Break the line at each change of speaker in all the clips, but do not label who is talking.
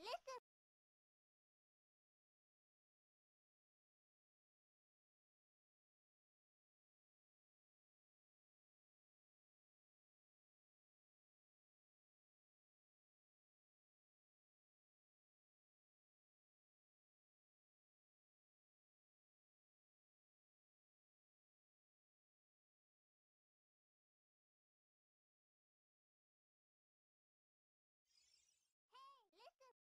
listen. Hey, listen.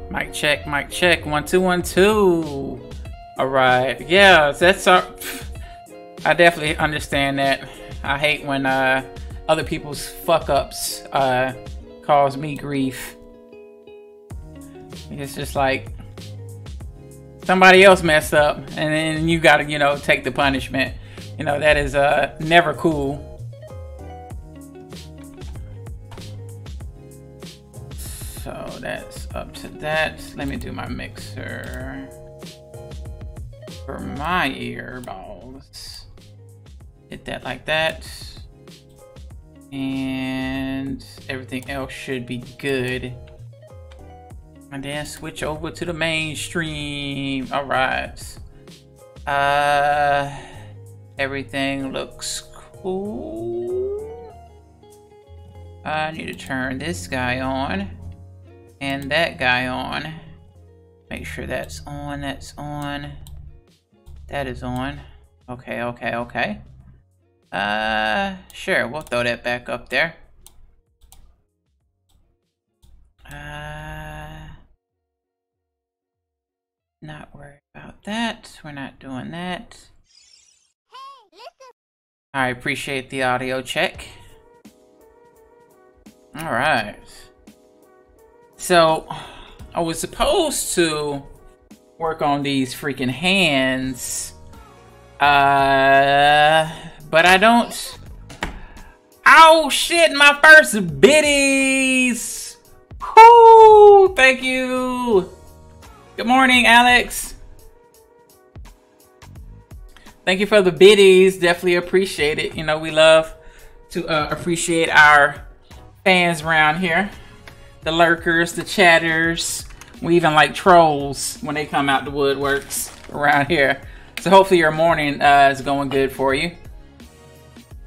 Mic check, mic check. 1 2 1 2. All right. Yeah, that's our. I definitely understand that. I hate when other people's fuck ups cause me grief. It's just like somebody else messed up, and then you gotta, you know, take the punishment. You know, that is never cool. So that's up to that. Let me do my mixer for my earballs. Hit that like that. And everything else should be good. And then switch over to the mainstream. All right. Everything looks cool. I need to turn this guy on and that guy on. Make sure that's on, that's on. That is on. Okay, okay, okay. Sure, we'll throw that back up there. Not worried about that. We're not doing that. Hey, listen. I appreciate the audio check. All right. So, I was supposed to work on these freaking hands. But I don't. Oh shit, my first biddies! Whoo! Thank you! Good morning, Alex. Thank you for the biddies. Definitely appreciate it. You know, we love to appreciate our fans around here. The lurkers, the chatters. We even like trolls when they come out the woodworks around here. So hopefully your morning is going good for you.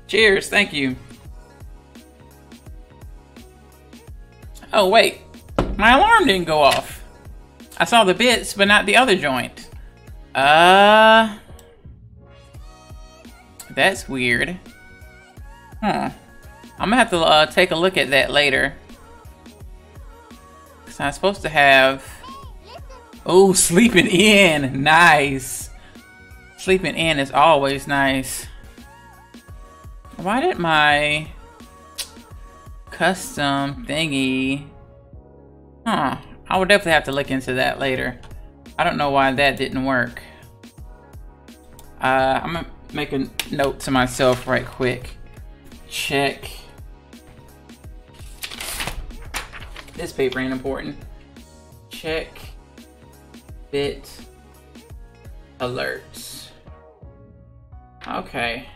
Cheers. Thank you. Oh, wait. My alarm didn't go off. I saw the bits, but not the other joint. That's weird. I'm gonna have to take a look at that later. Cause I'm supposed to have... Oh, sleeping in. Nice. Sleeping in is always nice. Why did my custom thingy... I would definitely have to look into that later. I don't know why that didn't work. I'm gonna make a note to myself right quick. Check. This paper ain't important. Check bit alerts. Okay.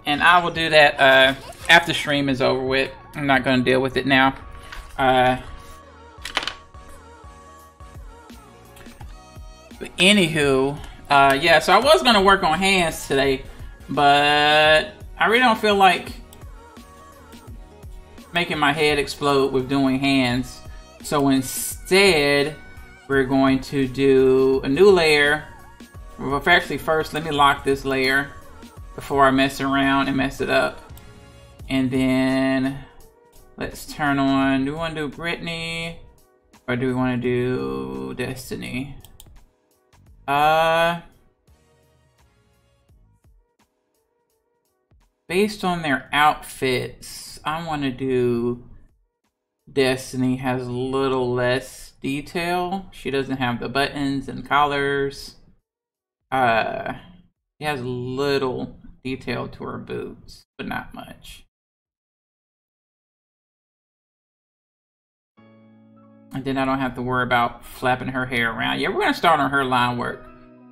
And I will do that after stream is over with. I'm not gonna deal with it now. But anywho, yeah, so I was gonna work on hands today, but I really don't feel like making my head explode with doing hands. So instead, we're going to do a new layer. Well, actually, first, let me lock this layer before I mess around and mess it up. And then let's turn on, do we want to do Brittany or do we want to do Destiny? Based on their outfits, I want to do Destiny. Has a little less detail. She doesn't have the buttons and collars. She has little detail to her boots, but not much. And then I don't have to worry about flapping her hair around. Yeah, we're gonna start on her line work.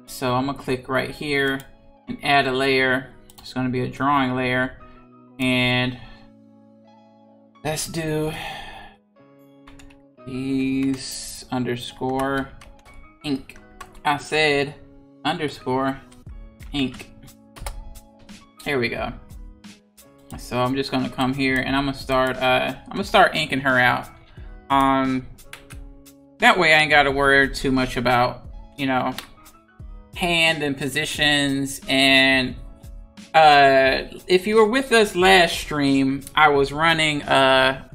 So I'm gonna click right here and add a layer. It's gonna be a drawing layer. And let's do these underscore ink. I said underscore ink. Here we go. So I'm just gonna come here and I'm gonna start inking her out. That way I ain't gotta worry too much about, you know, hand and positions. And if you were with us last stream, I was running a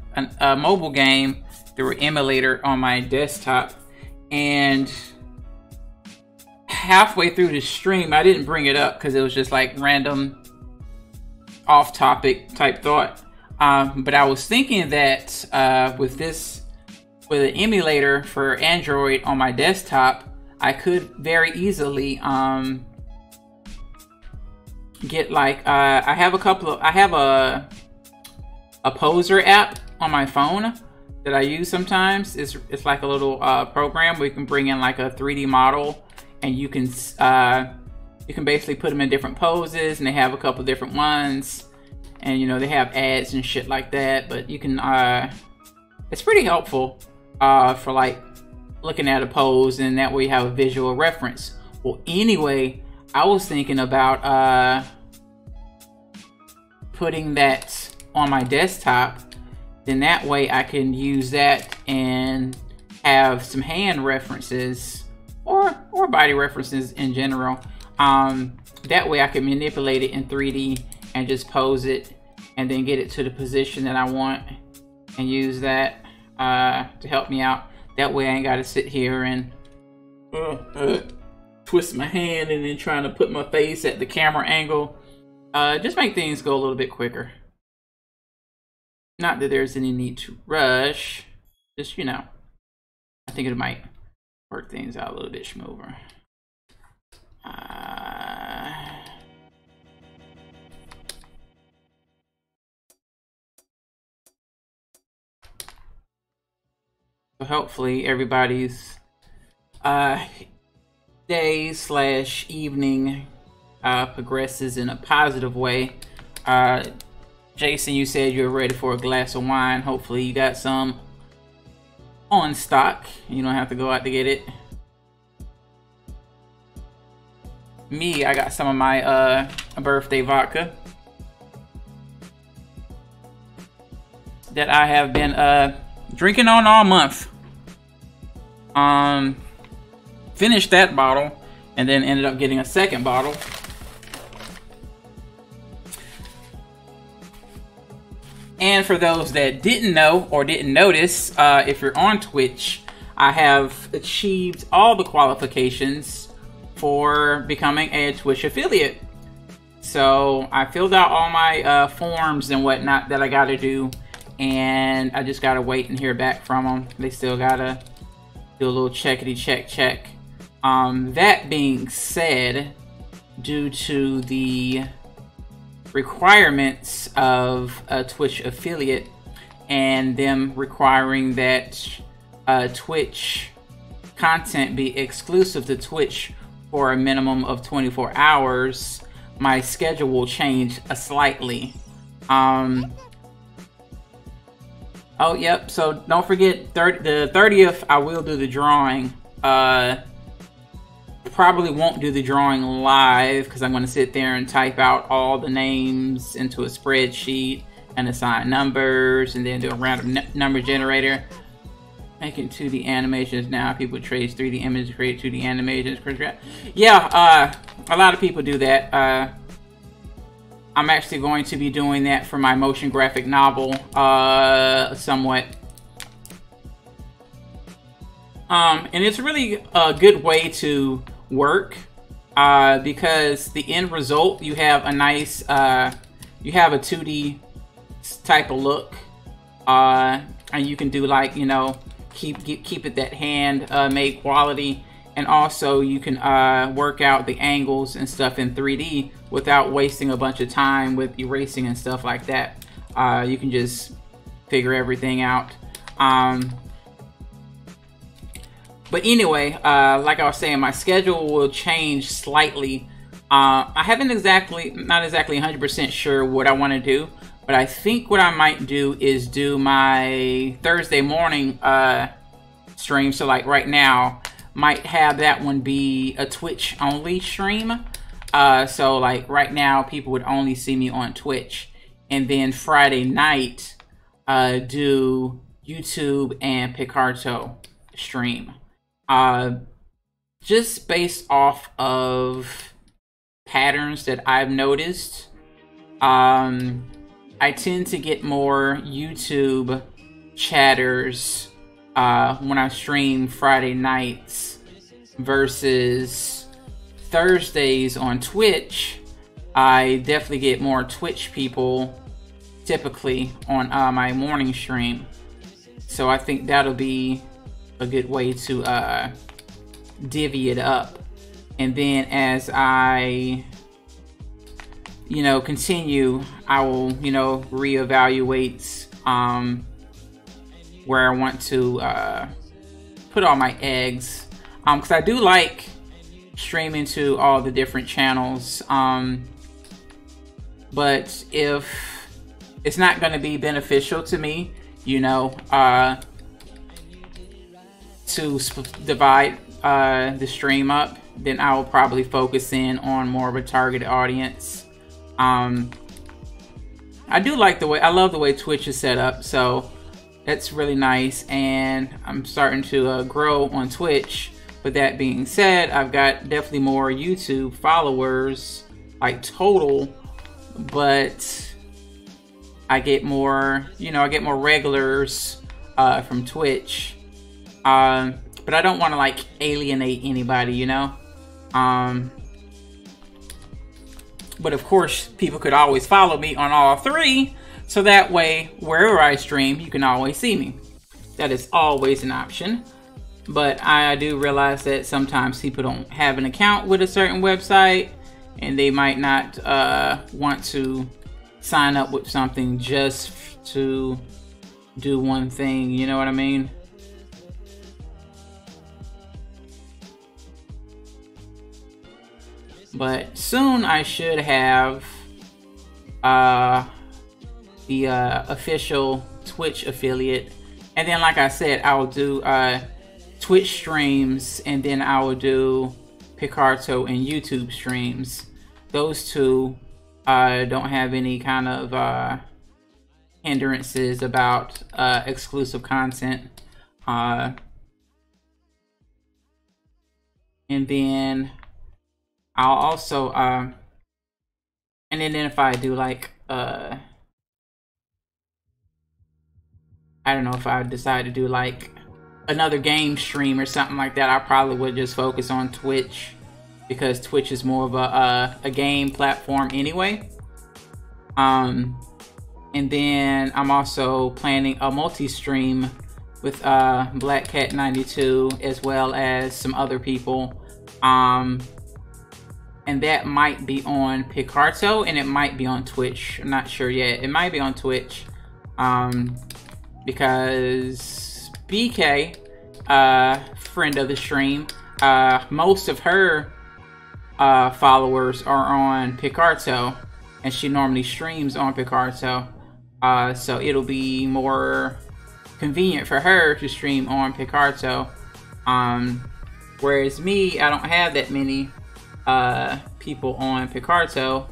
mobile game through emulator on my desktop, and halfway through the stream, I didn't bring it up because it was just like random off-topic type thought. But I was thinking that with an emulator for Android on my desktop, I could very easily get like I have a poser app on my phone that I use sometimes. It's like a little program where you can bring in like a 3D model, and you can basically put them in different poses, and they have a couple different ones, and you know, they have ads and shit like that. But you can it's pretty helpful for like looking at a pose, and that way you have a visual reference. Well, anyway, I was thinking about putting that on my desktop. Then that way I can use that and have some hand references or body references in general. That way I can manipulate it in 3D and just pose it and then get it to the position that I want and use that to help me out. That way I ain't got to sit here and twist my hand and then trying to put my face at the camera angle. Just make things go a little bit quicker. Not that there's any need to rush, just, you know, I think it might work things out a little bit smoother. So hopefully everybody's day/evening progresses in a positive way. Jason, you said you're ready for a glass of wine. Hopefully you got some on stock. You don't have to go out to get it. Me, I got some of my birthday vodka that I have been drinking on all month. Finished that bottle and then ended up getting a second bottle. And for those that didn't know or didn't notice, if you're on Twitch, I have achieved all the qualifications for becoming a Twitch affiliate. So I filled out all my forms and whatnot that I got to do, and I just got to wait and hear back from them. They still got to do a little checkity check. That being said, due to the requirements of a Twitch affiliate and them requiring that Twitch content be exclusive to Twitch for a minimum of 24 hours, my schedule will change slightly. Oh, yep, so don't forget the 30th I will do the drawing. Probably won't do the drawing live because I'm going to sit there and type out all the names into a spreadsheet and assign numbers and then do a random number generator. Making 2D animations now. People trace 3D images, create 2D animations. Yeah, a lot of people do that. I'm actually going to be doing that for my motion graphic novel somewhat. And it's really a good way to work because the end result, you have a nice you have a 2D type of look, and you can do, like, you know, keep it that hand made quality, and also you can work out the angles and stuff in 3D without wasting a bunch of time with erasing and stuff like that. You can just figure everything out. But anyway, like I was saying, my schedule will change slightly. I haven't not exactly 100% sure what I want to do, but I think what I might do is do my Thursday morning stream. So like right now, might have that one be a Twitch only stream. So like right now, people would only see me on Twitch, and then Friday night, do YouTube and Picarto stream. Just based off of patterns that I've noticed, I tend to get more YouTube chatters when I stream Friday nights versus Thursdays on Twitch, I definitely get more Twitch people typically on my morning stream. So I think that'll be a good way to divvy it up. And then as I, you know, continue, I will, you know, reevaluate where I want to put all my eggs. Because I do like streaming to all the different channels. But if it's not going to be beneficial to me, you know, to divide the stream up, then I will probably focus in on more of a targeted audience. I do like the way, I love the way Twitch is set up, so that's really nice, and I'm starting to grow on Twitch. But that being said, I've got definitely more YouTube followers, like total, but I get more, you know, I get more regulars from Twitch. But I don't want to like alienate anybody, you know. But of course, people could always follow me on all three, so that way, wherever I stream, you can always see me. That is always an option. But I do realize that sometimes people don't have an account with a certain website, and they might not want to sign up with something just to do one thing, you know what I mean? But soon I should have the official Twitch affiliate. And then, like I said, I will do Twitch streams, and then I will do Picarto and YouTube streams. Those two don't have any kind of hindrances about exclusive content. And then I'll also, and then if I do like, I don't know, if I decide to do like another game stream or something like that, I probably would just focus on Twitch, because Twitch is more of a game platform anyway. And then I'm also planning a multi-stream with Black Cat 92 as well as some other people. And that might be on Picarto, and it might be on Twitch. I'm not sure yet. It might be on Twitch, because BK, friend of the stream, most of her followers are on Picarto, and she normally streams on Picarto. So it'll be more convenient for her to stream on Picarto. Whereas me, I don't have that many people on Picarto.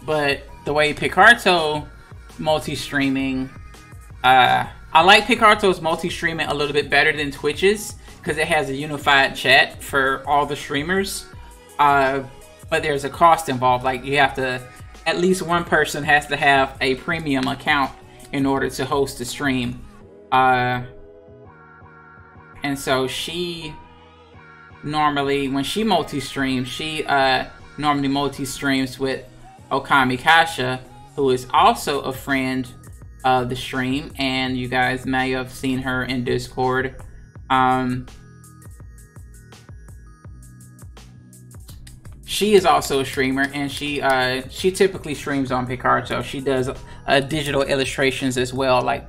But the way Picarto multi-streaming, I like Picarto's multi-streaming a little bit better than Twitch's, because it has a unified chat for all the streamers. But there's a cost involved. Like, you have to, at least one person has to have a premium account in order to host the stream. And so she normally, when she multi-streams, she normally multi-streams with Okami Kasha, who is also a friend of the stream, and you guys may have seen her in Discord. She is also a streamer, and she typically streams on Picarto. She does digital illustrations as well, like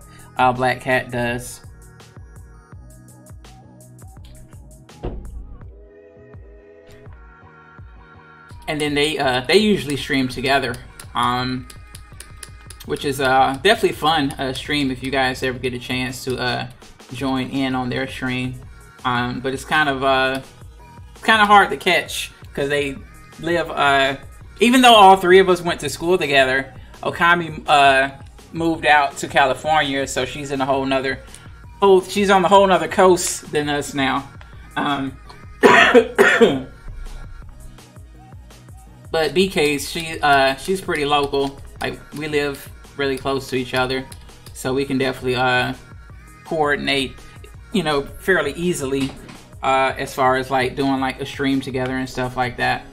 Black Cat does. And then they usually stream together, which is definitely fun stream if you guys ever get a chance to join in on their stream. But it's kind of hard to catch, because they live, even though all three of us went to school together, Okami moved out to California, so she's in a whole nother, she's on the whole nother coast than us now. But BK's, she's pretty local. Like, we live really close to each other. so we can definitely coordinate, you know, fairly easily as far as like doing like a stream together and stuff like that.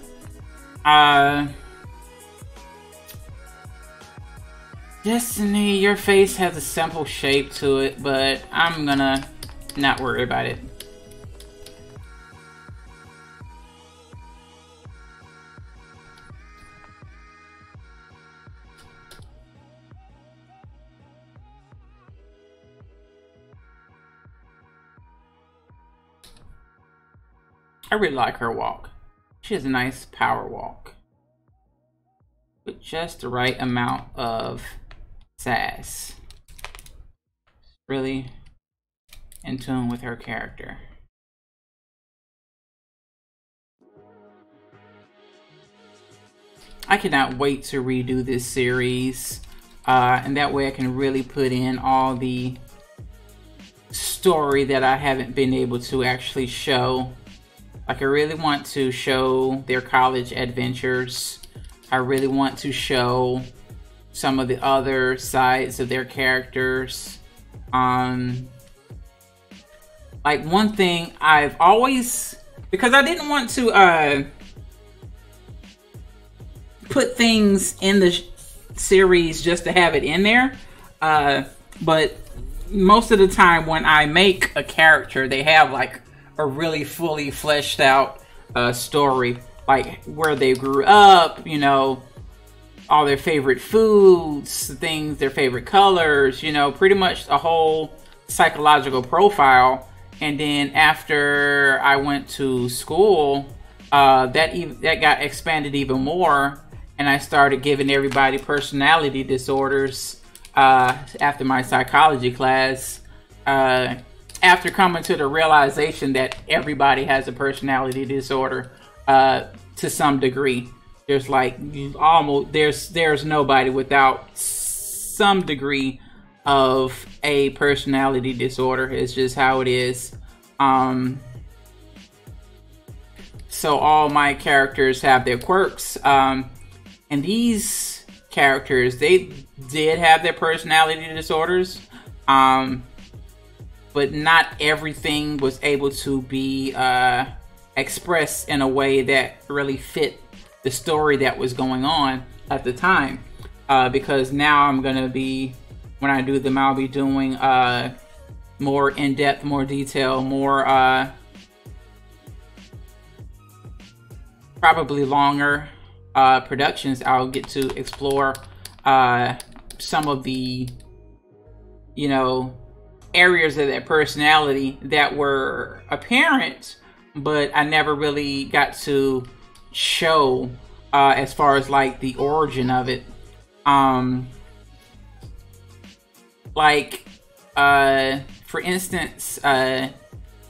Destiny, your face has a simple shape to it, but I'm gonna not worry about it. I really like her walk. She has a nice power walk with just the right amount of sass. Really in tune with her character. I cannot wait to redo this series, and that way I can really put in all the story that I haven't been able to actually show. Like, I really want to show their college adventures. I really want to show some of the other sides of their characters. Like, one thing I've always, because I didn't want to put things in the series just to have it in there, but most of the time when I make a character, they have like a really fully fleshed out story, like where they grew up, you know, all their favorite foods, things, their favorite colors, you know, pretty much a whole psychological profile. And then after I went to school, that got expanded even more, and I started giving everybody personality disorders after my psychology class. After coming to the realization that everybody has a personality disorder to some degree. There's like almost there's nobody without some degree of a personality disorder. It's just how it is. So all my characters have their quirks, and these characters, they did have their personality disorders, but not everything was able to be expressed in a way that really fit the story that was going on at the time. Because now I'm gonna be, when I do them, I'll be doing more in-depth, more detail, more probably longer productions. I'll get to explore some of the, you know, areas of their personality that were apparent, but I never really got to show as far as like the origin of it. Like for instance,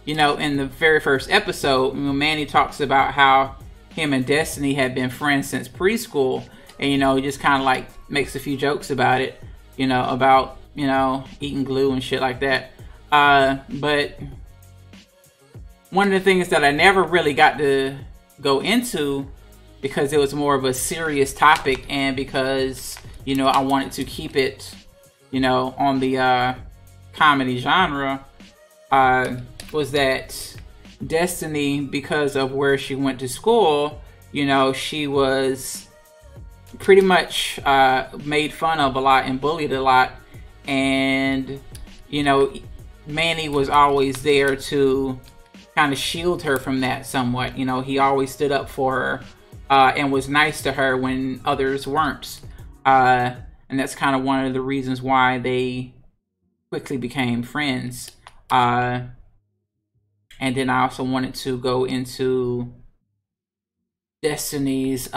you know, in the very first episode, Manny talks about how him and Destiny had been friends since preschool, and you know, he just kind of like makes a few jokes about it, you know, about, you know, eating glue and shit like that. But one of the things that I never really got to go into, because it was more of a serious topic, and because, you know, I wanted to keep it, you know, on the comedy genre, was that Destiny, because of where she went to school, you know, she was pretty much made fun of a lot and bullied a lot. And, you know, Manny was always there to kind of shield her from that somewhat. You know, he always stood up for her and was nice to her when others weren't. And that's kind of one of the reasons why they quickly became friends. And then I also wanted to go into Destiny's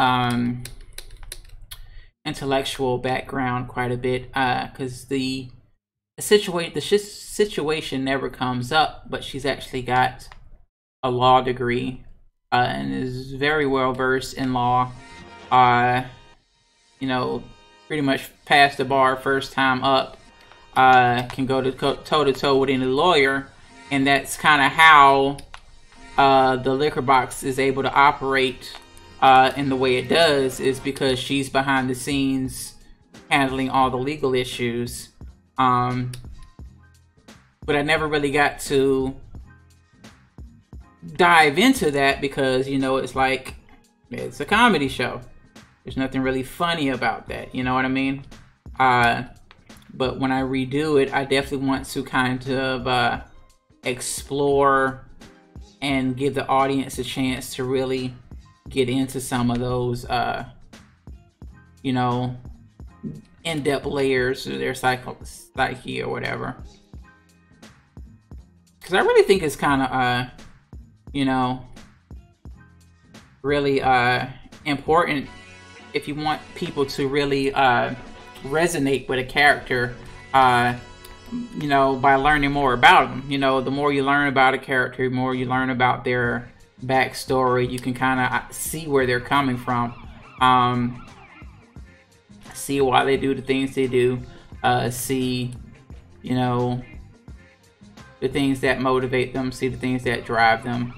intellectual background quite a bit, because the situation never comes up, but she's actually got a law degree and is very well versed in law. You know, pretty much passed the bar first time up. Can go to toe to toe with any lawyer, and that's kind of how the liquor box is able to operate in the way it does, is because she's behind the scenes handling all the legal issues. But I never really got to dive into that because, you know, it's like, it's a comedy show. There's nothing really funny about that, you know what I mean? But when I redo it, I definitely want to kind of explore and give the audience a chance to really get into some of those, you know, in-depth layers of their psyche or whatever. Because I really think it's kind of, you know, really important if you want people to really resonate with a character, you know, by learning more about them. You know, the more you learn about a character, the more you learn about their backstory, you can kind of see where they're coming from, see why they do the things they do, see, you know, the things that motivate them, see the things that drive them.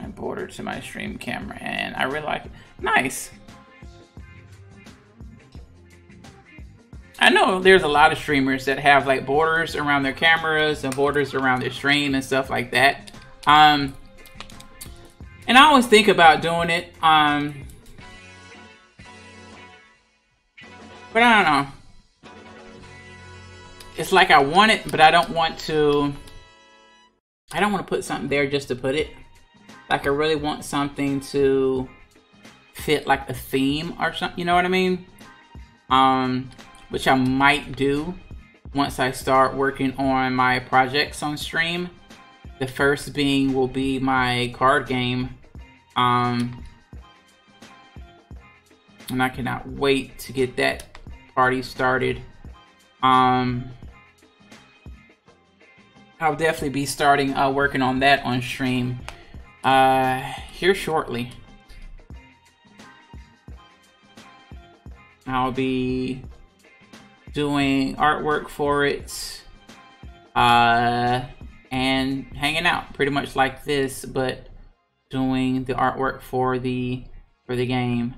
I border to my stream camera and I really like it. Nice. I know there's a lot of streamers that have like borders around their cameras and borders around their stream and stuff like that. And I always think about doing it. But I don't know. It's like I want it, but I don't want to put something there just to put it. Like I really want something to fit like a theme or something, you know what I mean? Which I might do once I start working on my projects on stream. The first being will be my card game. And I cannot wait to get that party started. I'll definitely be starting working on that on stream here shortly. I'll be doing artwork for it and hanging out pretty much like this, but doing the artwork for the game.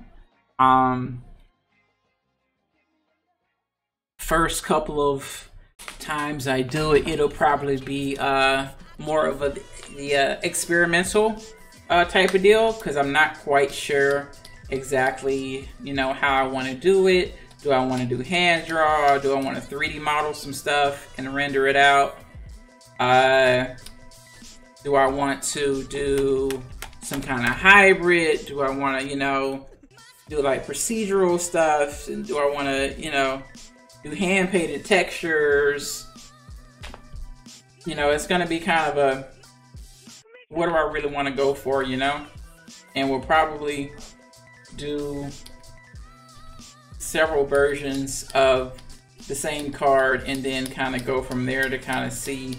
First couple of times I do it, it'll probably be more of the experimental type of deal, because I'm not quite sure exactly, you know, how I want to do it. Do I want to do hand draw? Do I want to 3D model some stuff and render it out? Do I want to do some kind of hybrid? Do I want to, you know, do like procedural stuff? And do I want to, you know, do hand painted textures? You know, it's going to be kind of a, what do I really want to go for, you know? And we'll probably do several versions of the same card and then kind of go from there to kind of see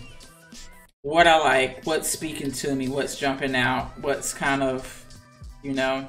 what I like, what's speaking to me, what's jumping out, what's kind of, you know.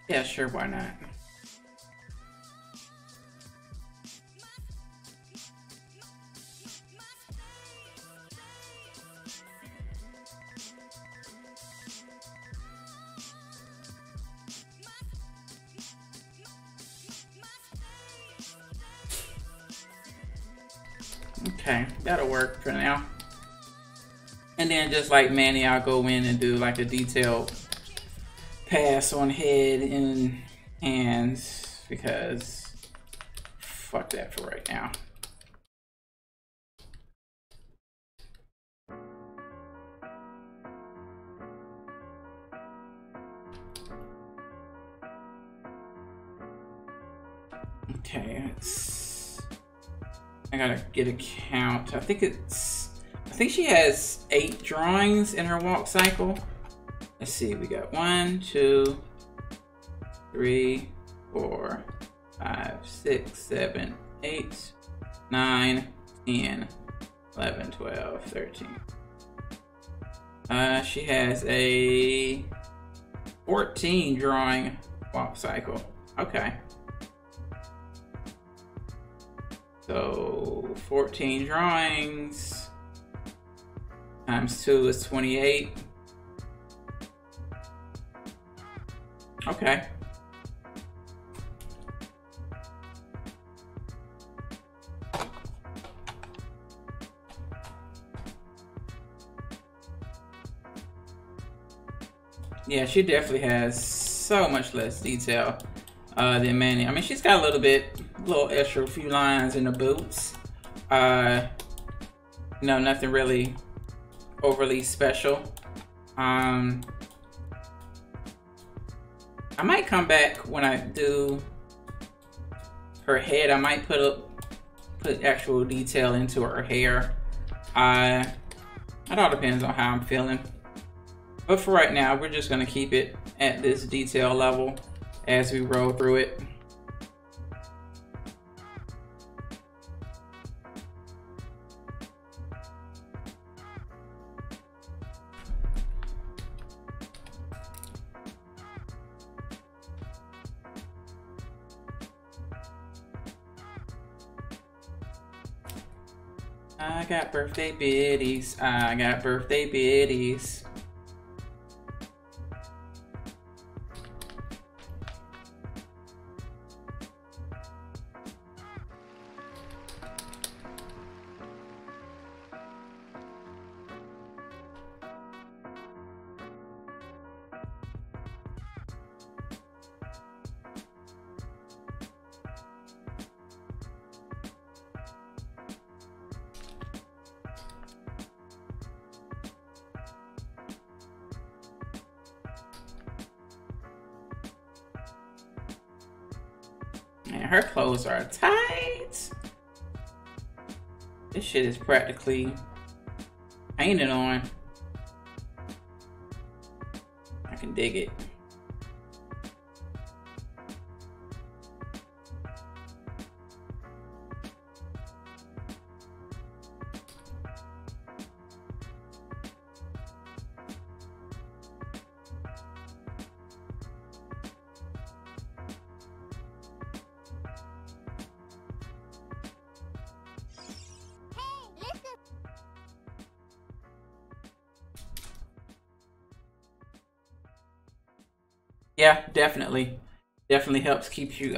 Yeah, sure, why not? Okay, that'll work for now. And then just like Manny, I'll go in and do like a detailed pass on head and hands, because fuck that for right now. Okay, I gotta get a count. I think she has 8 drawings in her walk cycle. Let's see, we got 1, 2, 3, 4, 5, 6, 7, 8, 9, 10, 11, 12, 13. She has a 14 drawing walk cycle. Okay. So 14 drawings times 2 is 28. Okay. Yeah, she definitely has so much less detail than Manny. I mean, she's got a little extra few lines in the boots. No, nothing really overly special. I might come back when I do her head. I might put actual detail into her hair. It all depends on how I'm feeling. But for right now, we're just gonna keep it at this detail level as we roll through it. I got birthday biddies. I got birthday biddies. Man, her clothes are tight. This shit is practically painted on. I can dig it. Yeah, definitely. Definitely helps keep you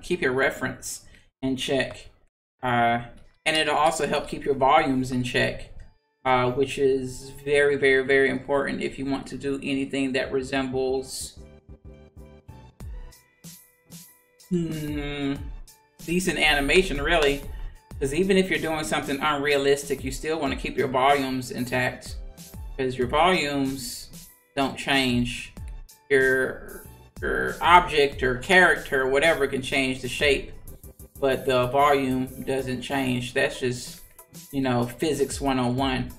keep your reference in check. And it'll also help keep your volumes in check, which is very, very, very important if you want to do anything that resembles decent animation, really. Because even if you're doing something unrealistic, you still want to keep your volumes intact, because your volumes don't change. Your object or character, whatever, can change the shape, but the volume doesn't change. That's just, you know, physics 101.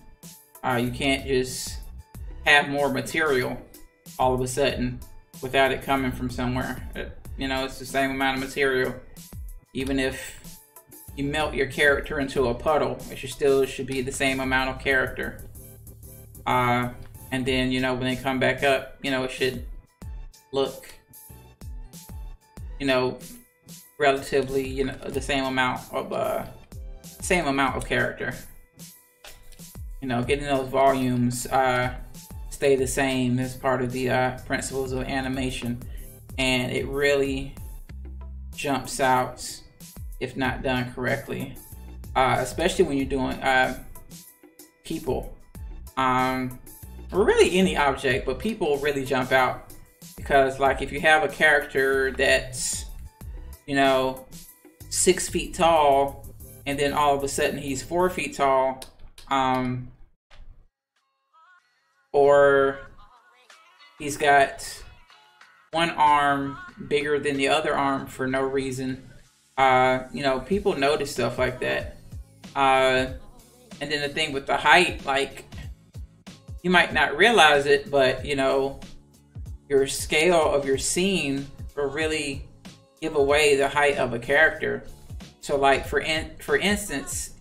You can't just have more material all of a sudden without it coming from somewhere. You know, it's the same amount of material. Even if you melt your character into a puddle, it should be the same amount of character. And then, you know, when they come back up, you know, it should look, you know, relatively, you know, the same amount of character. You know, getting those volumes stay the same as part of the principles of animation, and it really jumps out if not done correctly, especially when you're doing people, or really any object, but people really jump out. Because, like, if you have a character that's, you know, 6 feet tall, and then all of a sudden he's 4 feet tall, or he's got one arm bigger than the other arm for no reason, You know, people notice stuff like that. And then the thing with the height, like, you might not realize it, but you know, your scale of your scene will really give away the height of a character. So like for instance,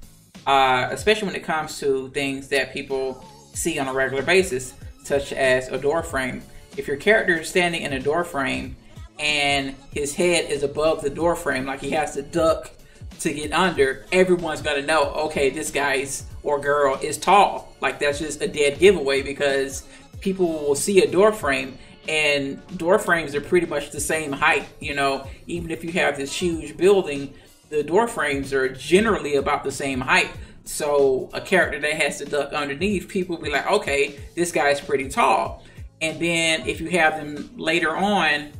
especially when it comes to things that people see on a regular basis, such as a door frame. If your character is standing in a door frame and his head is above the door frame, like he has to duck to get under, everyone's gonna know, okay, this guy's or girl is tall. Like that's just a dead giveaway, because people will see a door frame, and door frames are pretty much the same height. You know, even if you have this huge building, the door frames are generally about the same height. So a character that has to duck underneath, people will be like, okay, this guy's pretty tall. And then if you have them later on,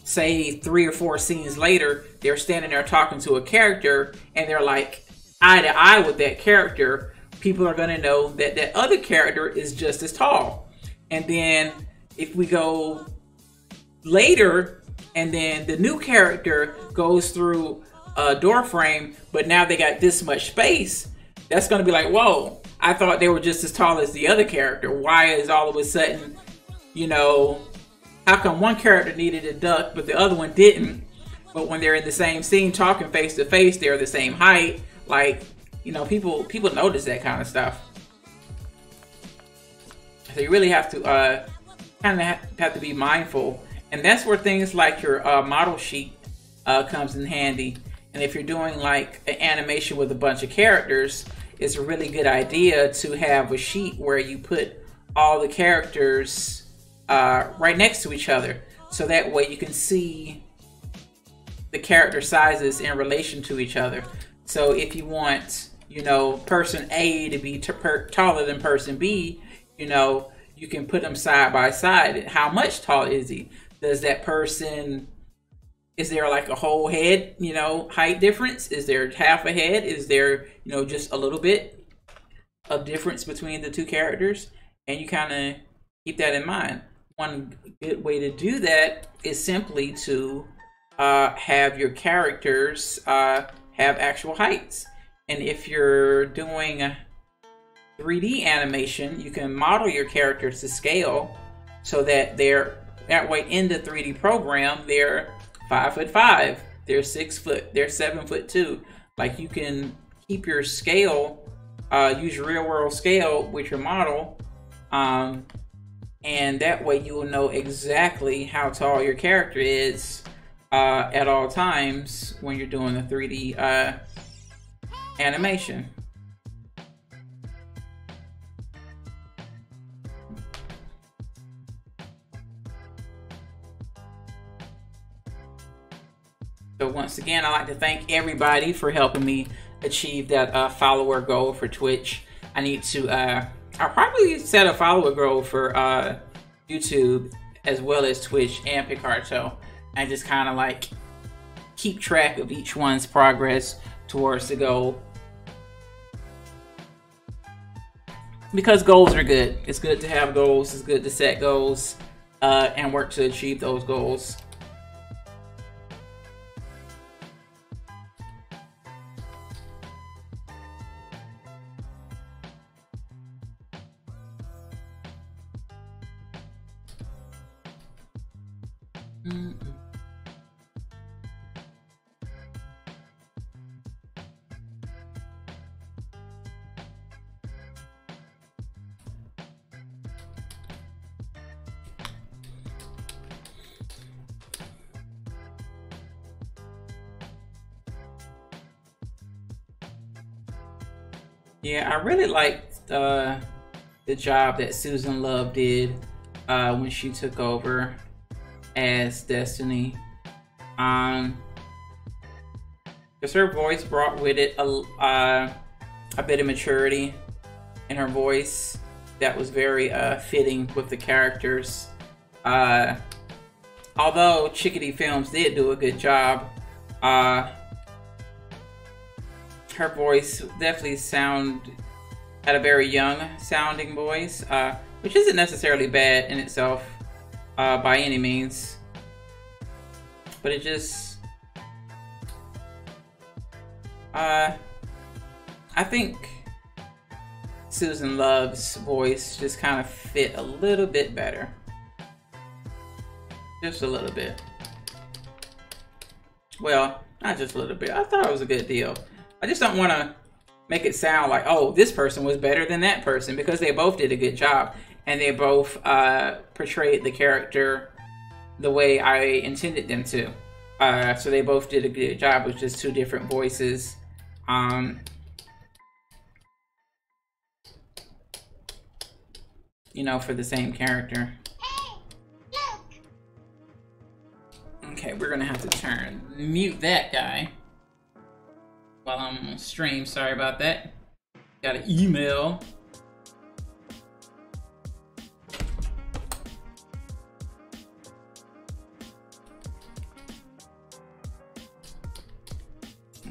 say 3 or 4 scenes later, they're standing there talking to a character and they're like eye to eye with that character, people are going to know that that other character is just as tall. And then if we go later and then the new character goes through a door frame, but now they got this much space, that's going to be like, whoa, I thought they were just as tall as the other character. Why is all of a sudden, you know, how come one character needed a duck but the other one didn't? But when they're in the same scene talking face to face, they're the same height. Like, you know, people notice that kind of stuff. So you really have to kind of have to be mindful. And that's where things like your model sheet comes in handy. And if you're doing like an animation with a bunch of characters, it's a really good idea to have a sheet where you put all the characters right next to each other, so that way you can see the character sizes in relation to each other. So if you want, you know, person A to be taller than person B, you know, you can put them side by side. How much tall is he? Does that person, is there like a whole head, you know, height difference? Is there half a head? Is there, you know, just a little bit of difference between the two characters? And you kind of keep that in mind. One good way to do that is simply to have your characters have actual heights. And if you're doing 3D animation, you can model your characters to scale so that they're that way in the 3D program, they're 5'5", they're 6 foot, they're 7'2". Like you can keep your scale, use your real world scale with your model. And that way you will know exactly how tall your character is at all times when you're doing a 3D animation. So once again, I'd like to thank everybody for helping me achieve that follower goal for Twitch. I need to I'll probably set a follower goal for YouTube as well as Twitch and Picarto, and just kind of like keep track of each one's progress towards the goal. Because goals are good. It's good to have goals. It's good to set goals and work to achieve those goals. Yeah, I really liked the job that Susan Love did when she took over as Destiny. Because her voice brought with it a bit of maturity in her voice that was very fitting with the characters. Although Chickadee Films did do a good job, her voice definitely had a very young sounding voice, which isn't necessarily bad in itself by any means, but it just I think Susan Love's voice just kind of fit a little bit better. Just a little bit. Well, not just a little bit. I thought it was a good deal. I just don't want to make it sound like, oh, this person was better than that person, because they both did a good job. And they both portrayed the character the way I intended them to. So they both did a good job with just two different voices. You know, for the same character. Okay, we're gonna have to mute that guy while I'm on stream. Sorry about that. Got an email.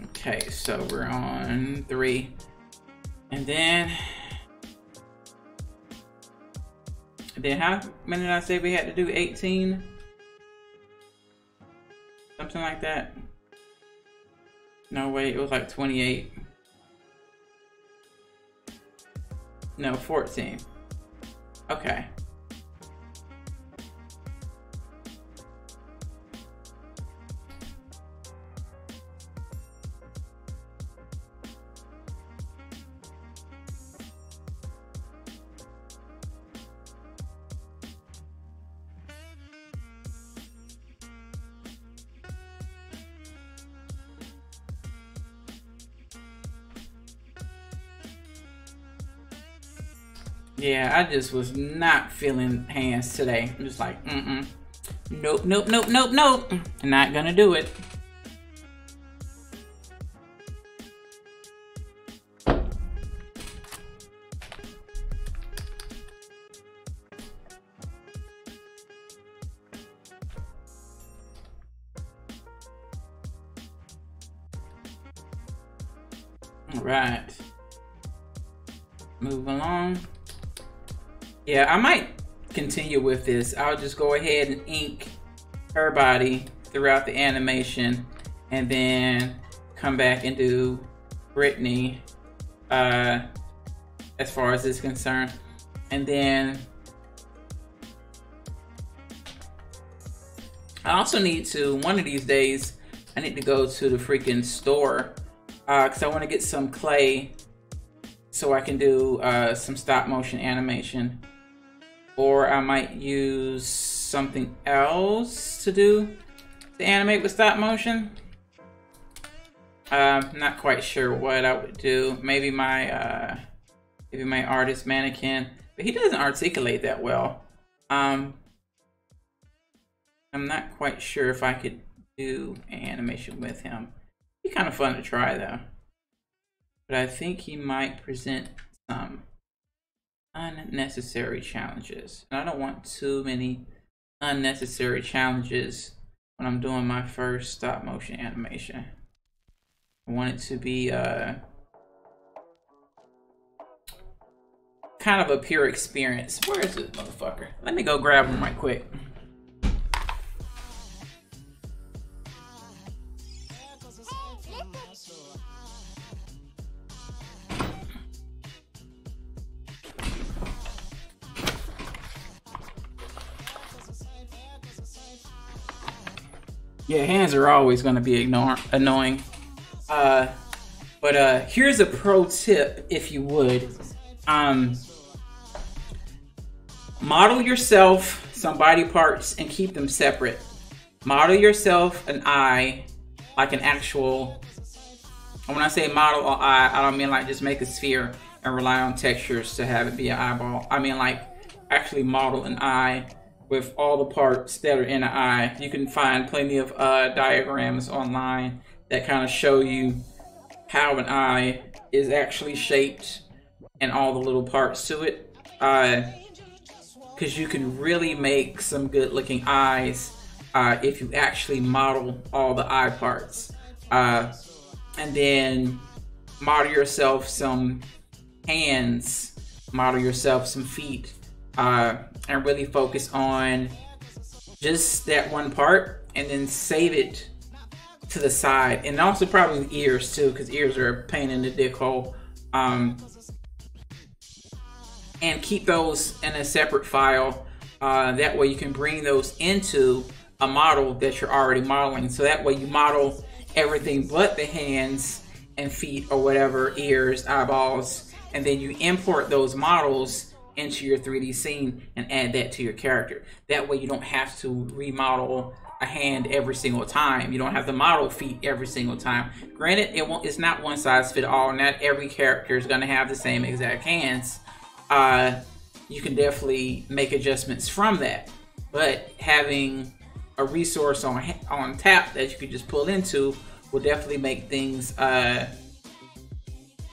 Okay, so we're on 3. And then how many did I say we had to do? 18? Something like that. No, wait, it was like 28. No, 14. Okay. Yeah, I just was not feeling hands today. I'm just like, nope, nope, nope, nope, nope. I'm not gonna do it. All right. Move along. Yeah, I might continue with this. I'll just go ahead and ink her body throughout the animation and then come back and do Brittany as far as it's concerned. And then I also need to, one of these days, I need to go to the freaking store because I want to get some clay so I can do some stop motion animation. Or I might use something else to animate with stop motion. Not quite sure what I would do. Maybe my artist mannequin, but he doesn't articulate that well. I'm not quite sure if I could do animation with him. Be kind of fun to try though. But I think he might present some unnecessary challenges. And I don't want too many unnecessary challenges when I'm doing my first stop motion animation. I want it to be kind of a pure experience. Where is this motherfucker? Let me go grab him right quick. Yeah, hands are always going to be annoying. But here's a pro tip, if you would. Model yourself some body parts and keep them separate. Model yourself an eye, like an actual... And when I say model an eye, I don't mean like just make a sphere and rely on textures to have it be an eyeball. I mean like actually model an eye with all the parts that are in an eye. You can find plenty of diagrams online that kind of show you how an eye is actually shaped and all the little parts to it. Because you can really make some good looking eyes if you actually model all the eye parts. And then model yourself some hands, model yourself some feet, and really focus on just that one part, and then save it to the side, and also probably ears too, because ears are a pain in the dick hole. And keep those in a separate file. That way you can bring those into a model that you're already modeling. So that way you model everything but the hands and feet or whatever, ears, eyeballs, and then you import those models into your 3D scene and add that to your character. That way you don't have to remodel a hand every single time. You don't have to model feet every single time. Granted, it's not one size fit all. Not every character is going to have the same exact hands. You can definitely make adjustments from that. But having a resource on tap that you can just pull into will definitely make things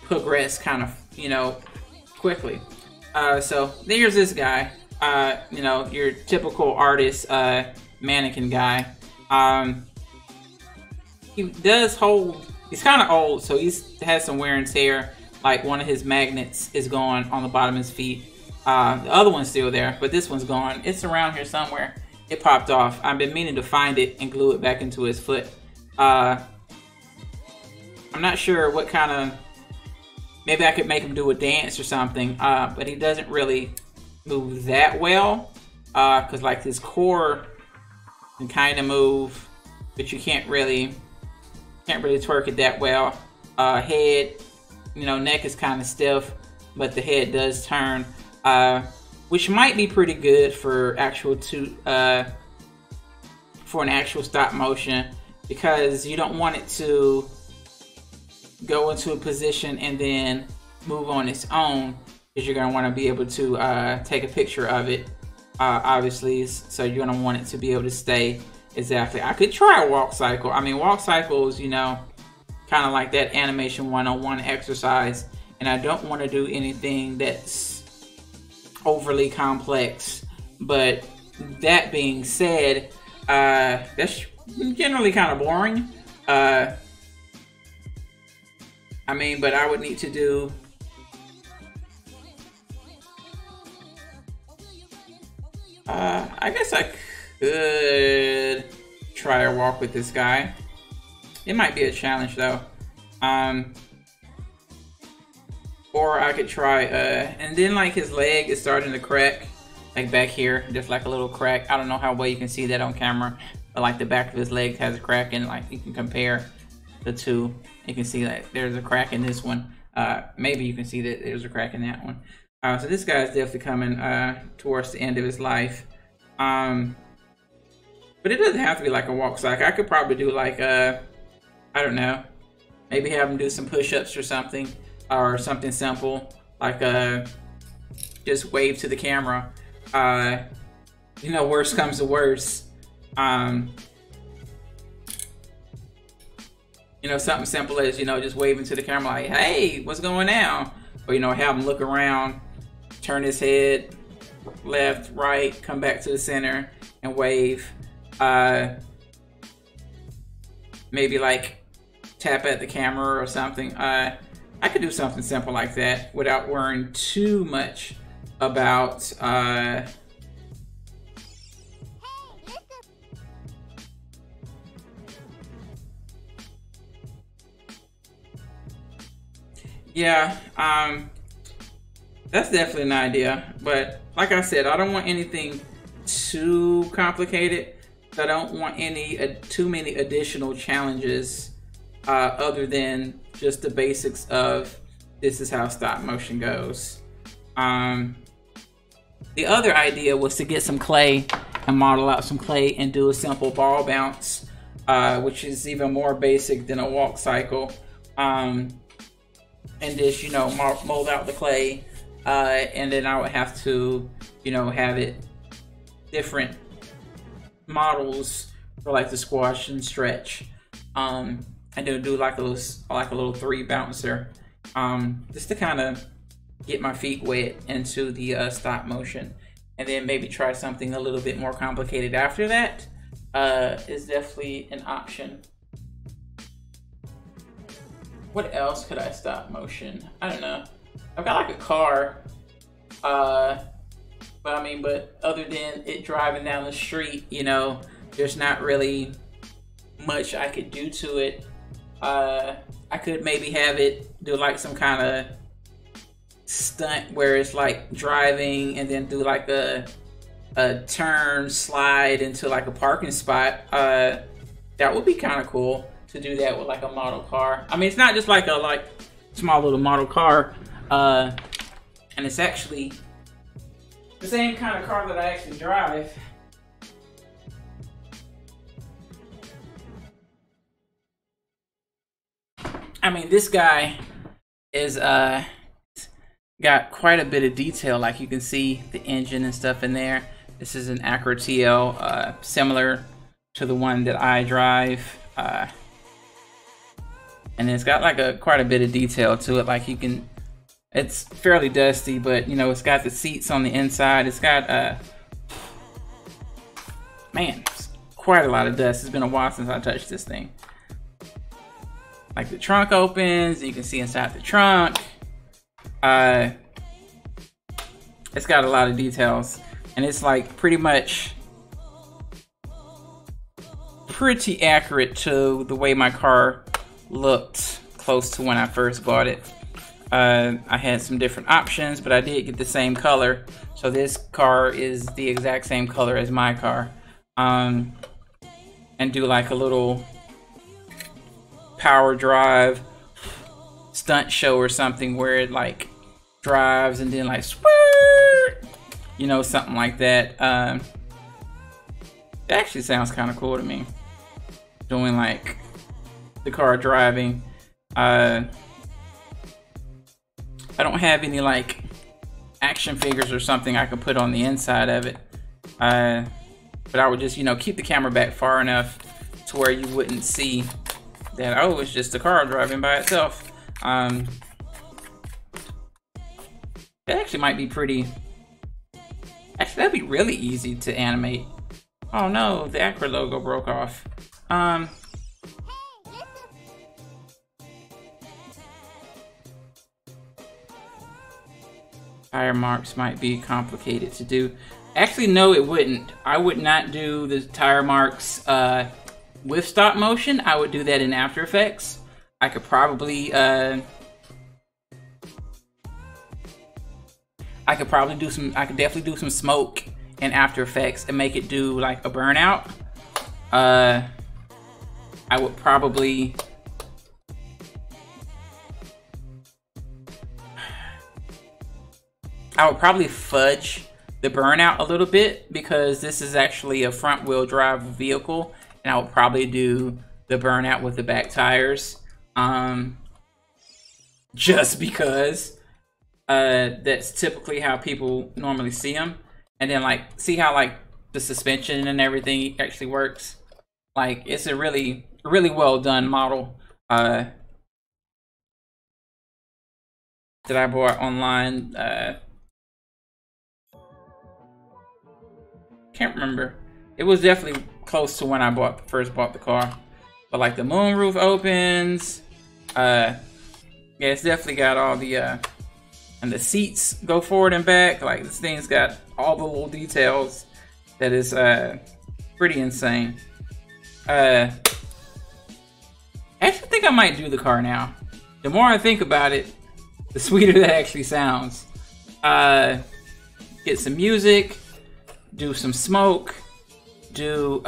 progress kind of, you know, quickly. So there's this guy, you know, your typical artist, mannequin guy. He does hold, he's kind of old, so he's has some wear and tear. Like one of his magnets is gone on the bottom of his feet. The other one's still there, but this one's gone. It's around here somewhere. It popped off. I've been meaning to find it and glue it back into his foot. I'm not sure what kind of, maybe I could make him do a dance or something, but he doesn't really move that well, because like his core can kind of move, but you can't really twerk it that well. Head, you know, neck is kind of stiff, but the head does turn, which might be pretty good for for an actual stop motion, because you don't want it to go into a position and then move on its own, because you're going to want to be able to take a picture of it, obviously, so you're going to want it to be able to stay exactly. I could try a walk cycle. I mean, walk cycles, you know, kind of like that animation 101 exercise, and I don't want to do anything that's overly complex. But that being said, that's generally kind of boring. I mean, but I would need to do, I guess I could try a walk with this guy. It might be a challenge though. Or I could try, and then like his leg is starting to crack, like back here, just like a little crack. I don't know how well you can see that on camera, but like the back of his leg has a crack, and like you can compare the two. You can see that there's a crack in this one. Maybe you can see that there's a crack in that one. So this guy's definitely coming towards the end of his life. But it doesn't have to be like a walk cycle. I could probably do like, I don't know, maybe have him do some push-ups or something simple, like just wave to the camera. You know, worst comes to worst. You know, something simple as, you know, just waving to the camera like, hey, what's going on? Or, you know, have him look around, turn his head left, right, come back to the center and wave. Maybe like tap at the camera or something. I could do something simple like that without worrying too much about yeah, that's definitely an idea. But like I said, I don't want anything too complicated. I don't want too many additional challenges other than just the basics of this is how stop motion goes. The other idea was to get some clay and model out some clay and do a simple ball bounce, which is even more basic than a walk cycle. And just, you know, mold out the clay, and then I would have to, you know, have it different models for like the squash and stretch, and then do like a little 3 bouncer, just to kind of get my feet wet into the stop motion, and then maybe try something a little bit more complicated after that. Is definitely an option. What else could I stop motion? I don't know. I've got like a car, but I mean, but other than it driving down the street, you know, there's not really much I could do to it. I could maybe have it do like some kind of stunt where it's like driving and then do like a turn slide into like a parking spot. That would be kind of cool to do that with like a model car. I mean, it's not just like a small little model car, and it's actually the same kind of car that I actually drive. I mean, this guy is got quite a bit of detail. Like you can see the engine and stuff in there. This is an Acura TL, similar to the one that I drive, and it's got like quite a bit of detail to it. Like you can, it's fairly dusty, but you know, it's got the seats on the inside. It's got man, it's quite a lot of dust. It's been a while since I touched this thing. Like the trunk opens, you can see inside the trunk. It's got a lot of details, and it's like pretty accurate to the way my car looked close to when I first bought it. I had some different options, but I did get the same color. So this car is the exact same color as my car. And do like a little power drive stunt show or something where it like drives and then like squirt, you know, something like that. It actually sounds kind of cool to me, doing like the car driving. I don't have any like action figures or something I could put on the inside of it, but I would just, you know, keep the camera back far enough to where you wouldn't see that, oh, it's just a car driving by itself. It actually might be pretty, actually that'd be really easy to animate. Oh no, the Acura logo broke off. Tire marks might be complicated to do. Actually, no, it wouldn't. I would not do the tire marks with stop motion. I would do that in After Effects. I could probably do some, I could definitely do some smoke in After Effects and make it do like a burnout. I would probably fudge the burnout a little bit, because this is actually a front wheel drive vehicle, and I would probably do the burnout with the back tires, just because that's typically how people normally see them. And then like, see how like the suspension and everything actually works. Like it's a really well done model that I bought online. Can't remember. It was definitely close to when I first bought the car. But like the moonroof opens. Yeah, it's definitely got all the and the seats go forward and back. Like this thing's got all the little details that is pretty insane. I actually think I might do the car now. The more I think about it, the sweeter that actually sounds. Get some music, do some smoke, do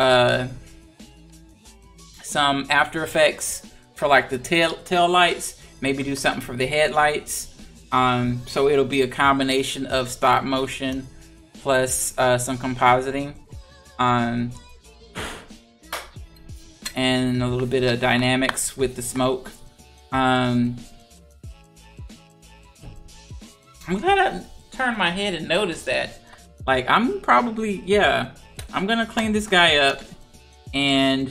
some After Effects for like the tail lights, maybe do something for the headlights. So it'll be a combination of stop motion plus some compositing, and a little bit of dynamics with the smoke. I'm glad I turned my head and noticed that. Like, I'm probably, yeah, I'm gonna clean this guy up, and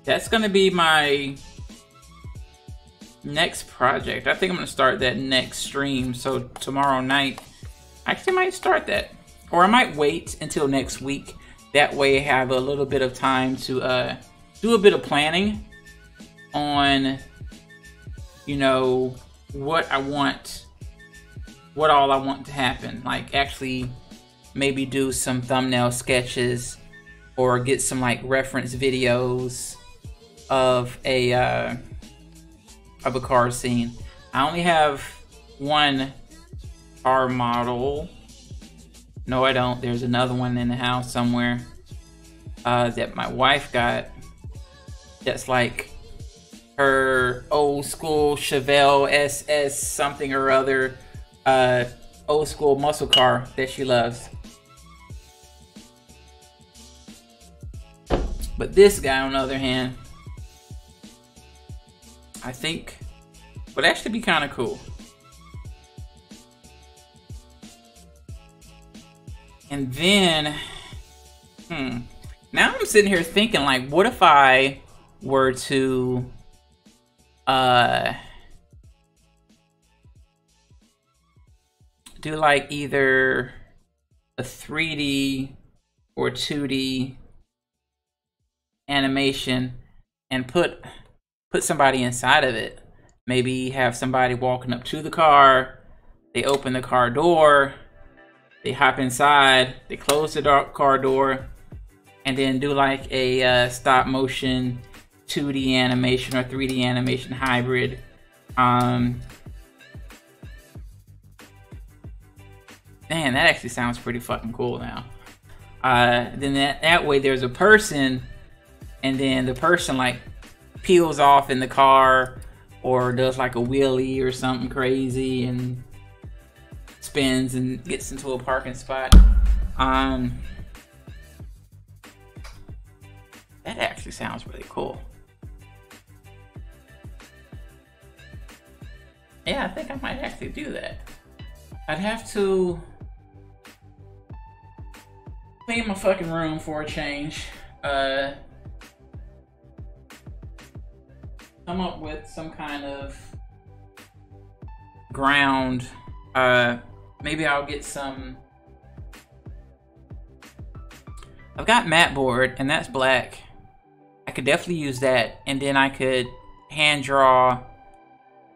that's gonna be my next project. I think I'm gonna start that next stream. So tomorrow night, I actually might start that, or I might wait until next week. That way I have a little bit of time to do a bit of planning on, you know, what all I want to happen. Like actually maybe do some thumbnail sketches or get some like reference videos of a car scene. I only have one car model. No, I don't. There's another one in the house somewhere that my wife got. That's like her old school Chevelle SS something or other, old school muscle car that she loves. But this guy, on the other hand, I think would actually be kind of cool. And then, now I'm sitting here thinking, like, what if I were to do like either a 3D or 2D animation and put somebody inside of it. Maybe have somebody walking up to the car, they open the car door, they hop inside, they close the car door, and then do like a stop motion 2D animation or 3D animation hybrid. Man, that actually sounds pretty fucking cool now. Then that way there's a person, and then the person like peels off in the car or does like a wheelie or something crazy and spins and gets into a parking spot. That actually sounds really cool. Yeah, I think I might actually do that. I'd have to clean my fucking room for a change. Come up with some kind of ground. Maybe I'll get some. I've got mat board, and that's black. I could definitely use that, and then I could hand draw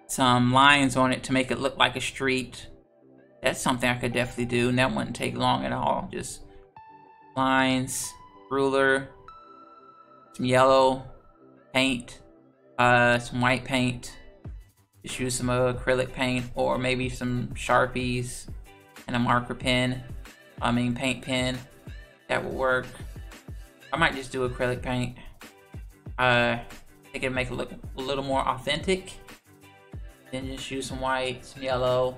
some lines on it to make it look like a street. That's something I could definitely do, and that wouldn't take long at all. Just lines, ruler, some yellow paint, some white paint. Just use some acrylic paint, or maybe some Sharpies and a marker pen. Paint pen. That would work. I might just do acrylic paint. I think it'd make it look a little more authentic. Then just use some white, some yellow.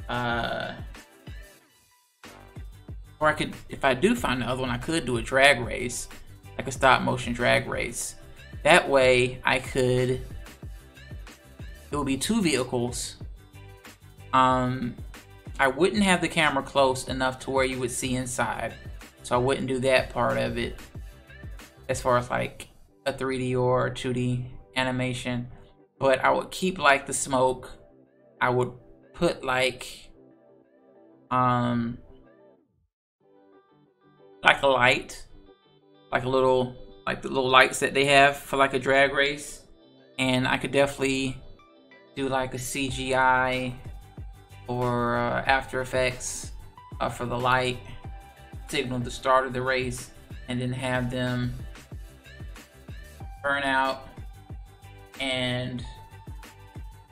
Or I could, if I do find the other one, I could do a drag race, like a stop motion drag race. That way I could, it would be two vehicles. I wouldn't have the camera close enough to where you would see inside, so I wouldn't do that part of it as far as like a 3D or 2D animation. But I would keep like the smoke. I would put like a light, like a little, like the little lights that they have for like a drag race. And I could definitely do like a CGI or After Effects for the light, signal the start of the race, and then have them burn out and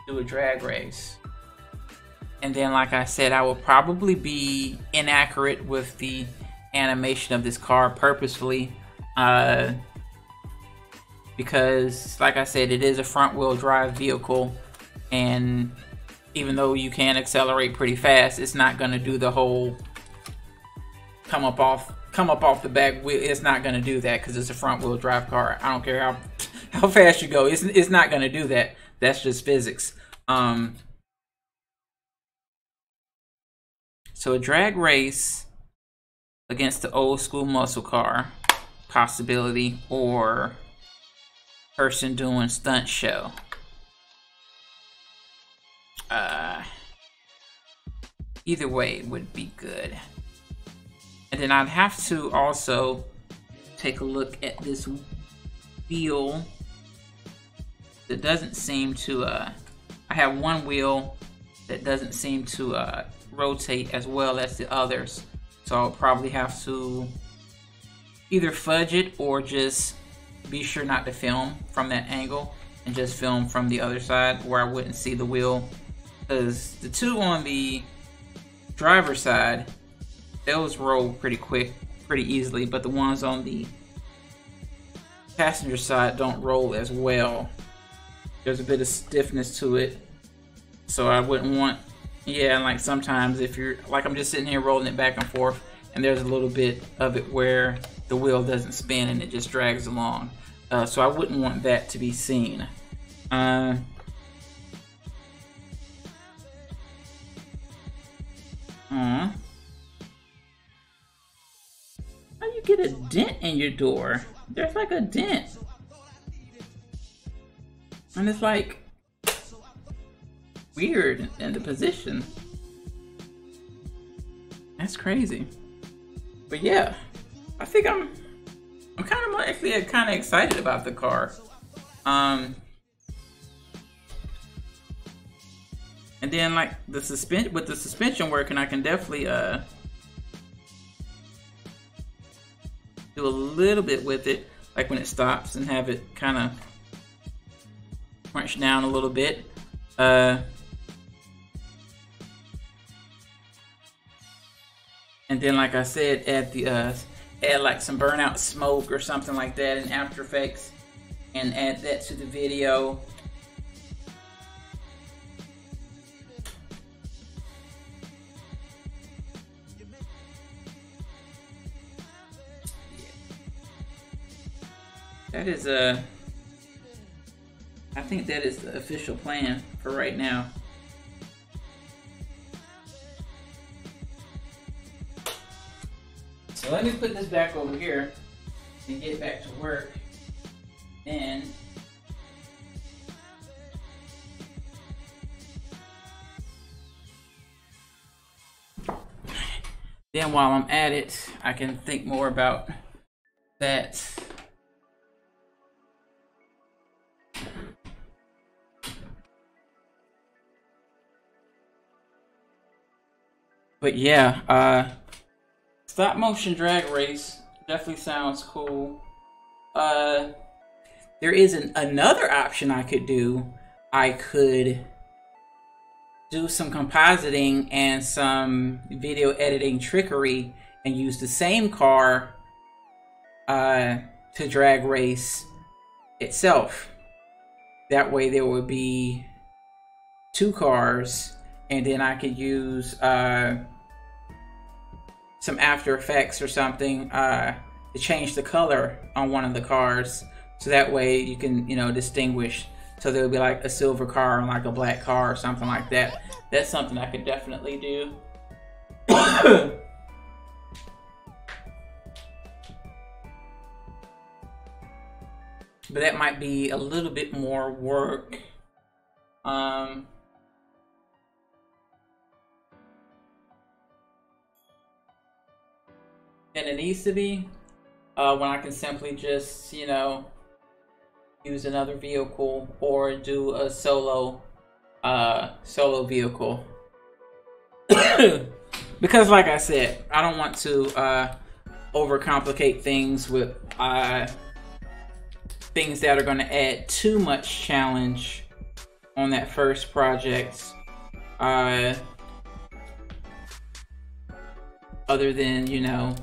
do a drag race. And then, like I said, I will probably be inaccurate with the animation of this car purposefully, because like I said, it is a front wheel drive vehicle, and even though you can accelerate pretty fast, it's not going to do the whole come up off the back wheel. It's not going to do that because it's a front wheel drive car. I don't care how fast you go. It's not going to do that. That's just physics. So a drag race against the old school muscle car possibility, or person doing stunt show. Either way would be good. And then I'd have to also take a look at this wheel that doesn't seem to I have one wheel that doesn't seem to rotate as well as the others, so I'll probably have to either fudge it or just be sure not to film from that angle and just film from the other side where I wouldn't see the wheel, because the two on the driver's side, those roll pretty quick, pretty easily, but the ones on the passenger side don't roll as well. There's a bit of stiffness to it, so I wouldn't want, yeah, like sometimes if you're, like I'm just sitting here rolling it back and forth, and there's a little bit of it where the wheel doesn't spin and it just drags along. So I wouldn't want that to be seen. How you get a dent in your door? There's like a dent. And it's like weird in the position. That's crazy. But yeah, I think I'm kind of actually kind of excited about the car. And then like the suspension working, I can definitely do a little bit with it, like when it stops, and have it kind of crunch down a little bit. And then, like I said, add like some burnout smoke or something like that in After Effects, and add that to the video. That is I think that is the official plan for right now. So let me put this back over here and get back to work. And then while I'm at it, I can think more about that. But yeah, stop motion drag race definitely sounds cool. There is another option I could do. I could do some compositing and some video editing trickery and use the same car to drag race itself. That way there would be two cars, and then I could use some After Effects or something to change the color on one of the cars, so that way you can, you know, distinguish. So there'll be like a silver car and like a black car or something like that. That's something I could definitely do. But that might be a little bit more work. Than it needs to be, when I can simply just, you know, use another vehicle or do a solo vehicle. Because like I said, I don't want to overcomplicate things with things that are going to add too much challenge on that first project. Other than, you know,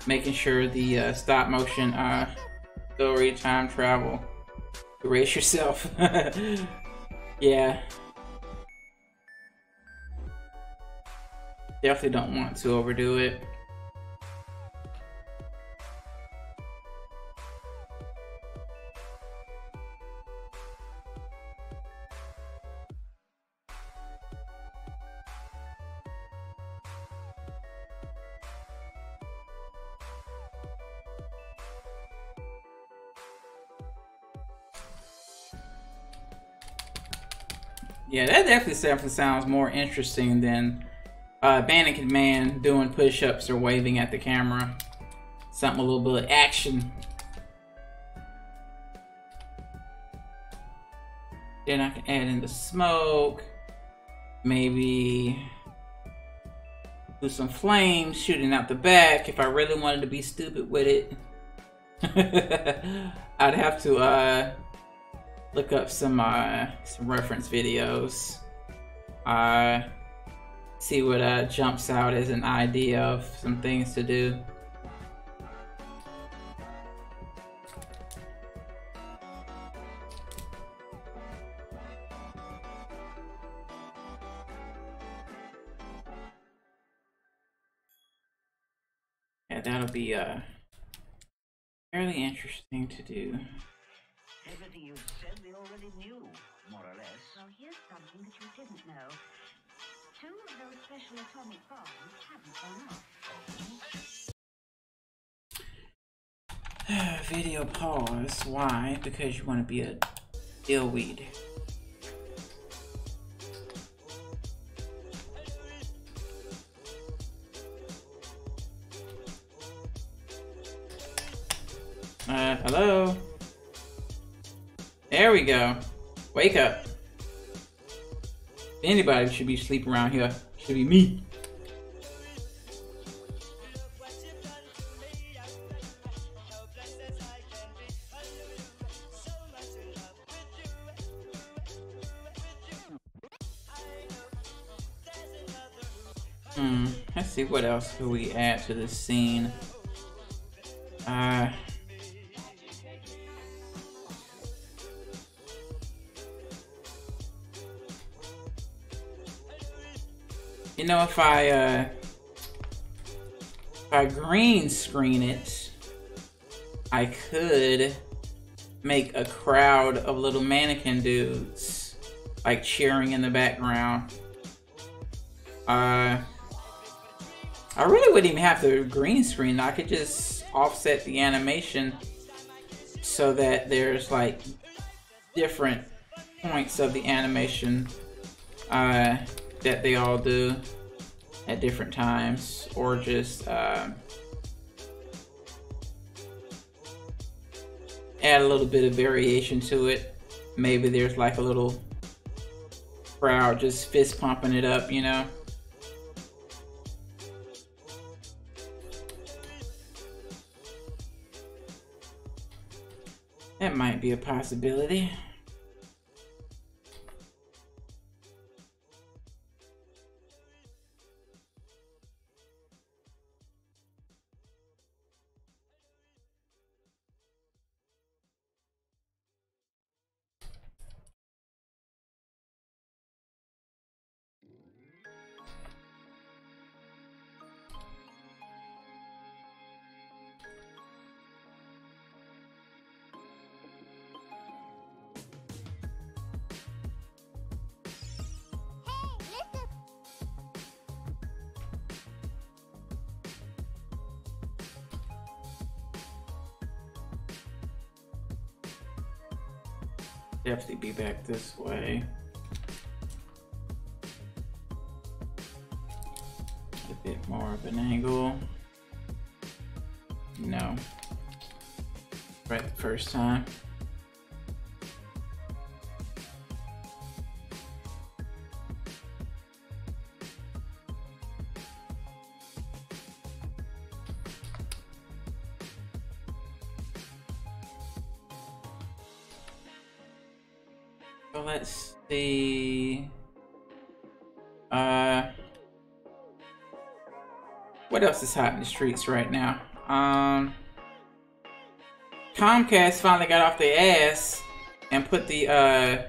making sure the stop motion story time travel. Erase yourself. Yeah. Definitely don't want to overdo it. Yeah, that definitely sounds more interesting than Mannequin Man doing push-ups or waving at the camera. Something a little bit of action. Then I can add in the smoke. Maybe do some flames shooting out the back if I really wanted to be stupid with it. I'd have to look up some reference videos. See what jumps out as an idea of some things to do. Yeah, that'll be fairly interesting to do.
Everything you said they already knew, more or less.
Well, here's something that you didn't know. 2 of those special atomic bombs haven't gone off.
Video pause. Why? Because you want to be a dillweed. Hello? There we go. Wake up. Anybody should be sleeping around here. Should be me. Let's see, what else could we add to this scene? You know, if I green screen it, I could make a crowd of little mannequin dudes like cheering in the background. I really wouldn't even have to green screen. I could just offset the animation so that there's like different points of the animation that they all do at different times, or just add a little bit of variation to it. Maybe there's like a little crowd just fist pumping it up, you know? That might be a possibility. Definitely be back this way. A bit more of an angle. No. Right the first time. So let's see. What else is hot in the streets right now? Comcast finally got off their ass and put the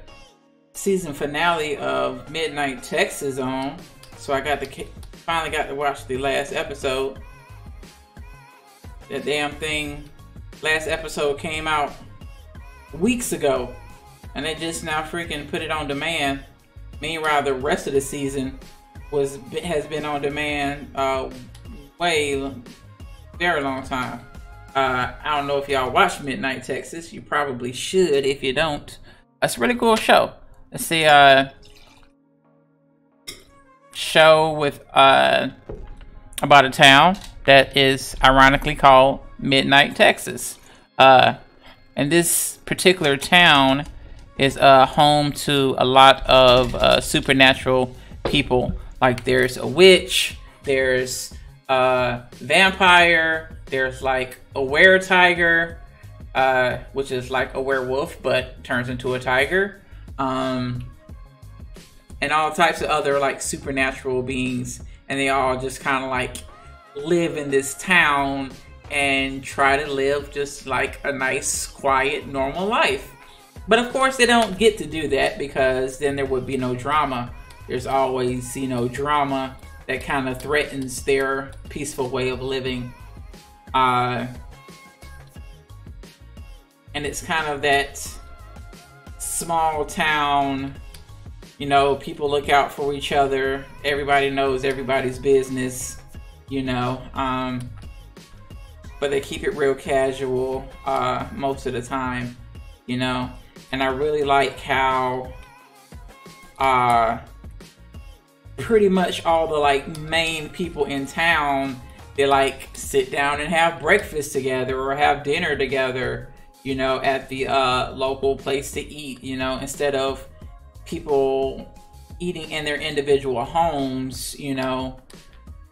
season finale of Midnight Texas on. So I finally got to watch the last episode. That damn thing, last episode came out weeks ago, and they just now freaking put it on demand. Meanwhile, the rest of the season has been on demand very long time. I don't know if y'all watch Midnight Texas. You probably should if you don't. It's a really cool show. Let's see, show with about a town that is ironically called Midnight Texas. And this particular town is home to a lot of supernatural people. Like there's a witch, there's a vampire, there's like a were-tiger, which is like a werewolf but turns into a tiger. And all types of other like supernatural beings, and they all just kind of like live in this town and try to live just like a nice, quiet, normal life. But of course they don't get to do that, because then there would be no drama. There's always, you know, drama that kind of threatens their peaceful way of living. And it's kind of that small town, you know, people look out for each other. Everybody knows everybody's business, you know. But they keep it real casual most of the time, you know. And I really like how pretty much all the like main people in town, they like sit down and have breakfast together or have dinner together, you know, at the local place to eat, you know, instead of people eating in their individual homes. You know,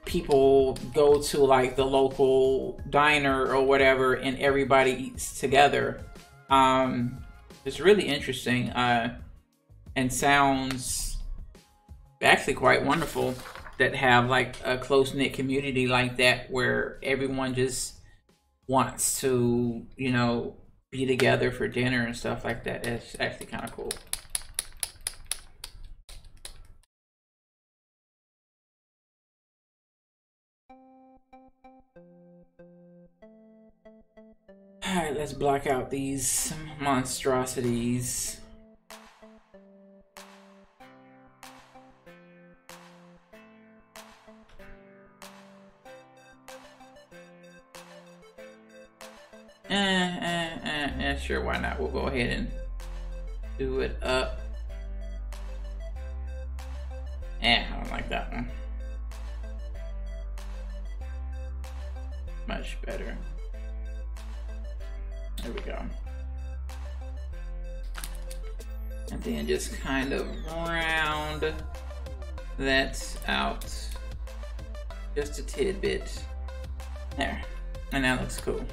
people go to like the local diner or whatever and everybody eats together. It's really interesting and sounds actually quite wonderful, that have like a close-knit community like that, where everyone just wants to, you know, be together for dinner and stuff like that. It's actually kind of cool. Alright, let's block out these monstrosities. Sure, why not? We'll go ahead and do it up. I don't like that one. Much better. There we go. And then just kind of round that out just a tidbit. There. And that looks cool.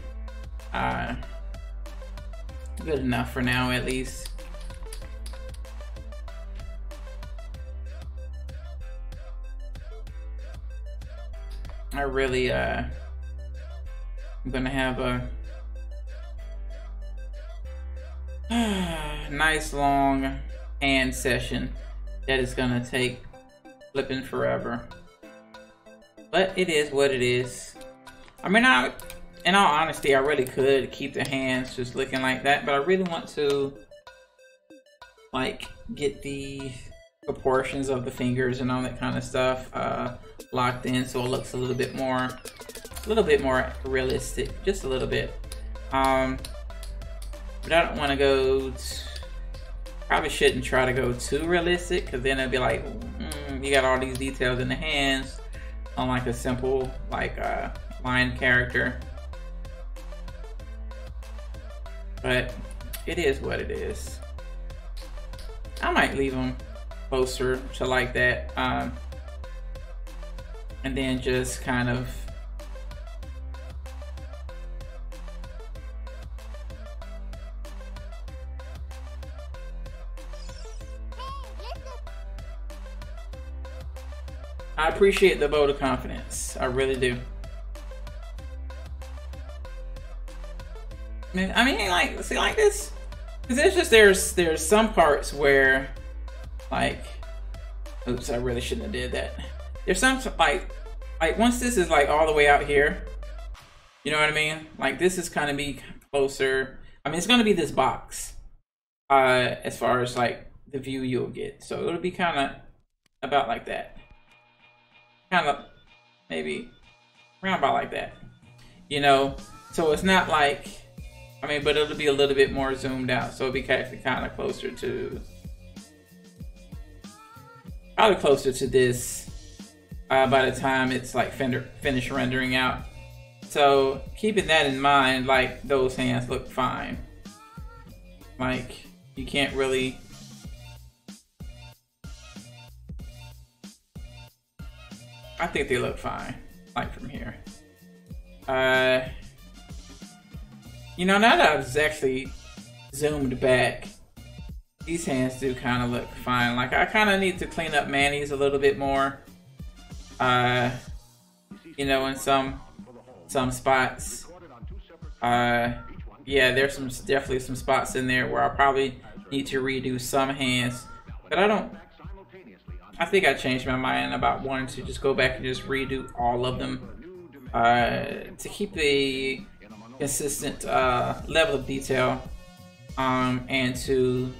Good enough for now, at least. I really, I'm gonna have a nice long hand session that is gonna take flipping forever. But it is what it is. I mean, in all honesty, I really could keep the hands just looking like that, but I really want to like get the proportions of the fingers and all that kind of stuff locked in, so it looks a little bit more realistic, just a little bit. But I don't want to go. Probably shouldn't try to go too realistic, because then it'd be like, you got all these details in the hands on like a simple like line character. But it is what it is. I might leave them closer to like that, and then just kind of I appreciate the vote of confidence. I really do. I mean, like, see, like this, because there's some parts where, like, oops, I really shouldn't have did that. There's some like once this is like all the way out here, you know what I mean? Like, this is kind of be closer. I mean, it's gonna be this box, as far as like the view you'll get. So it'll be kind of about like that, kind of maybe around about like that, you know. So it's not like. I mean, but it'll be a little bit more zoomed out, so it'll be actually kind of closer to, probably closer to this by the time it's like finished rendering out. So keeping that in mind, like, those hands look fine. Like, you can't really, I think they look fine, like from here. You know, now that I've actually zoomed back, these hands do kind of look fine. Like, I kind of need to clean up Manny's a little bit more. You know, in some spots. Yeah, there's definitely some spots in there where I probably need to redo some hands. But I think I changed my mind about wanting to just go back and just redo all of them. To keep the consistent level of detail. And to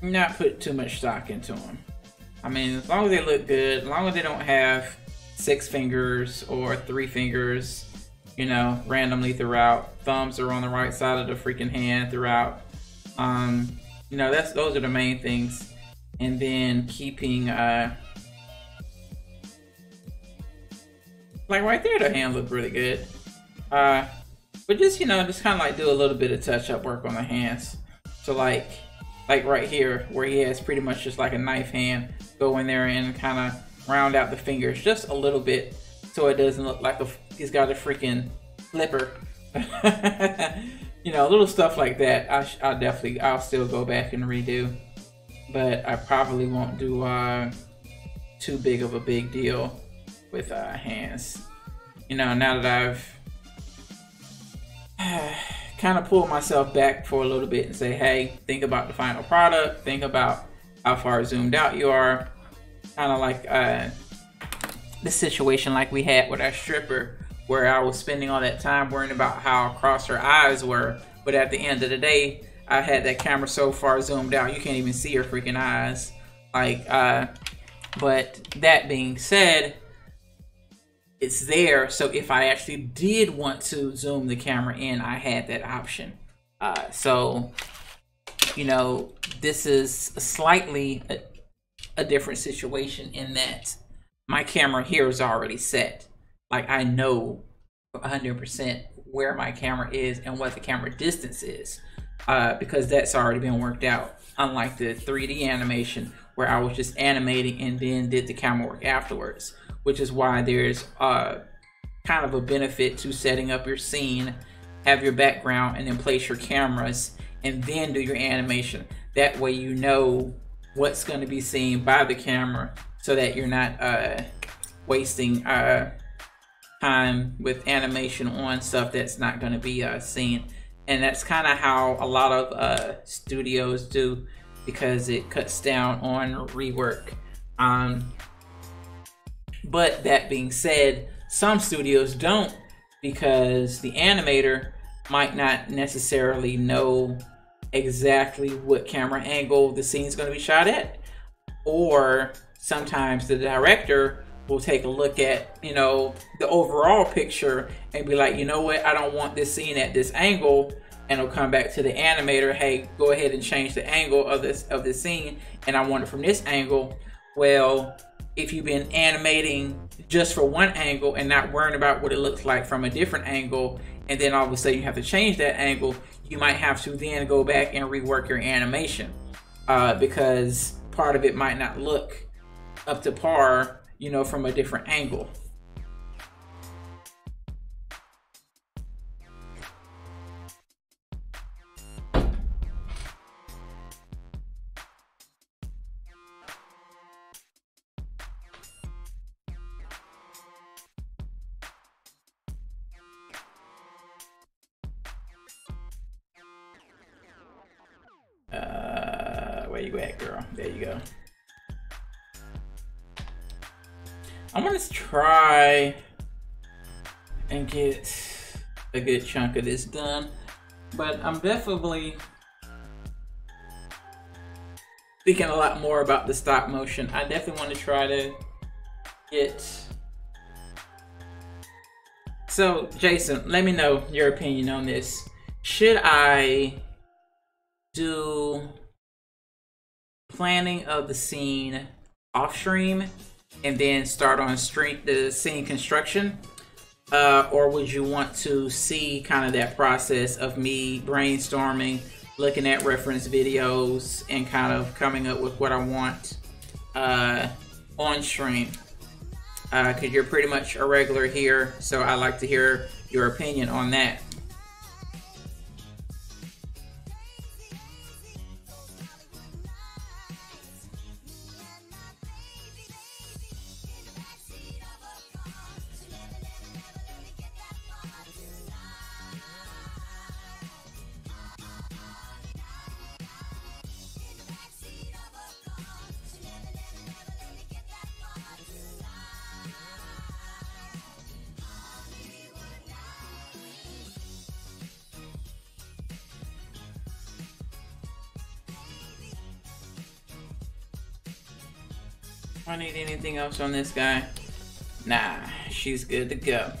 not put too much stock into them. I mean, as long as they look good, as long as they don't have 6 fingers or 3 fingers, you know, randomly throughout. Thumbs are on the right side of the freaking hand throughout. You know, those are the main things. And then keeping, like right there, the hand looked really good. But just, you know, just kind of like do a little bit of touch-up work on the hands. So like right here, where he has pretty much just like a knife hand, go in there and kind of round out the fingers just a little bit, so it doesn't look like he's got a freaking flipper. You know, little stuff like that. I'll still go back and redo, but I probably won't do too big of a big deal with hands. You know, now that I've kind of pull myself back for a little bit and say, hey, think about the final product, think about how far zoomed out you are. Kind of like the situation like we had with our stripper, where I was spending all that time worrying about how cross her eyes were, but at the end of the day, I had that camera so far zoomed out, you can't even see her freaking eyes. Like, but that being said, it's there, so if I actually did want to zoom the camera in, I had that option. So, you know, this is slightly a different situation in that my camera here is already set. Like, I know 100% where my camera is and what the camera distance is, because that's already been worked out. Unlike the 3D animation, where I was just animating and then did the camera work afterwards. Which is why there's kind of a benefit to setting up your scene, have your background, and then place your cameras, and then do your animation. That way you know what's going to be seen by the camera, so that you're not wasting time with animation on stuff that's not going to be seen. And that's kind of how a lot of studios do, because it cuts down on rework. But that being said, some studios don't, because the animator might not necessarily know exactly what camera angle the scene's going to be shot at. Or sometimes the director will take a look at, you know, the overall picture and be like, you know what, I don't want this scene at this angle. And it'll come back to the animator, hey, go ahead and change the angle of this scene, and I want it from this angle. Well, if you've been animating just for one angle and not worrying about what it looks like from a different angle, and then all of a sudden you have to change that angle, you might have to then go back and rework your animation, because part of it might not look up to par, you know, from a different angle. Where you at, girl? There you go. I'm gonna try and get a good chunk of this done, but I'm definitely thinking a lot more about the stop motion. I definitely want to try to get... So, Jason, let me know your opinion on this. Should I do planning of the scene off stream and then start on the scene construction, or would you want to see kind of that process of me brainstorming, looking at reference videos, and kind of coming up with what I want on stream? because you're pretty much a regular here, so I'd like to hear your opinion on that. I need anything else on this guy? Nah, she's good to go.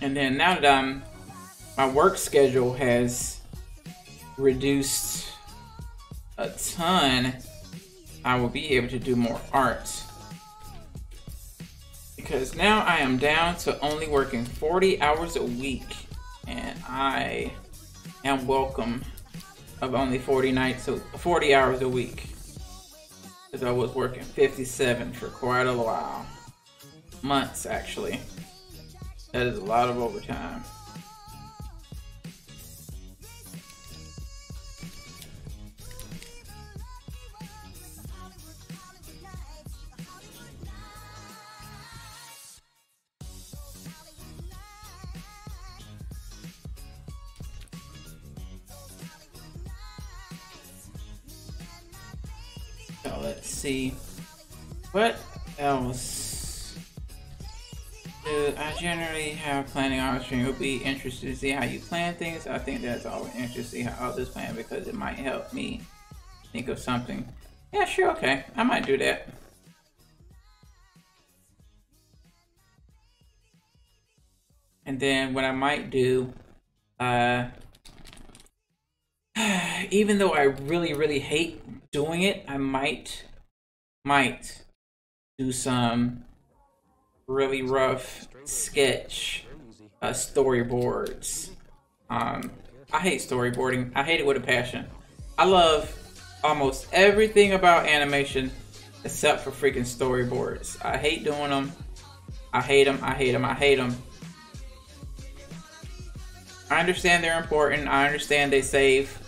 And then now that my work schedule has reduced a ton, I will be able to do more art. Because now I am down to only working 40 hours a week, and I am welcome of only 40 hours a week, because I was working 57 for quite a while. Months, actually. That is a lot of overtime. So let's see. What else? I generally have planning on stream. It would be interested to see how you plan things. I think that's always interesting to see how others plan, because it might help me think of something. Yeah, sure, okay. I might do that. And then what I might do, even though I really hate doing it, I might do some really rough sketch storyboards. I hate storyboarding. I hate it with a passion. I love almost everything about animation except for freaking storyboards. I hate doing them. I hate them. I hate them. I hate them. I understand they're important. I understand they save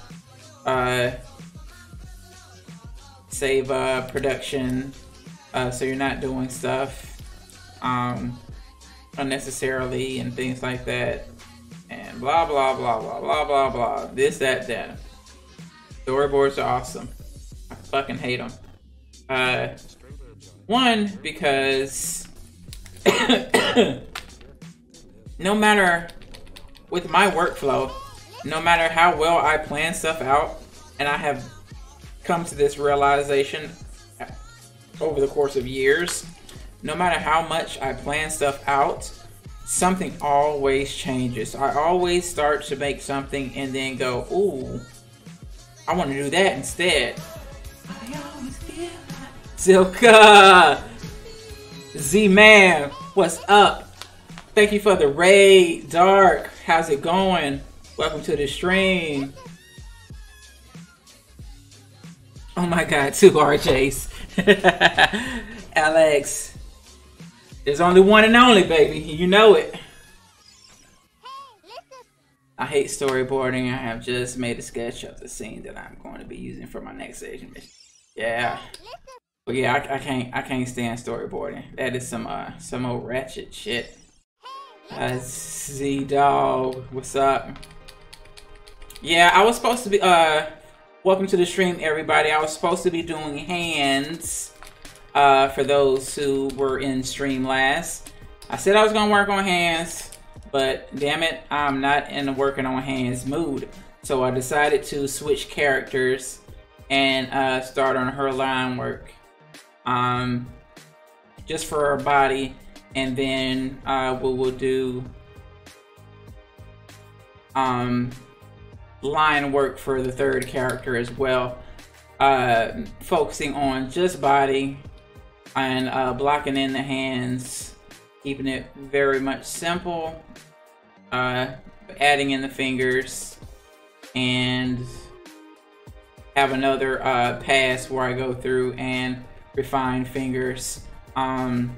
production, so you're not doing stuff unnecessarily and things like that, and blah blah blah blah blah blah blah. This, that, that. Storyboards are awesome. I fucking hate them. One, because no matter, with my workflow, no matter how well I plan stuff out, and I have come to this realization over the course of years, no matter how much I plan stuff out, something always changes. I always start to make something and then go, ooh, I want to do that instead. Zilka! Z-Man, what's up? Thank you for the raid, Dark. How's it going? Welcome to the stream. Oh my god, 2 RJs. Alex. There's only one and only, baby. You know it. I hate storyboarding. I have just made a sketch of the scene that I'm going to be using for my next Asian mission. Yeah. But yeah, I can't stand storyboarding. That is some old ratchet shit. Z-Dog, what's up? Yeah, I was supposed to be, welcome to the stream, everybody. I was supposed to be doing hands, for those who were in stream last. I said I was gonna work on hands, but damn it, I'm not in the working on hands mood. So I decided to switch characters and start on her line work. Just for her body. And then we'll do line work for the third character as well, focusing on just body and blocking in the hands, keeping it very much simple, adding in the fingers, and have another pass where I go through and refine fingers. We're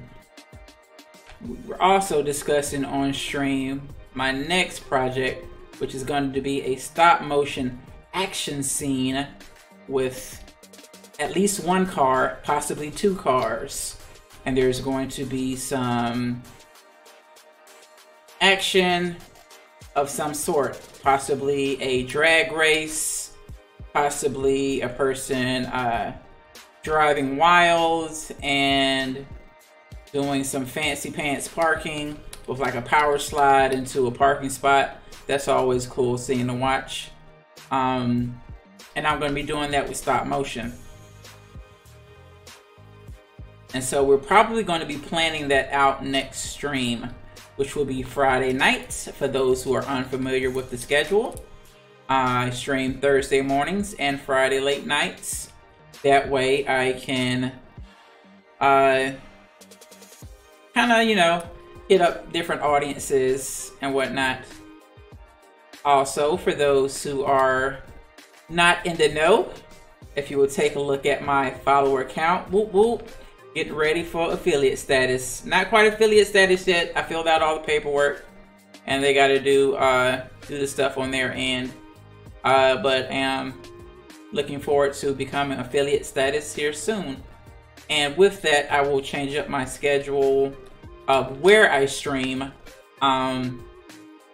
also discussing on stream my next project, which is going to be a stop motion action scene with at least one car, possibly two cars. And there's going to be some action of some sort, possibly a drag race, possibly a person driving wild and doing some fancy pants parking with like a power slide into a parking spot. That's always cool seeing to watch. And I'm going to be doing that with stop motion. And so we're probably going to be planning that out next stream, which will be Friday nights for those who are unfamiliar with the schedule. I stream Thursday mornings and Friday late nights. That way I can kind of, you know, hit up different audiences and whatnot. Also, for those who are not in the know, if you will take a look at my follower count, whoop whoop, get ready for affiliate status. Not quite affiliate status yet. I filled out all the paperwork and they got to do the stuff on their end. But am looking forward to becoming affiliate status here soon. And with that, I will change up my schedule of where I stream,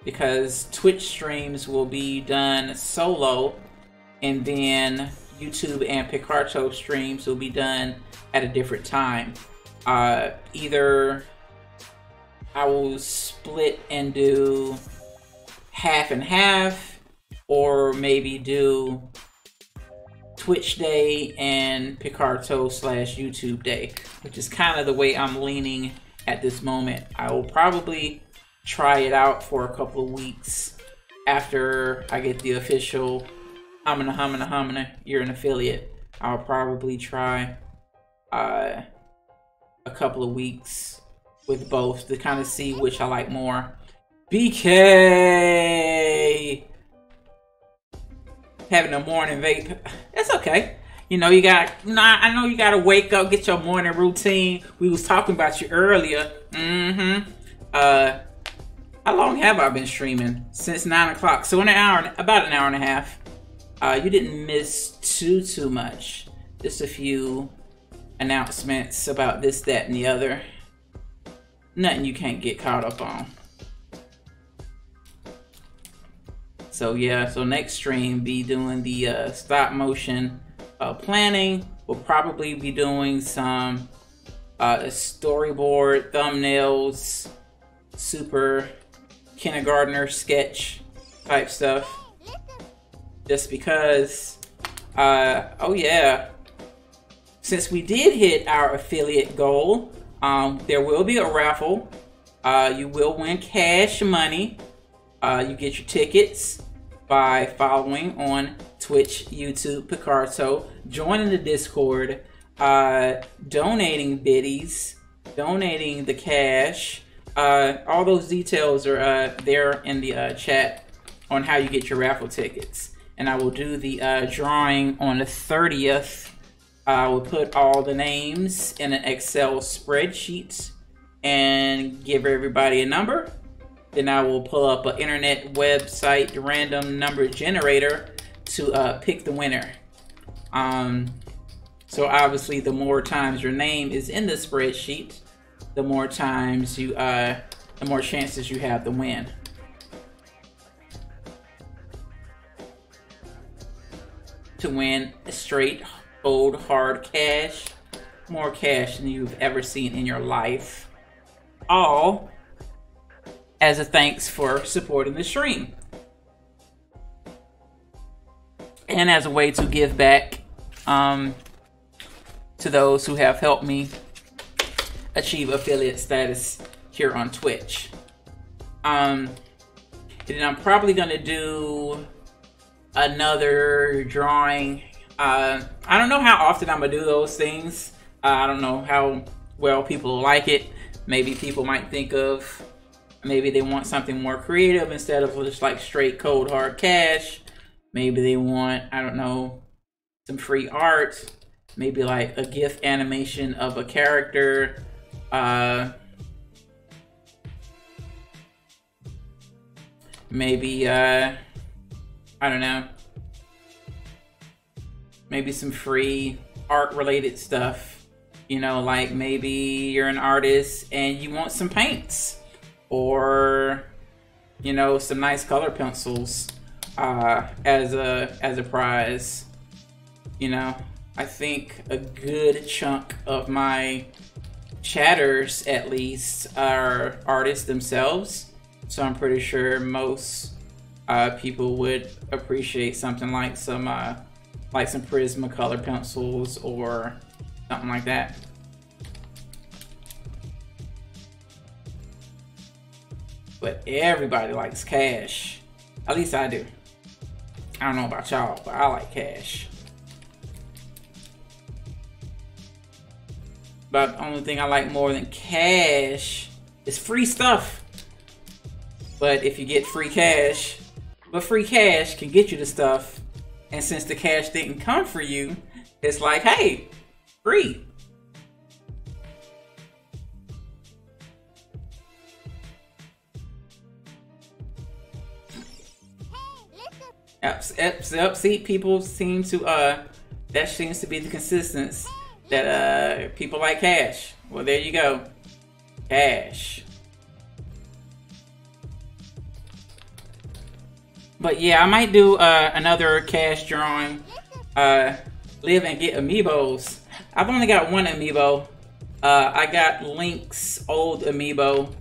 because Twitch streams will be done solo, and then YouTube and Picarto streams will be done at a different time. Either I will split and do half and half, or maybe do Twitch day and Picarto / YouTube day, which is kind of the way I'm leaning at this moment. I will probably try it out for a couple of weeks after I get the official humana, you're an affiliate. I'll probably try a couple of weeks with both to kind of see which I like more. BK having a morning vape, that's okay. You know, I know you gotta wake up, get your morning routine. We was talking about you earlier. How long have I been streaming? Since 9 o'clock. So in about an hour and a half. You didn't miss too much. Just a few announcements about this, that, and the other. Nothing you can't get caught up on. So yeah, so next stream be doing the stop motion planning. We'll probably be doing some storyboard, thumbnails, super kindergartner sketch type stuff. Just because, oh yeah, since we did hit our affiliate goal, there will be a raffle. You will win cash money. You get your tickets by following on Twitch, YouTube, Picarto, joining the Discord, donating biddies, donating the cash. All those details are there in the chat on how you get your raffle tickets. And I will do the drawing on the 30th. I will put all the names in an Excel spreadsheet and give everybody a number. Then I will pull up an internet website random number generator to pick the winner. So obviously, the more times your name is in the spreadsheet, the more times you, the more chances you have to win. To win straight, old, hard cash, more cash than you've ever seen in your life. All as a thanks for supporting the stream. And as a way to give back to those who have helped me achieve affiliate status here on Twitch. And I'm probably gonna do another drawing. I don't know how often I'm gonna do those things. I don't know how well people like it. Maybe people might think of, maybe they want something more creative instead of just like straight cold hard cash. Maybe they want, I don't know, some free art, maybe like a GIF animation of a character, maybe I don't know, maybe some free art related stuff, you know, like maybe you're an artist and you want some paints, or you know, some nice color pencils as a prize. You know, I think a good chunk of my chatters, at least, are artists themselves. So I'm pretty sure most people would appreciate something like some Prisma color pencils or something like that. But everybody likes cash. At least I do. I don't know about y'all, but I like cash. But the only thing I like more than cash is free stuff. But if you get free cash, free cash can get you the stuff. And since the cash didn't come for you, it's like, hey, free. Yep, see, people seem to, that seems to be the consistency, that people like cash. Well, there you go. Cash. But yeah, I might do another cash drawing. Live and get amiibos. I've only got one amiibo. I got Link's old amiibo.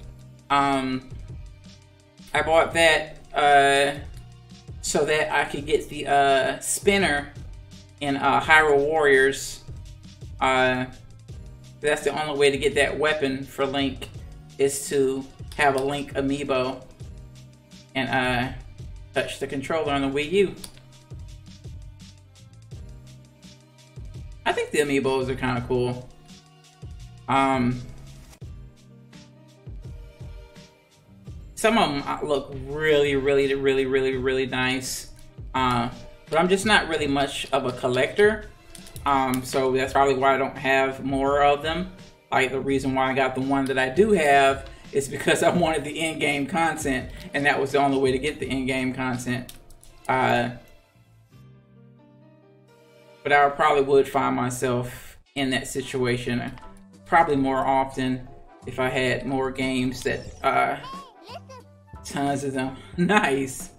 I bought that so that I could get the spinner in Hyrule Warriors. That's the only way to get that weapon for Link, is to have a Link amiibo and touch the controller on the Wii U. I think the amiibos are kind of cool. Some of them look really nice. But I'm just not really much of a collector. So that's probably why I don't have more of them. Like, the reason why I got the one that I do have is because I wanted the in-game content, and that was the only way to get the in-game content. But I probably would find myself in that situation probably more often if I had more games that tons of them. Nice.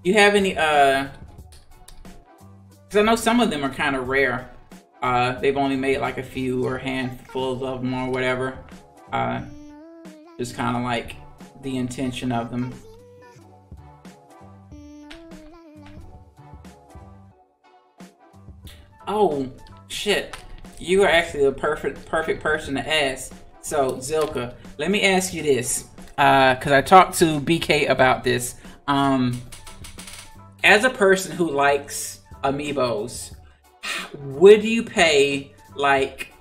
You have any because I know some of them are kind of rare. They've only made like a few or handfuls of them or whatever. Just kind of like the intention of them. Oh shit, you are actually the perfect person to ask. So Zilka, let me ask you this, because I talked to BK about this. As a person who likes amiibos, would you pay like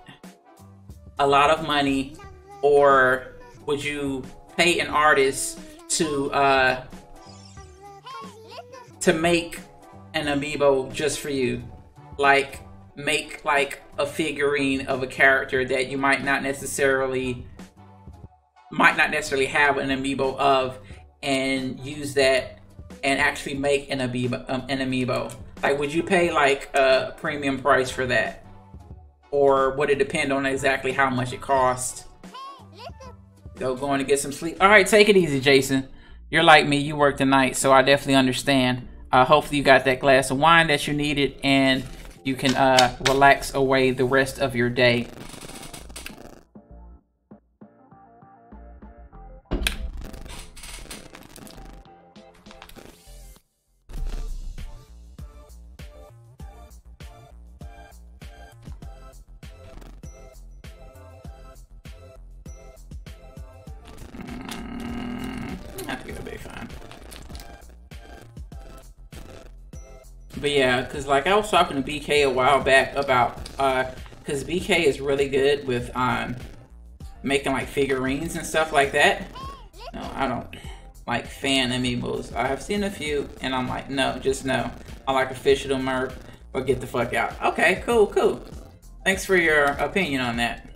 a lot of money, or would you pay an artist to make an amiibo just for you? Like, make like a figurine of a character that you might not necessarily have an amiibo of, and use that and actually make an amiibo. Like, would you pay like a premium price for that, or would it depend on exactly how much it costs? So, going to get some sleep. All right, take it easy, Jason. You're like me, you work the night, so I definitely understand. Hopefully you got that glass of wine that you needed, and you can relax away the rest of your day. I think it'll be fine. But yeah, because like I was talking to BK a while back about, because BK is really good with making like figurines and stuff like that. No, I don't. like fan amiibos. I have seen a few, and I'm like, no, just no. I like official merch, or get the fuck out. Okay, cool, cool. Thanks for your opinion on that.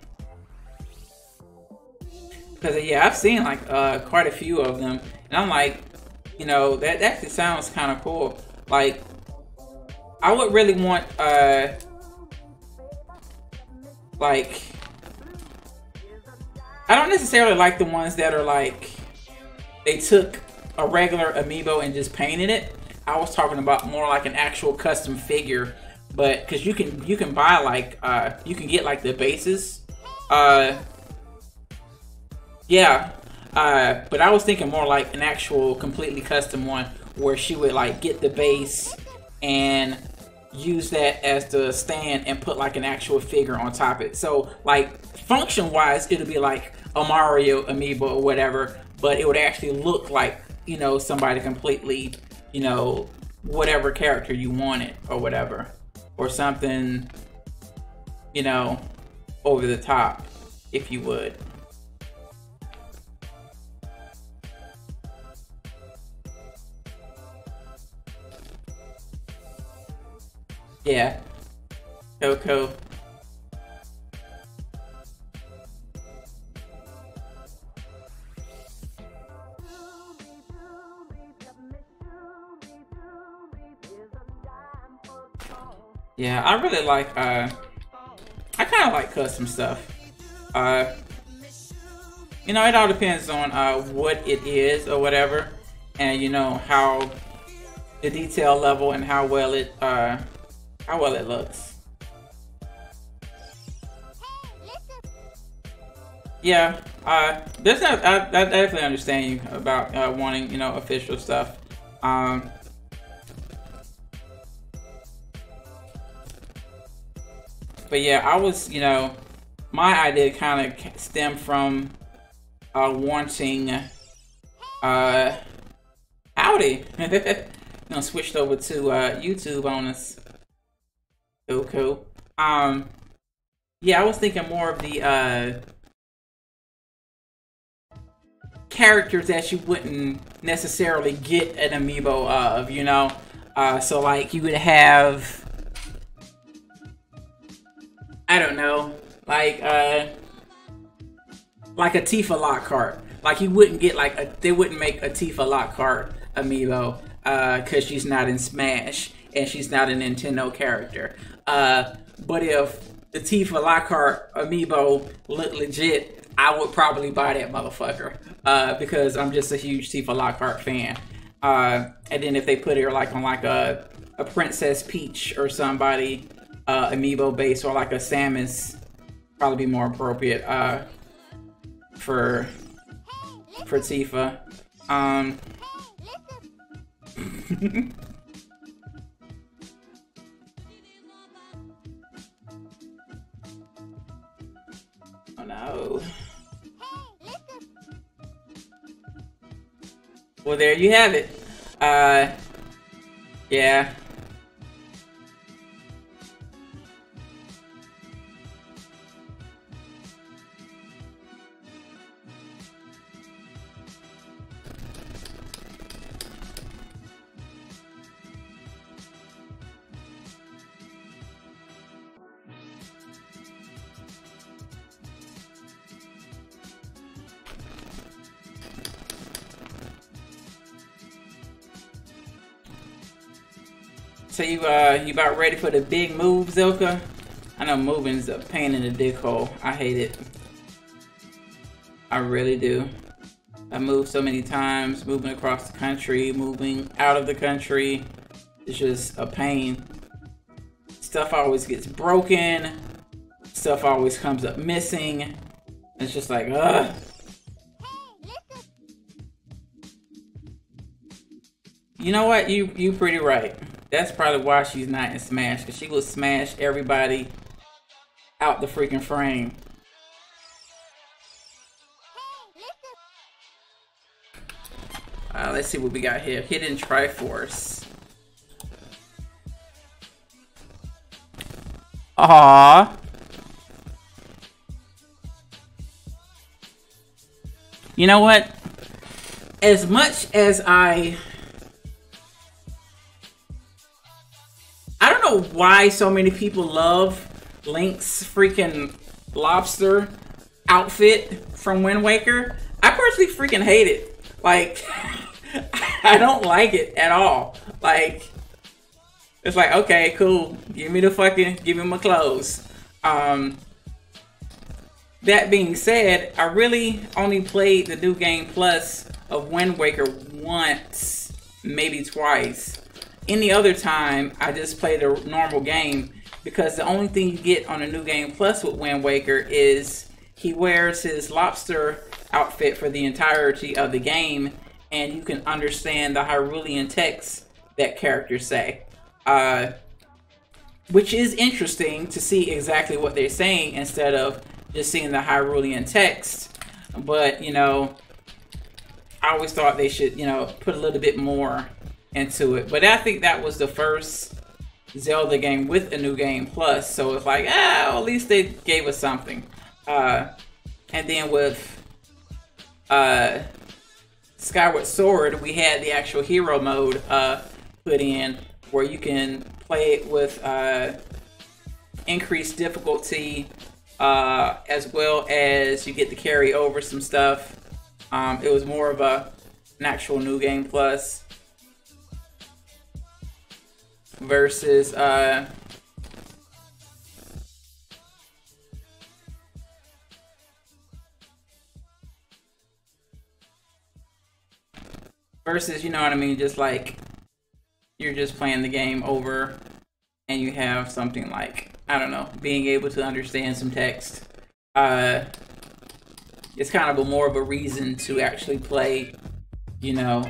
Because yeah, I've seen like quite a few of them, and I'm like, you know, that actually sounds kind of cool. Like, I would really want like, I don't necessarily like the ones that are like, they took a regular amiibo and just painted it. I was talking about more like an actual custom figure, but because you can buy like you can get like the bases. Yeah, but I was thinking more like an actual completely custom one where she would like get the base and use that as the stand and put like an actual figure on top of it. So like function wise, it'll be like a Mario amiibo or whatever, but it would actually look like, you know, somebody completely, you know, whatever character you wanted or whatever, or something, you know, over the top, if you would. Yeah. Coco. Yeah, I really like I kind of like custom stuff. You know, it all depends on what it is or whatever, and you know how the detail level and how well it looks. Yeah, there's not. I definitely understand you about wanting, you know, official stuff. But yeah, I was, you know, my idea kind of stemmed from wanting. Howdy. You know, switched over to YouTube on us. Cool, cool. Yeah, I was thinking more of the characters that you wouldn't necessarily get an amiibo of, you know. So like you would have, I don't know, like a Tifa Lockhart. Like you wouldn't get like they wouldn't make a Tifa Lockhart amiibo because she's not in Smash and she's not a Nintendo character. But if the Tifa Lockhart amiibo looked legit, I would probably buy that motherfucker because I'm just a huge Tifa Lockhart fan. And then if they put her like on like a Princess Peach or somebody amiibo base, or like a Samus, probably be more appropriate for Tifa. Oh no. Well, there you have it. Yeah. So you about ready for the big move, Zilka? I know moving's a pain in the dick hole. I hate it. I really do. I moved so many times, moving across the country, moving out of the country. It's just a pain. Stuff always gets broken. Stuff always comes up missing. It's just like, ugh. You know what? You pretty right. That's probably why she's not in Smash, because she will smash everybody out the freaking frame. Let's see what we got here. Hidden Triforce. Aww. You know what? as much as I don't know why so many people love Link's freaking lobster outfit from Wind Waker. I personally freaking hate it. Like, I don't like it at all. Like, it's like, okay, cool. Give me my clothes. That being said, I really only played the New Game Plus of Wind Waker once, maybe twice. Any other time, I just played a normal game, because the only thing you get on a New Game Plus with Wind Waker is he wears his lobster outfit for the entirety of the game, and you can understand the Hyrulean text that characters say. Which is interesting to see exactly what they're saying instead of just seeing the Hyrulean text. But, you know, I always thought they should, you know, put a little bit more into it. But I think that was the first Zelda game with a New Game Plus, so it's like, at least they gave us something. And then with Skyward Sword, we had the actual hero mode put in, where you can play it with increased difficulty, as well as you get to carry over some stuff. It was more of an actual New Game Plus versus you know what I mean, just like you're just playing the game over and you have something like, I don't know, being able to understand some text. It's kind of more of a reason to actually play, you know,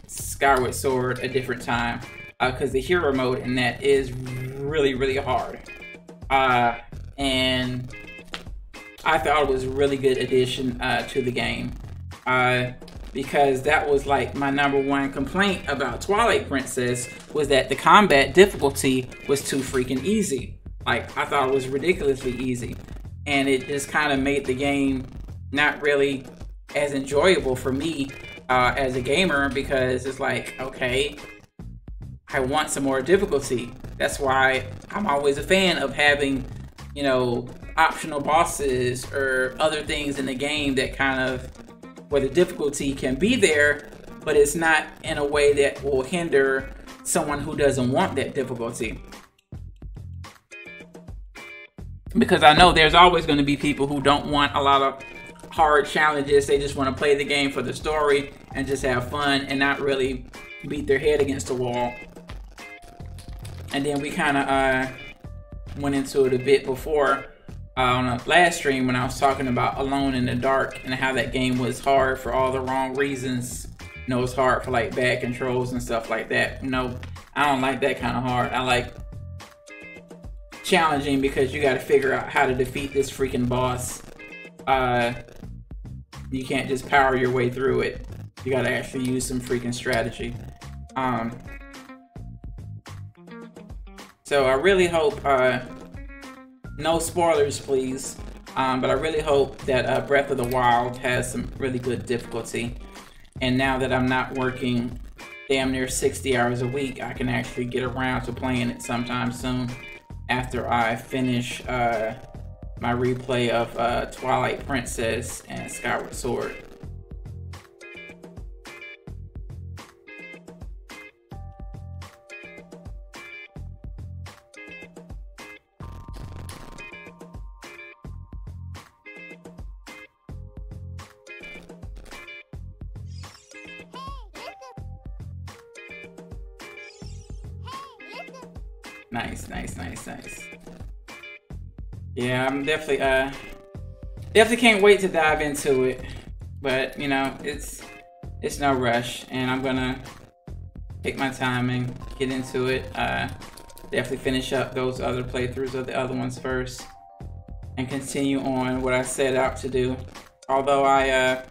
Skyward Sword a different time, because the hero mode in that is really, really hard. And I thought it was a really good addition to the game, because that was like my #1 complaint about Twilight Princess, was that the combat difficulty was too freaking easy. Like, I thought it was ridiculously easy, and it just kind of made the game not really as enjoyable for me as a gamer, because it's like, okay, I want some more difficulty. That's why I'm always a fan of having, you know, optional bosses or other things in the game that kind of, where the difficulty can be there, but it's not in a way that will hinder someone who doesn't want that difficulty. Because I know there's always going to be people who don't want a lot of hard challenges. They just want to play the game for the story and just have fun and not really beat their head against the wall. And then we kind of went into it a bit before on a last stream when I was talking about Alone in the Dark and how that game was hard for all the wrong reasons. You know, it's hard for like bad controls and stuff like that. You know, I don't like that kind of hard. I like challenging, because you got to figure out how to defeat this freaking boss. You can't just power your way through it. You got to actually use some freaking strategy. So I really hope, no spoilers please, but I really hope that Breath of the Wild has some really good difficulty. And now that I'm not working damn near 60 hours a week, I can actually get around to playing it sometime soon, after I finish my replay of Twilight Princess and Skyward Sword. Nice, nice, nice, nice. Yeah, I'm definitely can't wait to dive into it. But you know, it's no rush, and I'm gonna take my time and get into it. Definitely finish up those other playthroughs of the other ones first, and continue on what I set out to do. Although as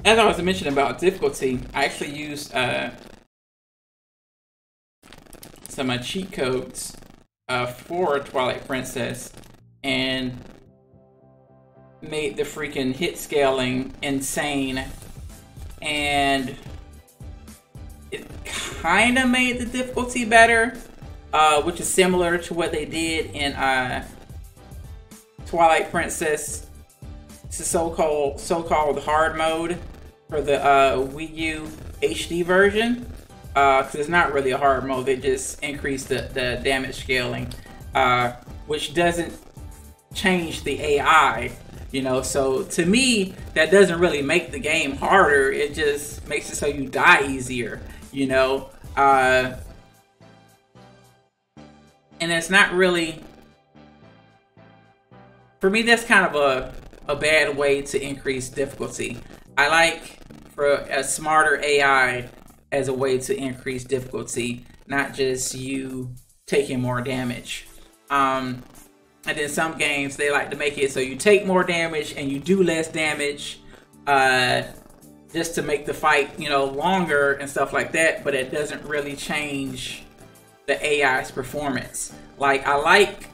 I was mentioning about difficulty, I actually used some cheat codes for Twilight Princess, and made the freaking hit scaling insane, and it kind of made the difficulty better, which is similar to what they did in Twilight Princess. It's a so-called hard mode for the Wii U HD version, because it's not really a hard mode. They just increase the damage scaling, which doesn't change the AI, you know. So to me, that doesn't really make the game harder. It just makes it so you die easier, you know. And it's not really, for me, that's kind of a bad way to increase difficulty. I like for a smarter AI as a way to increase difficulty, not just you taking more damage. And then some games, they like to make it so you take more damage and you do less damage, just to make the fight, you know, longer and stuff like that, but it doesn't really change the AI's performance. Like, I like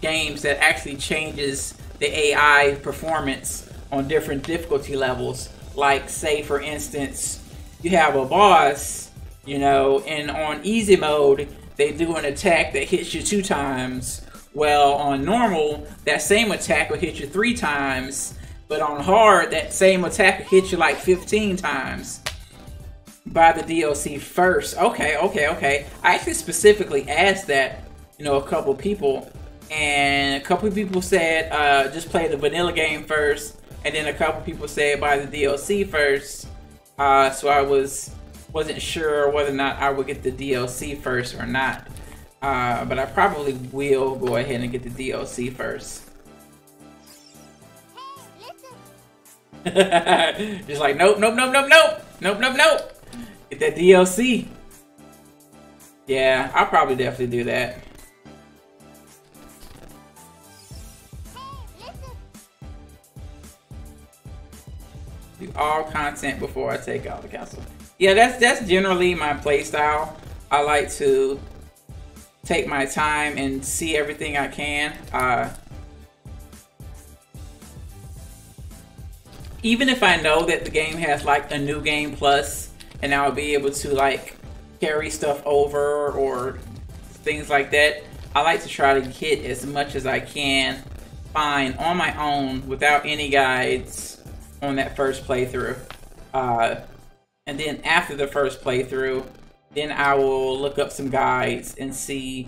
games that actually changes the AI performance on different difficulty levels. Like, say for instance, you have a boss, you know, and on easy mode, they do an attack that hits you 2 times. Well, on normal, that same attack will hit you 3 times, but on hard, that same attack will hit you like 15 times. Buy the DLC first. Okay. I actually specifically asked that, you know, a couple people, and a couple of people said just play the vanilla game first, and then a couple people said buy the DLC first. So I wasn't sure whether or not I would get the DLC first or not. But I probably will go ahead and get the DLC first. Just like, nope. Get that DLC. Yeah, I'll probably definitely do that. Do all content before I take out the castle. Yeah, that's generally my play style. I like to take my time and see everything I can. Even if I know that the game has like a new game plus, and I'll be able to like carry stuff over or things like that, I like to try to get as much as I can find on my own without any guides on that first playthrough. And then after the first playthrough, then I will look up some guides and see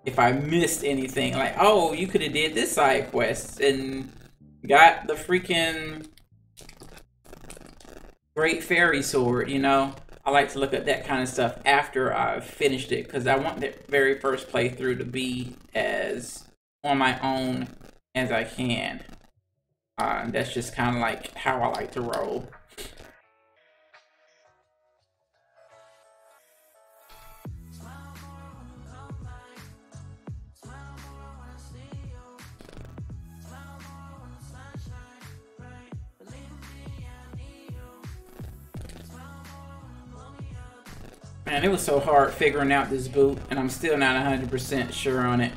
if I missed anything. Like, oh, you could have did this side quest and got the freaking Great Fairy Sword, you know? I like to look at that kind of stuff after I've finished it, because I want that very first playthrough to be as on my own as I can. That's just kind of like how I like to roll. Man, it was so hard figuring out this boot, and I'm still not 100% sure on it,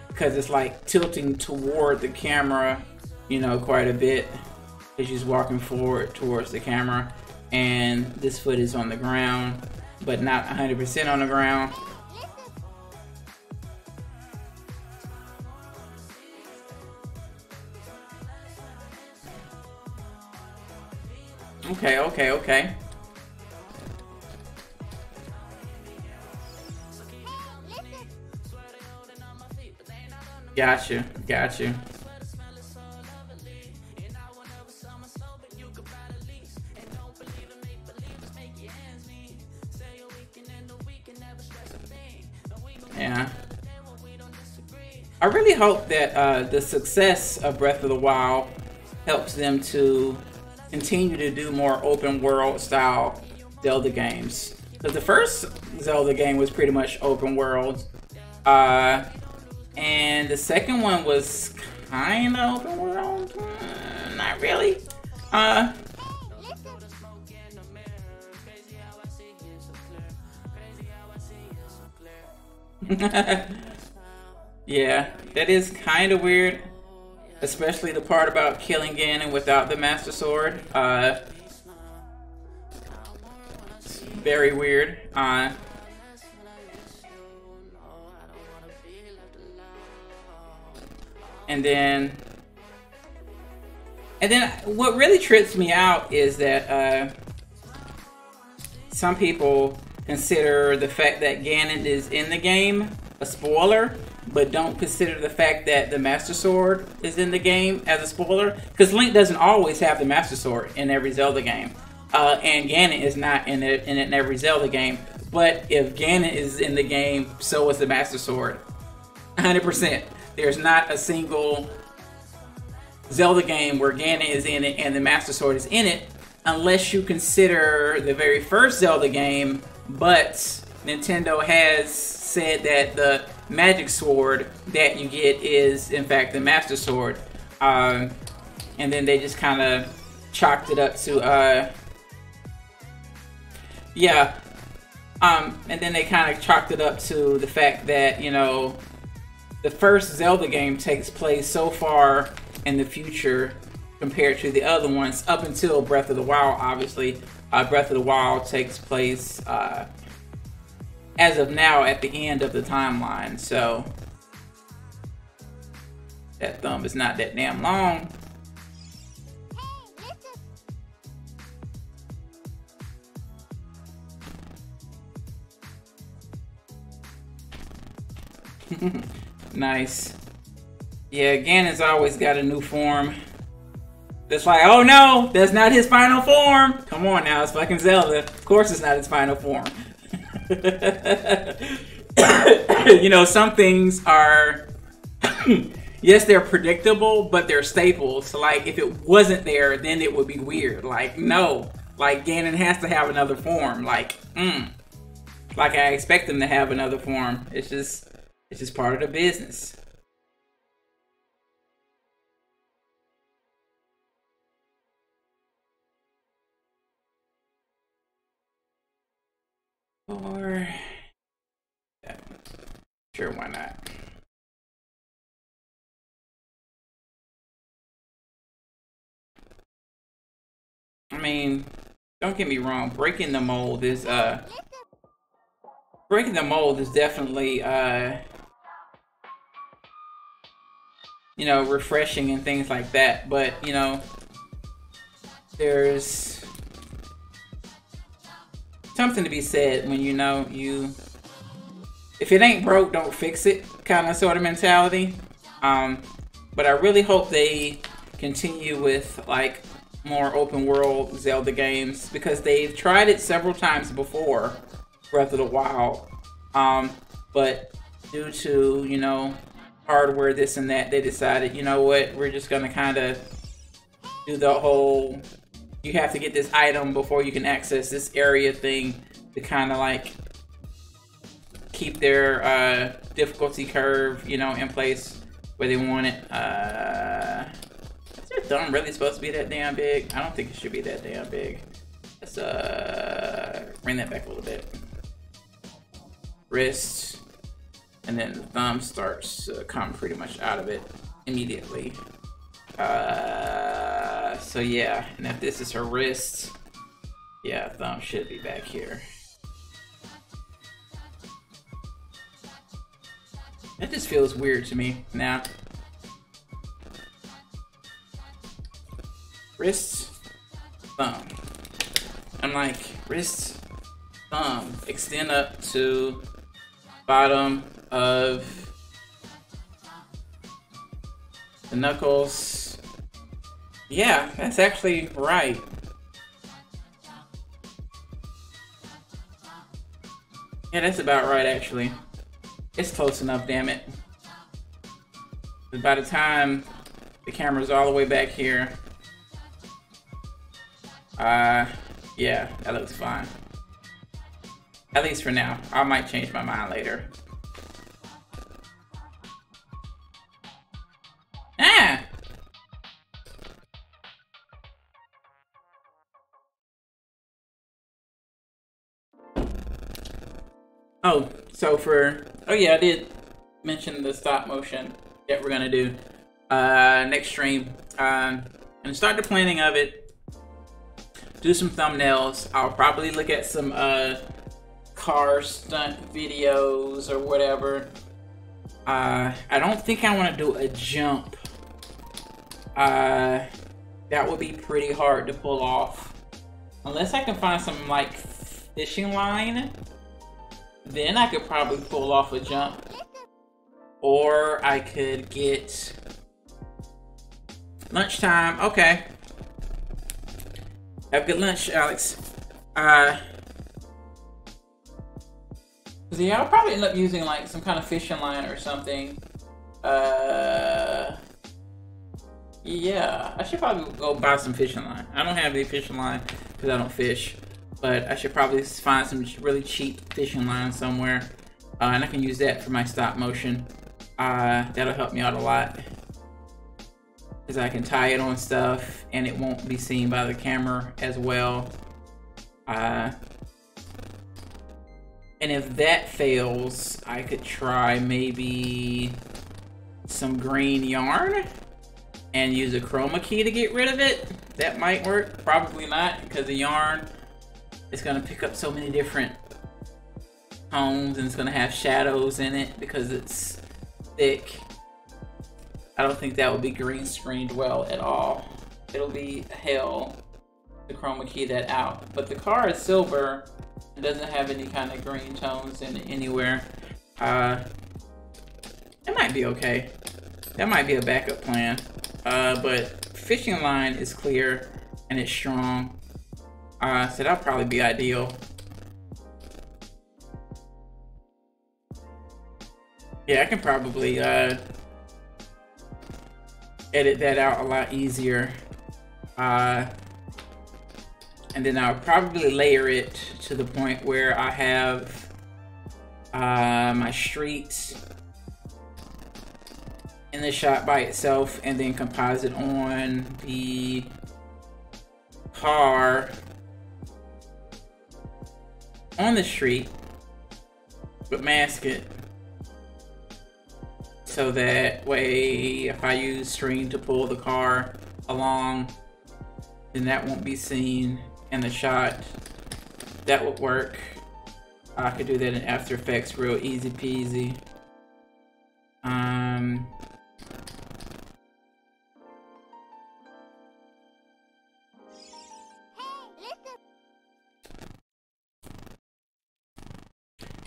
because it's like tilting toward the camera, you know, quite a bit, as she's walking forward towards the camera, and this foot is on the ground, but not 100% on the ground. Okay. Got you. Yeah. I really hope that the success of Breath of the Wild helps them to continue to do more open world style Zelda games. Because the first Zelda game was pretty much open world. And the second one was kind of open world. Not really. Yeah, that is kind of weird. especially the part about killing Ganon without the Master Sword. It's very weird. And then what really trips me out is that some people consider the fact that Ganon is in the game a spoiler, but don't consider the fact that the Master Sword is in the game as a spoiler. Because Link doesn't always have the Master Sword in every Zelda game. And Ganon is not in every Zelda game. But if Ganon is in the game, so is the Master Sword. 100%. There's not a single Zelda game where Ganon is in it and the Master Sword is in it, unless you consider the very first Zelda game, but Nintendo has said that the magic sword that you get is, in fact, the Master Sword. And then they just kind of chalked it up to, and then they kind of chalked it up to the fact that, you know, the first Zelda game takes place so far in the future compared to the other ones, up until Breath of the Wild, obviously. Breath of the Wild takes place, as of now, at the end of the timeline, so that thumb is not that damn long. Nice. Yeah, Ganon's always got a new form. That's like, oh no, that's not his final form. Come on now, it's fucking Zelda. Of course it's not his final form. You know, some things are, yes, they're predictable, but they're staples. So like, if it wasn't there, then it would be weird. Like, no, like Ganon has to have another form. Like, like I expect him to have another form. It's just part of the business. Or, yeah, sure, why not? I mean, don't get me wrong, breaking the mold is definitely you know, refreshing and things like that, but you know, there's something to be said when, you know, if it ain't broke, don't fix it kind of sort of mentality. But I really hope they continue with like more open world Zelda games, because they've tried it several times before Breath of the Wild, but due to, you know, hardware, this and that, they decided, you know what, we're just gonna kind of do the whole, you have to get this item before you can access this area thing, to kind of like keep their difficulty curve, you know, in place where they want it. Is their thumb really supposed to be that damn big? I don't think it should be that damn big. Let's bring that back a little bit. Wrist, and then the thumb starts to come pretty much out of it immediately. So yeah, and if this is her wrist, yeah, thumb should be back here. That just feels weird to me now. Wrist, thumb. I'm like, wrist, thumb, extend up to bottom of the knuckles. Yeah, that's actually right. Yeah, that's about right, actually. It's close enough, damn it. But by the time the camera's all the way back here, yeah, that looks fine. At least for now. I might change my mind later. Ah! Oh, so oh yeah, I did mention the stop motion that we're gonna do. next stream. And start the planning of it. Do some thumbnails. I'll probably look at some car stunt videos or whatever. I don't think I want to do a jump. That would be pretty hard to pull off. Unless I can find some like fishing line, then I could probably pull off a jump. Or I could get lunchtime. Okay. Have a good lunch, Alex. Yeah, I'll probably end up using like some kind of fishing line or something. Yeah, I should probably go buy some fishing line. I don't have any fishing line because I don't fish, but I should probably find some really cheap fishing line somewhere, and I can use that for my stop motion. That'll help me out a lot because I can tie it on stuff and it won't be seen by the camera as well. And if that fails, I could try maybe some green yarn and use a chroma key to get rid of it. That might work. Probably not, because the yarn is going to pick up so many different tones and it's going to have shadows in it because it's thick. I don't think that would be green screened well at all. It'll be hell to chroma key that out. But the car is silver. It doesn't have any kind of green tones in it anywhere. It might be okay. That might be a backup plan. But fishing line is clear and it's strong. So that'll probably be ideal. Yeah, I can probably edit that out a lot easier. And then I'll probably layer it to the point where I have my street in the shot by itself and then composite on the car on the street, but mask it. So that way, if I use string to pull the car along, then that won't be seen in the shot. That would work. I could do that in After Effects real easy peasy.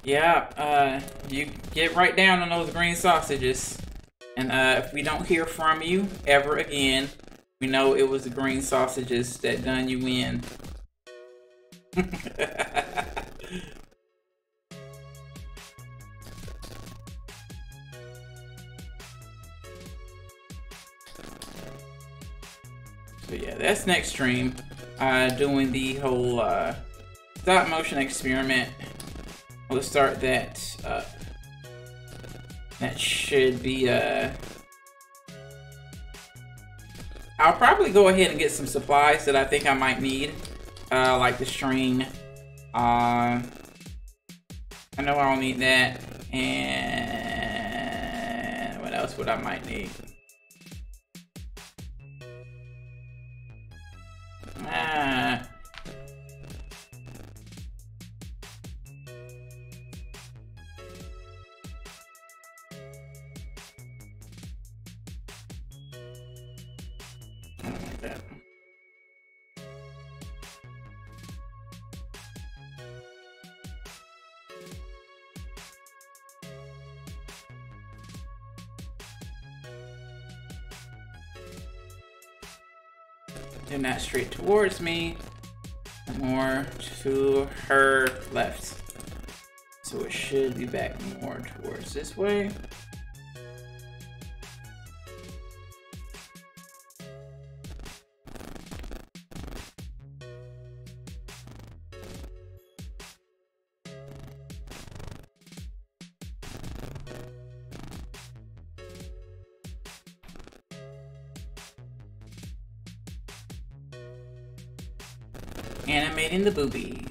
Yeah, you get right down on those green sausages. And if we don't hear from you ever again, we know it was the green sausages that done you in. So yeah, that's next stream. Doing the whole stop motion experiment. We'll start that up. That should be I'll probably go ahead and get some supplies that I think I might need, like the string. I know I'll need that, and what else would I might need? They're not straight towards me, more to her left. So it should be back more towards this way. Animating the boobies.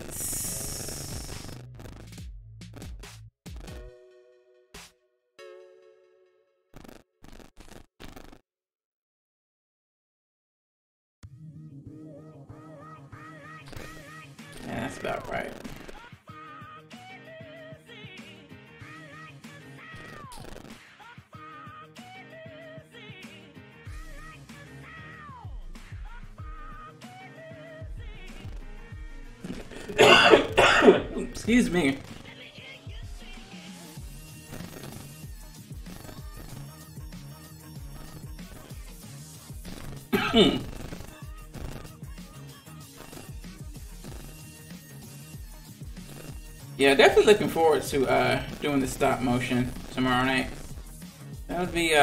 Sounds about right. Excuse me. Yeah, definitely looking forward to doing the stop motion tomorrow night. That would be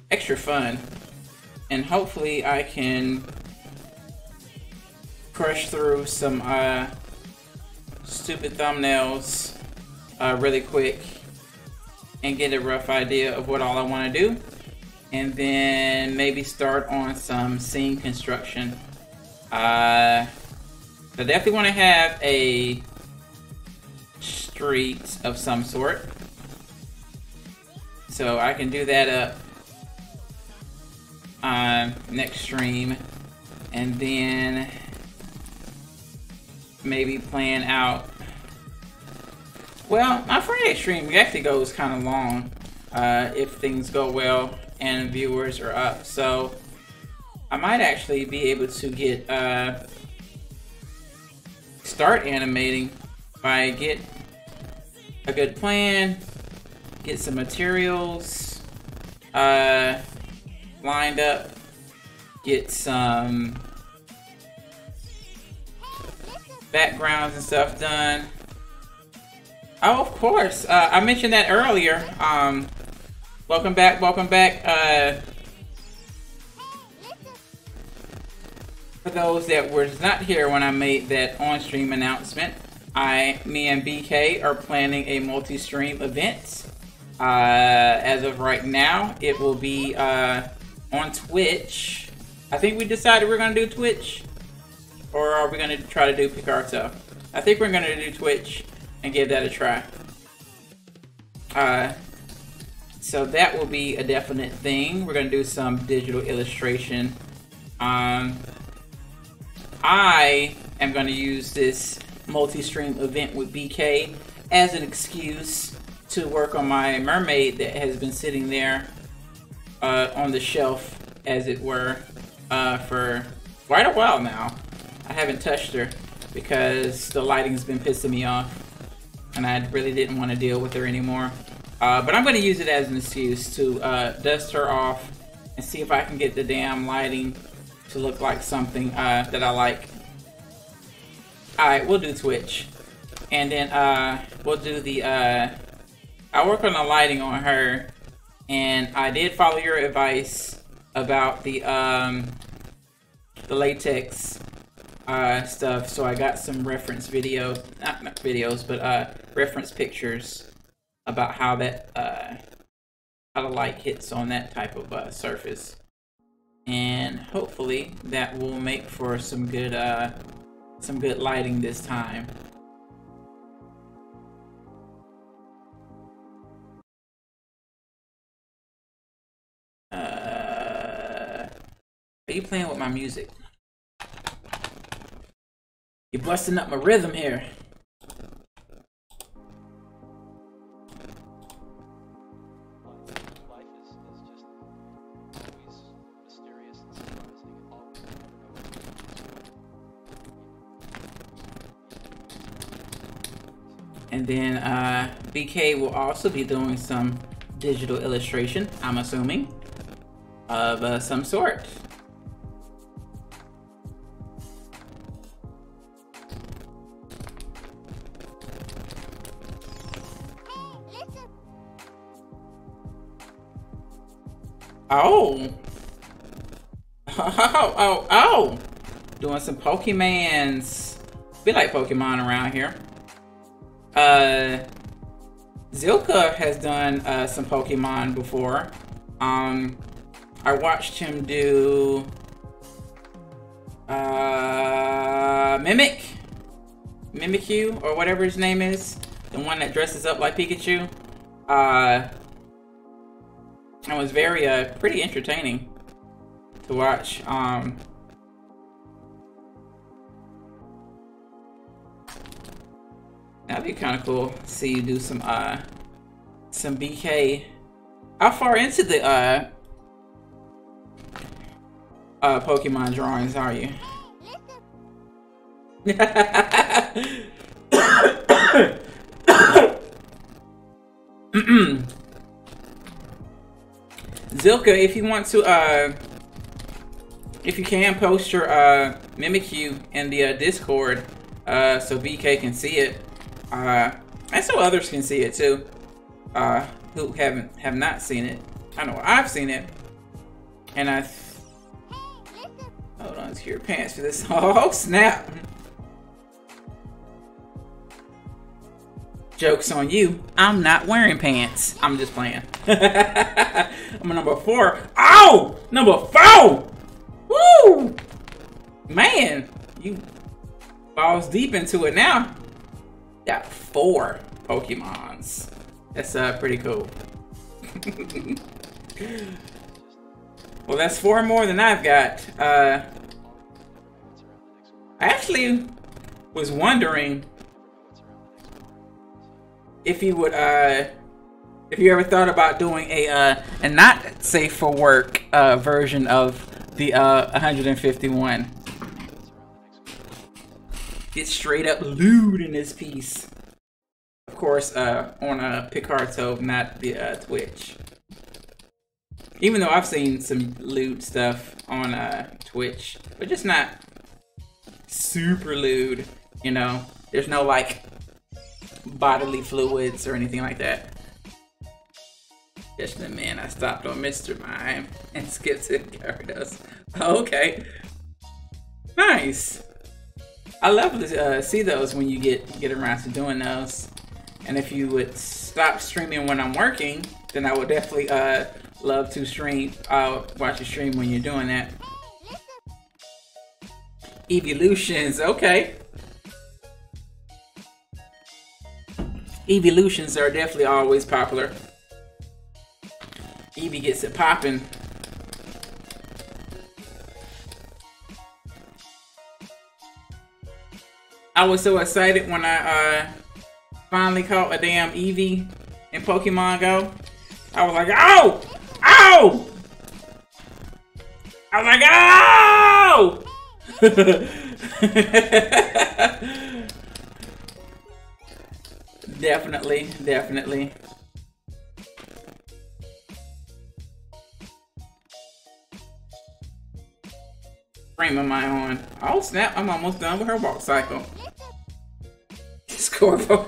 extra fun, and hopefully I can crush through some stupid thumbnails really quick and get a rough idea of what all I want to do, and then maybe start on some scene construction. I definitely want to have a street of some sort, so I can do that up next stream, and then maybe plan out. Well, my Friday stream actually goes kind of long if things go well and viewers are up, so I might actually be able to get start animating if I get a good plan, get some materials lined up, get some backgrounds and stuff done. Oh, of course, I mentioned that earlier. Welcome back, welcome back. For those that were not here when I made that on-stream announcement, me and BK are planning a multi-stream event. As of right now, it will be on Twitch. I think we decided we're going to do Twitch, or are we going to try to do Picarto? I think we're going to do Twitch and give that a try. So that will be a definite thing. We're going to do some digital illustration. I am going to use this multi-stream event with BK as an excuse to work on my mermaid that has been sitting there on the shelf, as it were, for quite a while now. I haven't touched her because the lighting's been pissing me off, and I really didn't want to deal with her anymore. But I'm going to use it as an excuse to dust her off and see if I can get the damn lighting to look like something that I like. Alright, we'll do Twitch. And then we'll do the... I'll work on the lighting on her. And I did follow your advice about the latex stuff. So I got some reference videos, not videos, but reference pictures about how that how the light hits on that type of surface. And hopefully that will make for some good lighting this time. Are you playing with my music? You're busting up my rhythm here. And then BK will also be doing some digital illustration, I'm assuming, of some sort. Oh! Oh! Doing some Pokemans. We like Pokemon around here. Zilka has done some Pokemon before. I watched him do Mimikyu, or whatever his name is, the one that dresses up like Pikachu. It was very pretty entertaining to watch. That'd be kind of cool. See you do some BK. How far into the Pokemon drawings are you? Zilka, if you want to, if you can, post your Mimikyu in the Discord, so BK can see it, and so others can see it too, who have not seen it. I know I've seen it, and hold on to your pants for this. Oh snap! Joke's on you. I'm not wearing pants. I'm just playing. I'm a number 4. Ow! Number 4! Woo! Man, you balls deep into it now. Got 4 Pokemons. That's pretty cool. Well, that's 4 more than I've got. I actually was wondering if you would, if you ever thought about doing a not safe for work version of the 151. Get straight up lewd in this piece. Of course, on Picarto, not the Twitch. Even though I've seen some lewd stuff on Twitch, but just not super lewd, you know? There's no, like, bodily fluids or anything like that. Just the man, I stopped on Mr. Mime and skipped to Gyarados. Oh, okay. Nice. I love to see those when you get around to doing those. And if you would stop streaming when I'm working, then I would definitely love to stream, watch a stream when you're doing that. Evolutions, okay. Evolutions are definitely always popular. Eevee gets it popping. I was so excited when I finally caught a damn Eevee in Pokemon Go. I was like, ow! Ow! I was like, ow! Definitely, definitely. Frame of my own. Oh snap, I'm almost done with her walk cycle. Scorpo.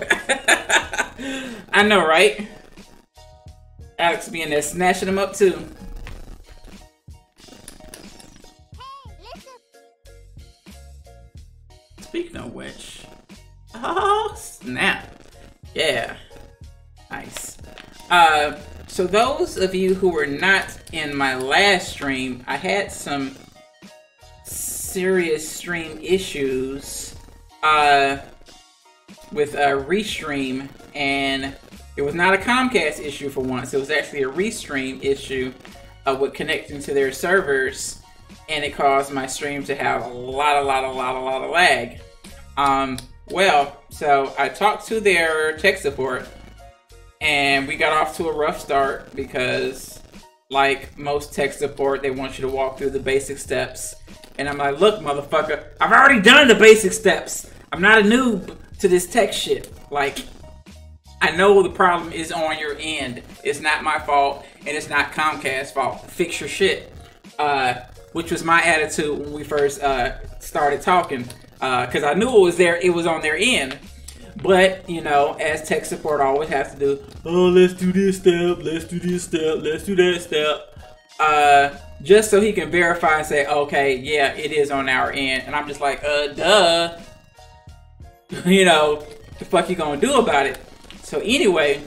I know, right? Alex being there snatching them up too. Speaking of which. Oh snap. Yeah. Nice. So those of you who were not in my last stream, I had some serious stream issues with Restream, and it was not a Comcast issue for once. It was actually a Restream issue with connecting to their servers, and it caused my stream to have a lot of lag. Well, so I talked to their tech support, and we got off to a rough start because, like most tech support, they want you to walk through the basic steps. And I'm like, look, motherfucker, I've already done the basic steps. I'm not a noob to this tech shit. Like, I know the problem is on your end. It's not my fault, and it's not Comcast's fault. Fix your shit. Which was my attitude when we first started talking. Because I knew it was there, it was on their end. But, you know, as tech support always has to do, oh, let's do this step, let's do this step, let's do that step. Just so he can verify and say, okay, yeah, it is on our end. And I'm just like, duh. You know, the fuck you gonna do about it? So anyway,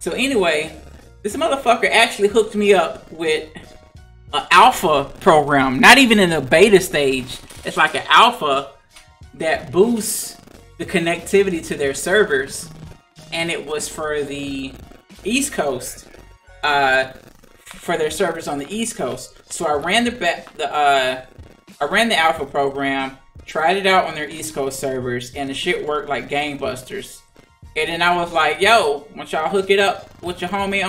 this motherfucker actually hooked me up with an alpha program. Not even in the beta stage. It's like an alpha that boosts the connectivity to their servers. And it was for the East Coast. For their servers on the East Coast. So I ran the alpha program, tried it out on their East Coast servers, and the shit worked like gangbusters. And then I was like, yo, once y'all hook it up with your homie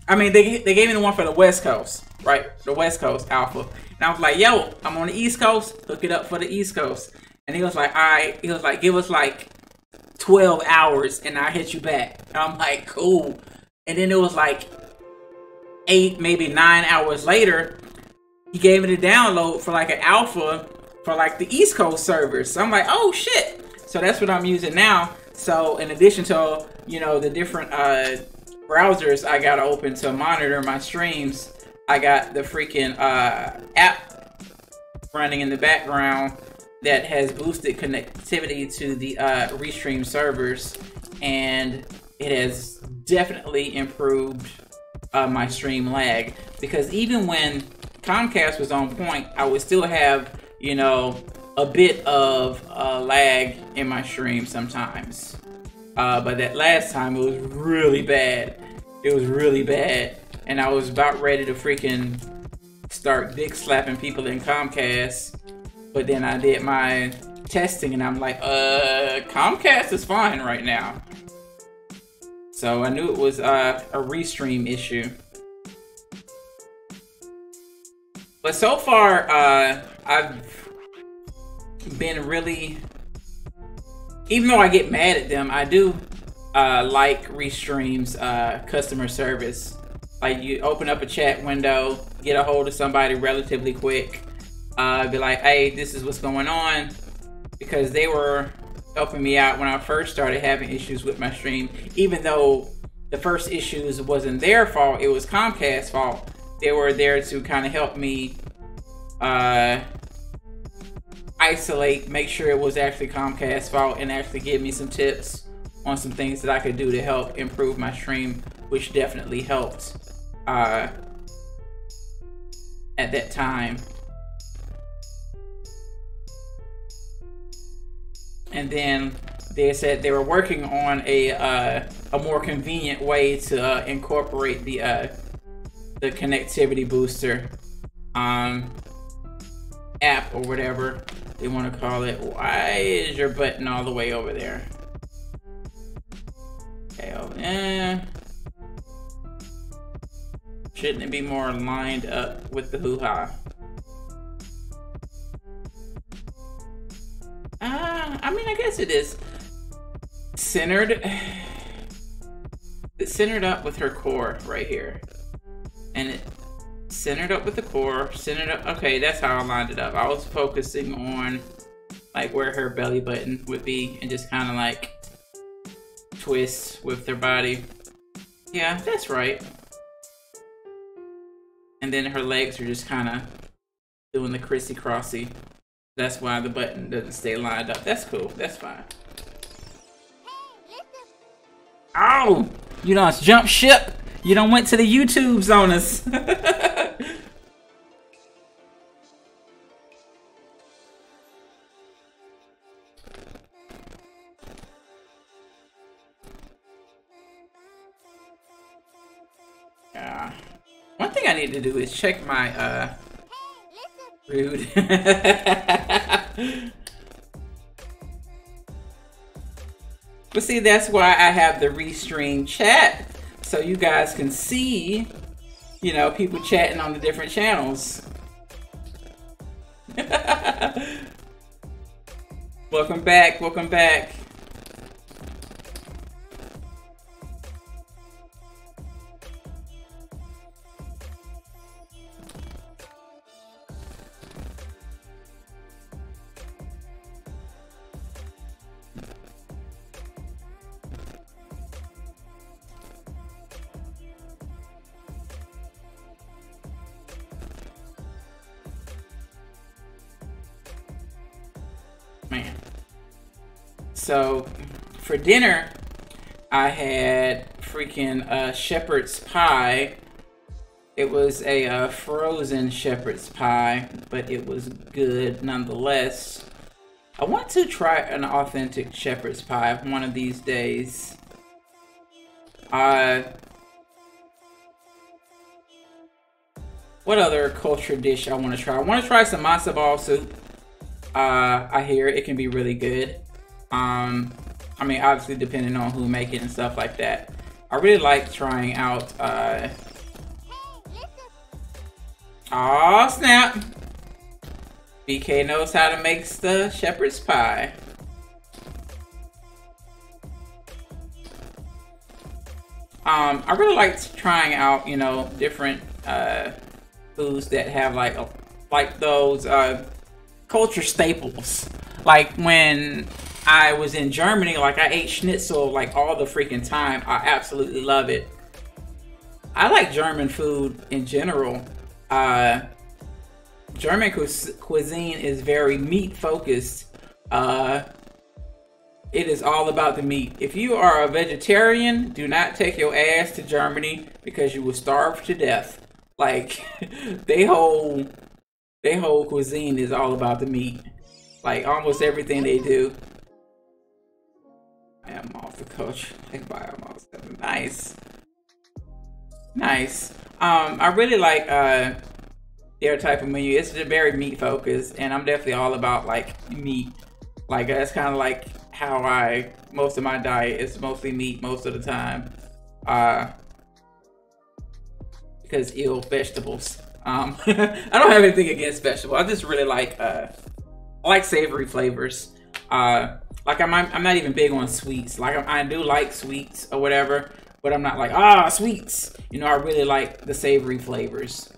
I mean, they gave me the one for the West Coast, right? The West Coast alpha. And I was like, yo, I'm on the East Coast, hook it up for the East Coast. And he was like, all right. He was like, give us like 12 hours and I'll hit you back. And I'm like, cool. And then it was like 8, maybe 9 hours later, he gave me the download for like an alpha for like the East Coast servers. So I'm like, oh shit. So that's what I'm using now. So in addition to, you know, the different browsers I got open to monitor my streams, I got the freaking app running in the background that has boosted connectivity to the Restream servers, and it has definitely improved my stream lag, because even when Comcast was on point, I would still have, you know, a bit of lag in my stream sometimes. But that last time, it was really bad. It was really bad. And I was about ready to freaking start dick slapping people in Comcast. But then I did my testing and I'm like, Comcast is fine right now. So I knew it was a Restream issue. But so far, I've been really, even though I get mad at them, I do like Restream's customer service. Like, you open up a chat window, get a hold of somebody relatively quick, be like, hey, this is what's going on, because they were helping me out when I first started having issues with my stream. Even though the first issues wasn't their fault, it was Comcast's fault. They were there to kind of help me isolate, make sure it was actually Comcast's fault, and actually give me some tips on some things that I could do to help improve my stream, which definitely helped at that time. And then they said they were working on a more convenient way to incorporate the connectivity booster app, or whatever they want to call it. Why is your button all the way over there? Okay, over there. Shouldn't it be more lined up with the hoo-ha? I mean, I guess it is centered. It's centered up with her core right here. And it centered up with the core, centered up. Okay, that's how I lined it up. I was focusing on like where her belly button would be and just kind of like twist with her body. Yeah, that's right. And then her legs are just kind of doing the crissy-crossy. That's why the button doesn't stay lined up. That's cool. That's fine. Ow! You done jumped ship. You done went to the YouTubes on us. One thing I need to do is check my rude. But see, that's why I have the Restream chat, so you guys can see, you know, people chatting on the different channels. Welcome back, welcome back. Man. So for dinner, I had freaking shepherd's pie. It was a frozen shepherd's pie, but it was good nonetheless. I want to try an authentic shepherd's pie one of these days. What other culture dish I want to try? I want to try some matzo ball soup. I hear it can be really good. I mean, obviously depending on who make it and stuff like that. I really like trying out, oh snap! BK knows how to make the shepherd's pie. I really like trying out, you know, different foods that have like those culture staples. Like when I was in Germany, like I ate schnitzel like all the freaking time. I absolutely love it. I like German food in general. German cuisine is very meat focused. It is all about the meat. If you are a vegetarian, do not take your ass to Germany because you will starve to death. Like they whole cuisine is all about the meat. Like almost everything they do. I am off the coach. Like by almost nice. Nice. I really like their type of menu. It's just very meat focused, and I'm definitely all about like meat. Like that's kind of like how most of my diet is mostly meat most of the time. Because vegetables. I don't have anything against vegetables. I just really like I like savory flavors. Like I'm not even big on sweets. Like I do like sweets or whatever, but I'm not like sweets. You know, I really like the savory flavors.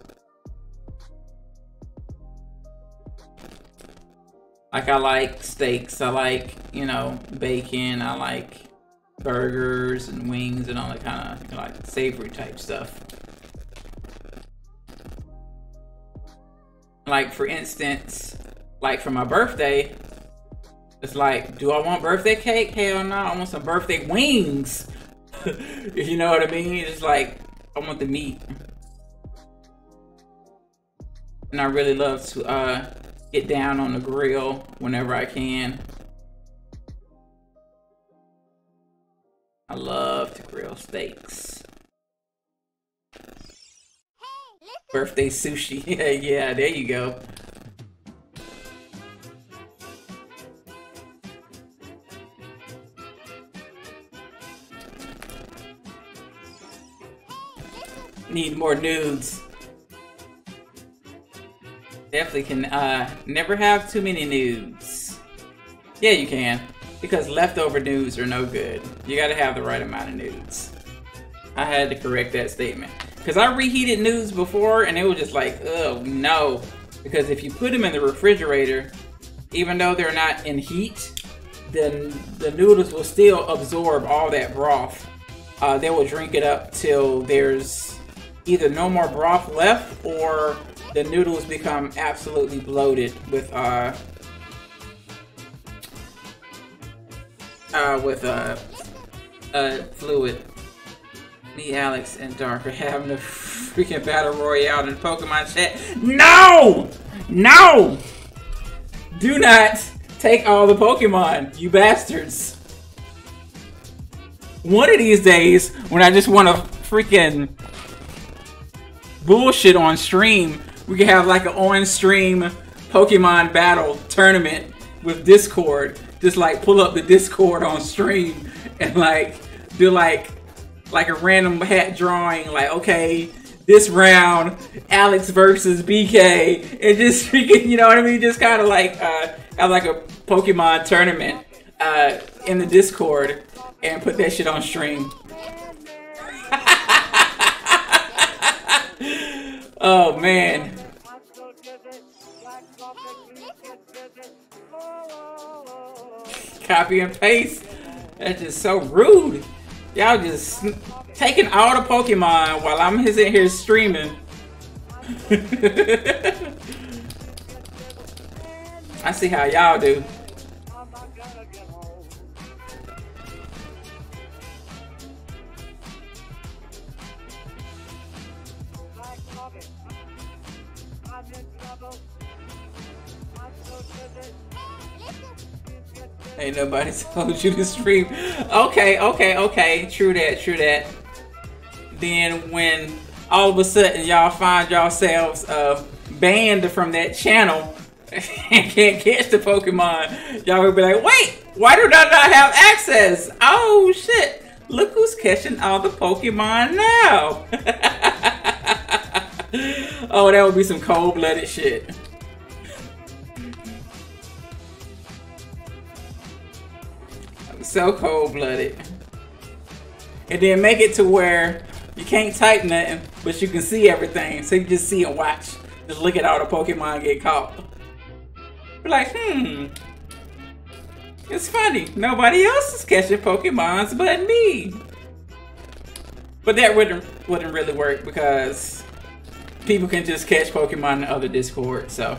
Like I like steaks, I like, you know, bacon, I like burgers and wings and all that kind of like savory type stuff. Like for instance, like for my birthday, it's like, do I want birthday cake? Hell no, I want some birthday wings. You know what I mean? It's like, I want the meat. And I really love to get down on the grill whenever I can. I love to grill steaks. Birthday sushi. Yeah, there you go. Need more nudes. Definitely can never have too many nudes. Yeah, you can. Because leftover nudes are no good. You gotta have the right amount of nudes. I had to correct that statement. Because I reheated nudes before and it was just like, oh no. Because if you put them in the refrigerator, even though they're not in heat, then the noodles will still absorb all that broth. They will drink it up till there's either no more broth left or the noodles become absolutely bloated with fluid. Me, Alex, and Dark are having a freaking battle royale in Pokemon chat. No! No! Do not take all the Pokemon, you bastards. One of these days, when I just want to freaking bullshit on stream, we can have like an on-stream Pokemon battle tournament with Discord. Just like pull up the Discord on stream and like do like a random hat drawing. Like, okay, this round, Alex versus BK. And just freaking, you know what I mean? Just kind of like have like a Pokemon tournament in the Discord and put that shit on stream. Oh man. Copy and paste. That's just so rude. Y'all just taking all the Pokemon while I'm in here streaming. I see how y'all do. Ain't nobody told you to stream. Okay. True that. Then when all of a sudden y'all find yourselves banned from that channel, and can't catch the Pokemon, y'all will be like, wait, why do I not have access? Oh shit, look who's catching all the Pokemon now. Oh, that would be some cold-blooded shit. So cold-blooded. And then make it to where you can't type nothing, but you can see everything. So you just see and watch. Just look at all the Pokemon get caught. Be like, it's funny. Nobody else is catching Pokemons but me. But that wouldn't really work because people can just catch Pokemon in other Discord, so.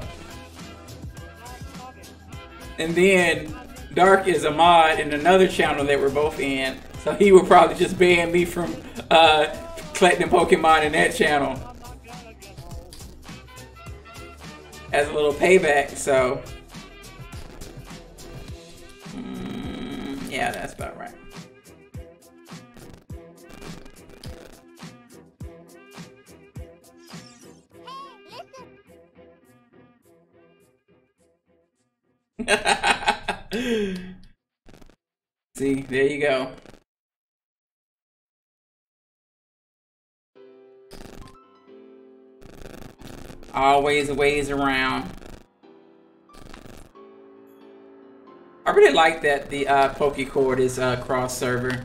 And then Dark is a mod in another channel that we're both in, so he would probably just ban me from collecting Pokemon in that channel as a little payback. So yeah, that's about right. See, there you go. Always ways around. I really like that the Pokecord is cross server,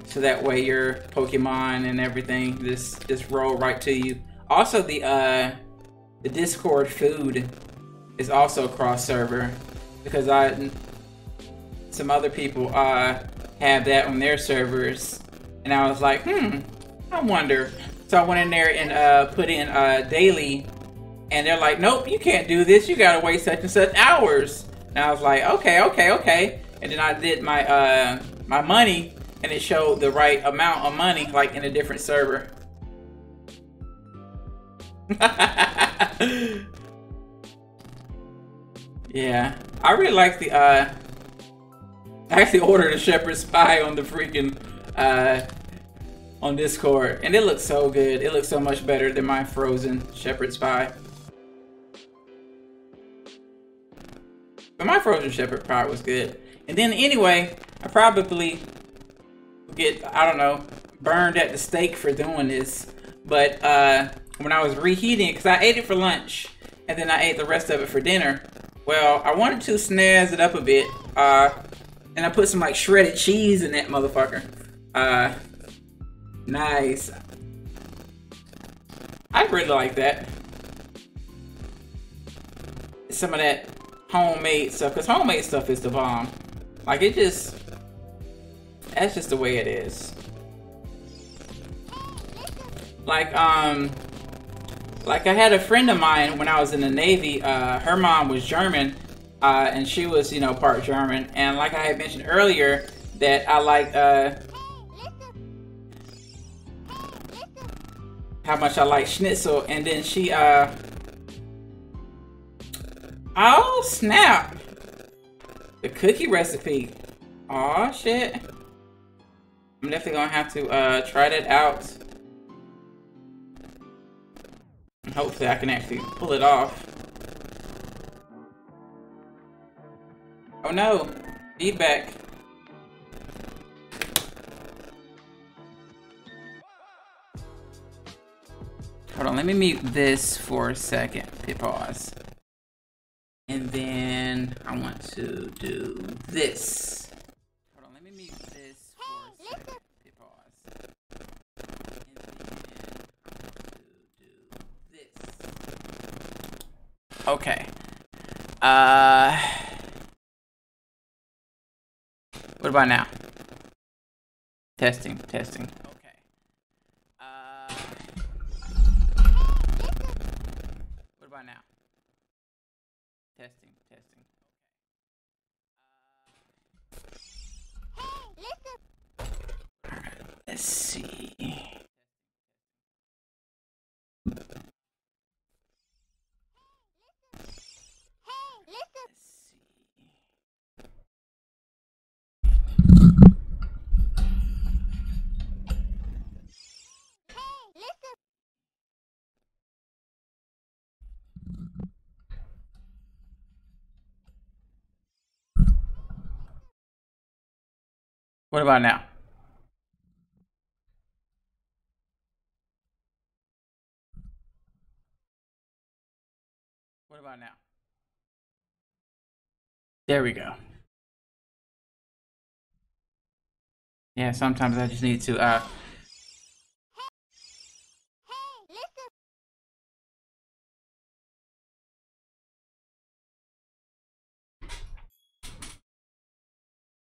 so that way your Pokemon and everything just roll right to you. Also, the Discord food is also cross server because some other people have that on their servers, and I was like, I wonder. So I went in there and put in daily, and they're like, nope, you can't do this. You gotta wait such and such hours. And I was like, okay. And then I did my my money, and it showed the right amount of money, like in a different server. Yeah, I really like the I actually ordered a Shepherd's Pie on the freaking on Discord, and it looks so good. It looks so much better than my frozen Shepherd's Pie. But my frozen Shepherd Pie was good. And then anyway, I probably get, I don't know, burned at the stake for doing this. But when I was reheating it, because I ate it for lunch, and then I ate the rest of it for dinner. Well, I wanted to snazz it up a bit, and I put some like shredded cheese in that motherfucker. Nice. I really like that. Some of that homemade stuff, because homemade stuff is the bomb. Like that's just the way it is. Like I had a friend of mine when I was in the Navy. Her mom was German, and she was, you know, part German. And like I had mentioned earlier, that I like how much I like schnitzel. And then she oh snap! The cookie recipe. Aw shit! I'm definitely gonna have to try that out. Hopefully I can actually pull it off. Oh no! Feedback. Hold on, let me mute this for a second. Hit pause. And then I want to do this. Hold on, let me mute this for a second. Hit pause. And then I want to do this. Okay. What about now? Testing. Okay. What about now? Testing. Alright, let's see. What about now? What about now? There we go. Yeah, sometimes I just need to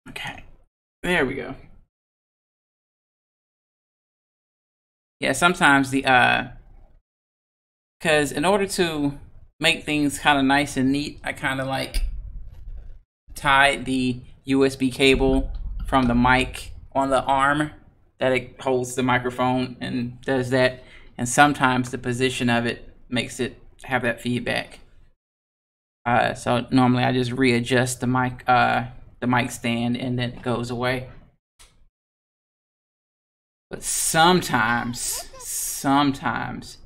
okay. There we go. Yeah, sometimes the because in order to make things kind of nice and neat, I kind of like tied the USB cable from the mic on the arm that it holds the microphone and does that. And sometimes the position of it makes it have that feedback. So normally I just readjust the mic stand and then it goes away. But sometimes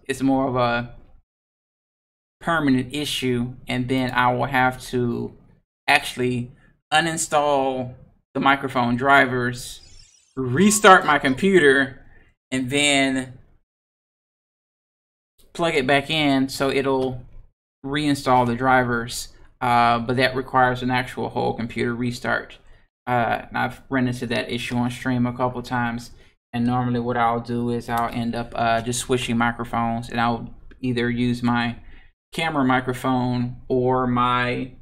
it's more of a permanent issue, and then I will have to actually uninstall the microphone drivers, restart my computer, and then plug it back in so it'll reinstall the drivers. But that requires an actual whole computer restart. And I've run into that issue on stream a couple times. And normally what I'll do is I'll end up just switching microphones, and I'll either use my camera microphone or my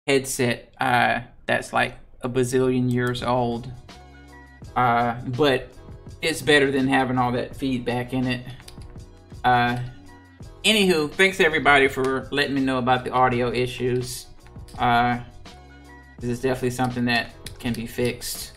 headset that's like a bazillion years old. But it's better than having all that feedback in it. Anywho, thanks everybody for letting me know about the audio issues. This is definitely something that can be fixed.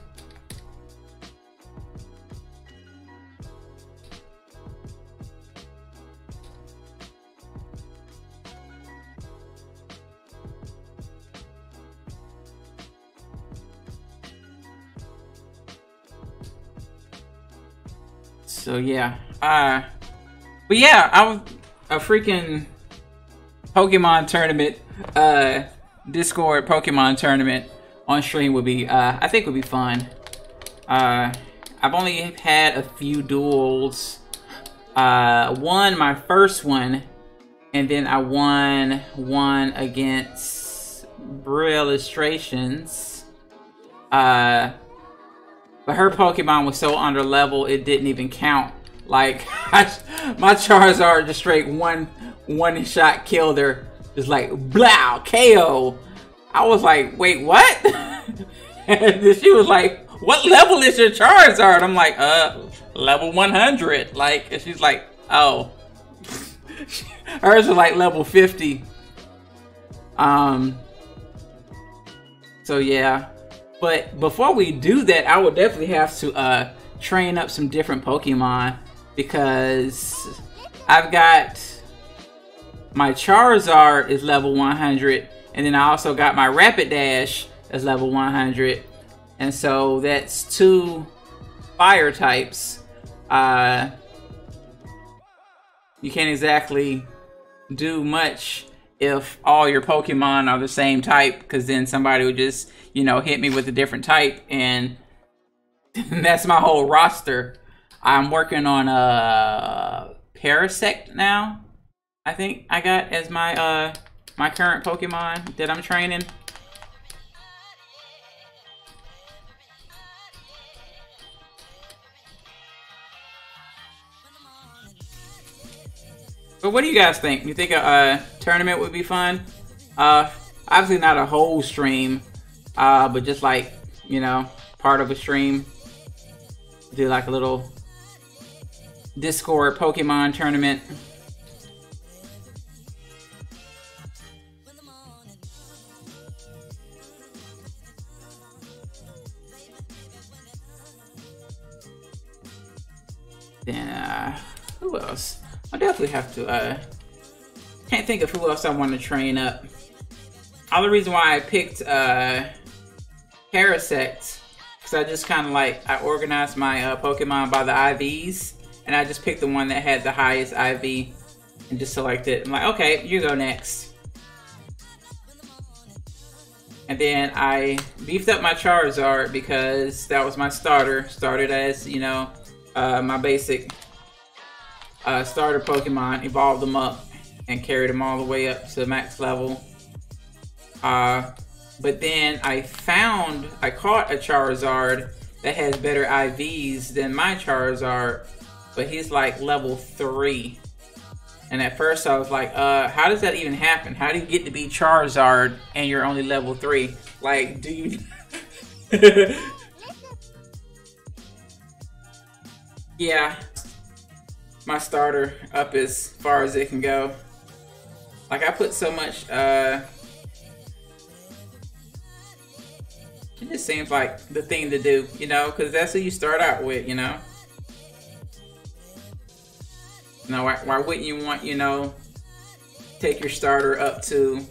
So yeah, but yeah, I was a freaking Pokemon tournament, Discord Pokemon tournament on stream would be, I think would be fun. I've only had a few duels. Won my first one, and then I won one against Brill Illustrations. But her Pokemon was so under level, it didn't even count. Like, my Charizard just straight one shot killed her. Just like, blow, KO. I was like, wait, what? And then she was like, what level is your Charizard? I'm like, level 100. Like, and she's like, oh. Hers was like level 50. So yeah. But before we do that, I would definitely have to train up some different Pokemon, because I've got my Charizard is level 100, and then I also got my Rapidash as level 100, and so that's 2 fire types. You can't exactly do much if all your Pokemon are the same type, because then somebody would just, you know, hit me with a different type, and that's my whole roster. I'm working on Parasect now. I think I got as my my current Pokemon that I'm training. But what do you guys think? You think a tournament would be fun? Obviously not a whole stream, but just like, you know, part of a stream. Do like a little Discord Pokemon tournament. Then who else? I definitely have to can't think of who else I want to train up. Other reason why I picked Parasect, because I just kind of like, I organized my Pokemon by the IVs, and I just picked the one that had the highest IV and just selected. I'm like, okay, you go next. And then I beefed up my Charizard because that was my starter. Started as, you know, my basic starter Pokemon, evolved them up and carried them all the way up to max level. But then I caught a Charizard that has better IVs than my Charizard, but he's like level 3. And at first I was like, how does that even happen? How do you get to be Charizard and you're only level 3? Like, do you... Yeah, my starter up as far as it can go. Like, I put so much, it just seems like the thing to do, you know, because that's who you start out with, you know. No, why wouldn't you want, you know, take your starter up to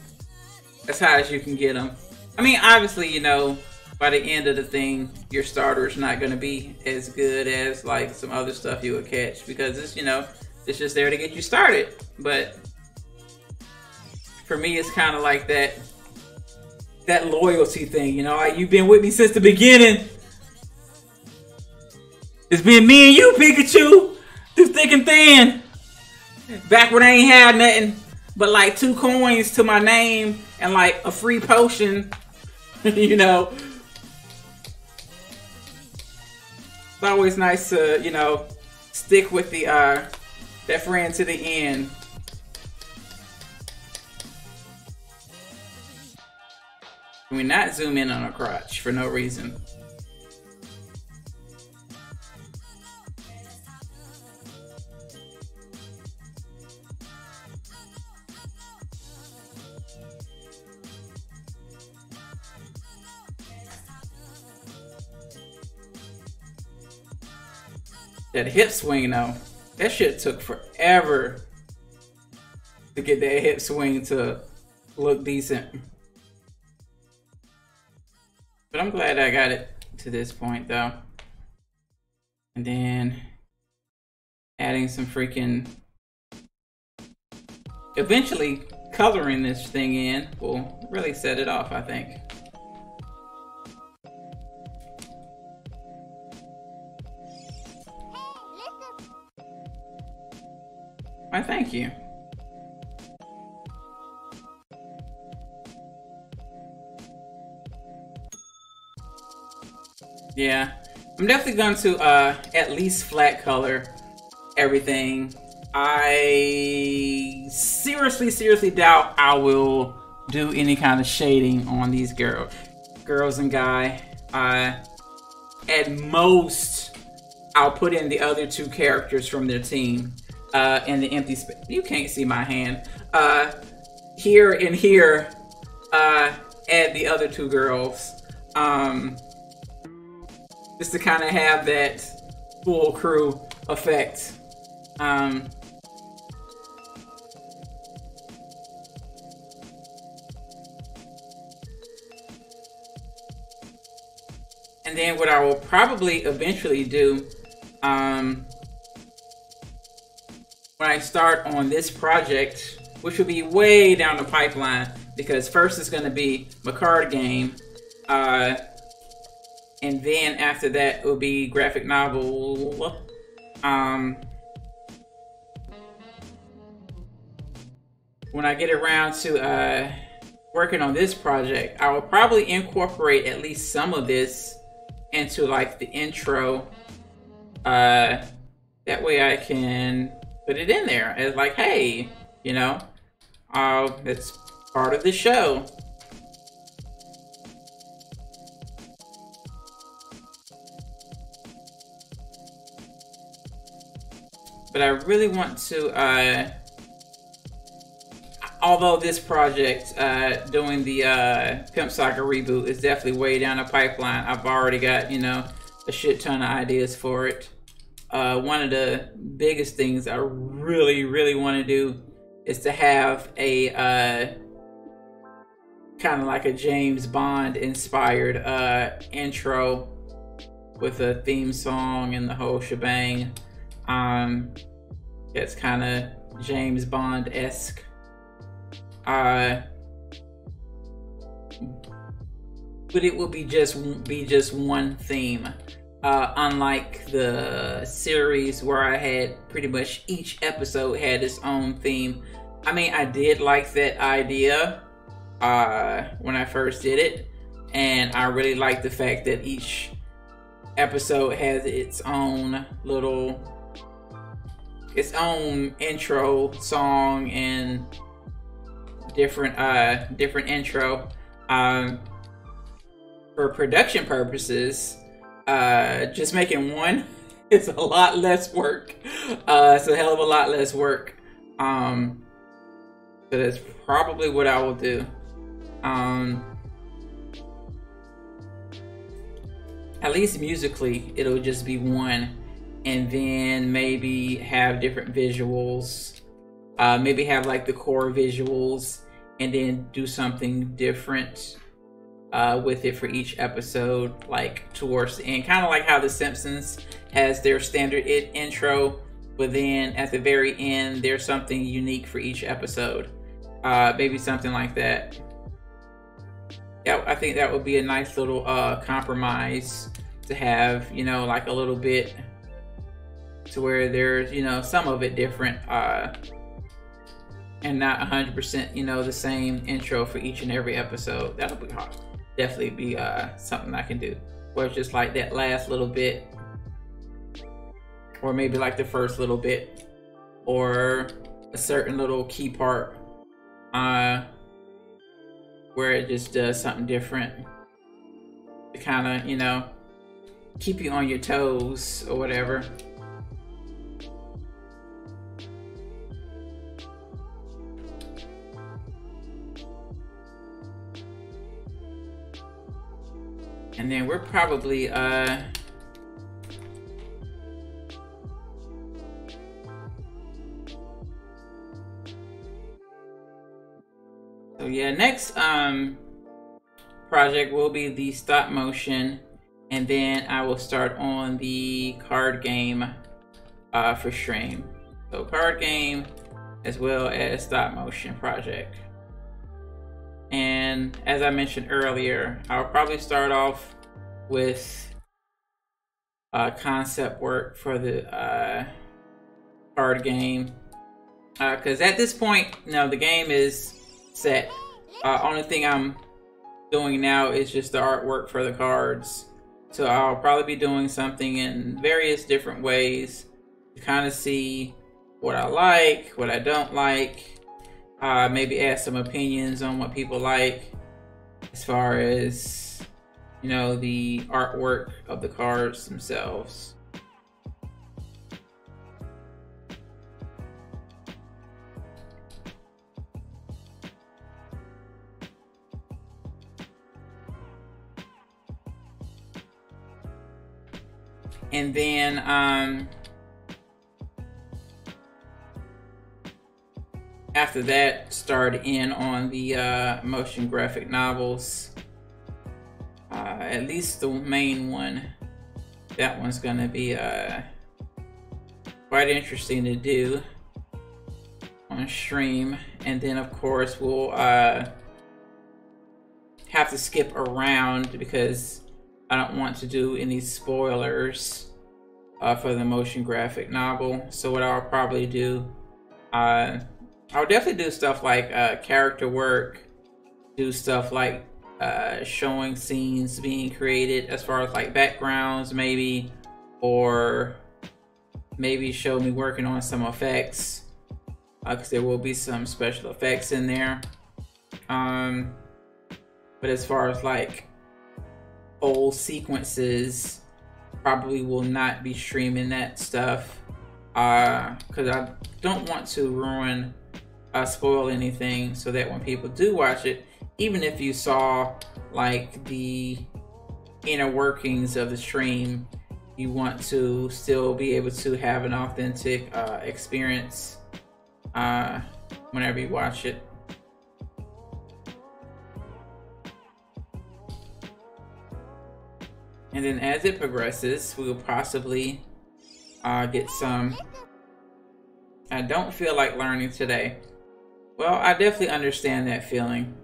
as high as you can get them? I mean, obviously, you know, by the end of the thing, your starter is not going to be as good as like some other stuff you would catch, because it's, you know, it's just there to get you started. But for me, it's kind of like that loyalty thing, you know, like, you've been with me since the beginning. It's been me and you, Pikachu, through thick and thin. Back when I ain't had nothing but like 2 coins to my name and like a free potion, you know. It's always nice to, you know, stick with the that friend to the end. Can we not zoom in on a crotch for no reason? That hip swing though, that shit took forever to get that hip swing to look decent. But I'm glad I got it to this point though. And then adding some freaking, eventually coloring this thing in will really set it off, I think. Why, thank you. Yeah, I'm definitely going to at least flat color everything. I seriously doubt I will do any kind of shading on these girls and guy. At most, I'll put in the other 2 characters from their team in the empty space. You can't see my hand. Here and here, add the other 2 girls. Just to kind of have that full crew effect. And then what I will probably eventually do, when I start on this project, which will be way down the pipeline, because first it's going to be my card game, and then after that it will be graphic novel. When I get around to working on this project, I will probably incorporate at least some of this into like the intro. That way I can put it in there as like, hey, you know, it's part of the show. But I really want to, although this project, doing the Pimp Saga reboot is definitely way down the pipeline. I've already got, you know, a shit ton of ideas for it. One of the biggest things I really want to do is to have a kind of like a James Bond inspired intro with a theme song and the whole shebang. That's kind of James Bond-esque. but it will be just one theme. Unlike the series where I had pretty much each episode had its own theme. I mean, I did like that idea when I first did it, and I really like the fact that each episode has its own intro song and different intro. For production purposes, just making one is a lot less work. It's a hell of a lot less work. So that's probably what I will do. At least musically, it'll just be one, and then maybe have different visuals. Maybe have like the core visuals, and then do something different with it for each episode, like towards the end, kind of like how The Simpsons has their standard intro, but then at the very end there's something unique for each episode. Maybe something like that. Yeah, I think that would be a nice little compromise to have, you know, like a little bit to where there's, you know, some of it different and not 100%, you know, the same intro for each and every episode. That'll be hard. Definitely be something I can do, where it's just like that last little bit, or maybe like the first little bit, or a certain little key part where it just does something different to kind of, you know, keep you on your toes or whatever. And then we're probably so yeah, next project will be the stop motion, and then I will start on the card game for stream. So card game as well as stop motion project. And as I mentioned earlier, I'll probably start off with concept work for the card game, because at this point, you know, the game is set. Only thing I'm doing now is just the artwork for the cards. So I'll probably be doing something in various different ways to kind of see what I like, what I don't like. Maybe add some opinions on what people like as far as, you know, the artwork of the cards themselves. And then after that, start in on the motion graphic novels. At least the main one. That one's gonna be quite interesting to do on stream. And then of course we'll have to skip around because I don't want to do any spoilers for the motion graphic novel. So what I'll probably do, I'll definitely do stuff like character work, do stuff like showing scenes being created as far as like backgrounds maybe, or maybe show me working on some effects, because there will be some special effects in there. But as far as like whole sequences, probably will not be streaming that stuff, because I don't want to ruin spoil anything, so that when people do watch it, even if you saw like the inner workings of the stream, you want to still be able to have an authentic experience whenever you watch it. And then as it progresses, we will possibly get some. I don't feel like learning today. Well, I definitely understand that feeling.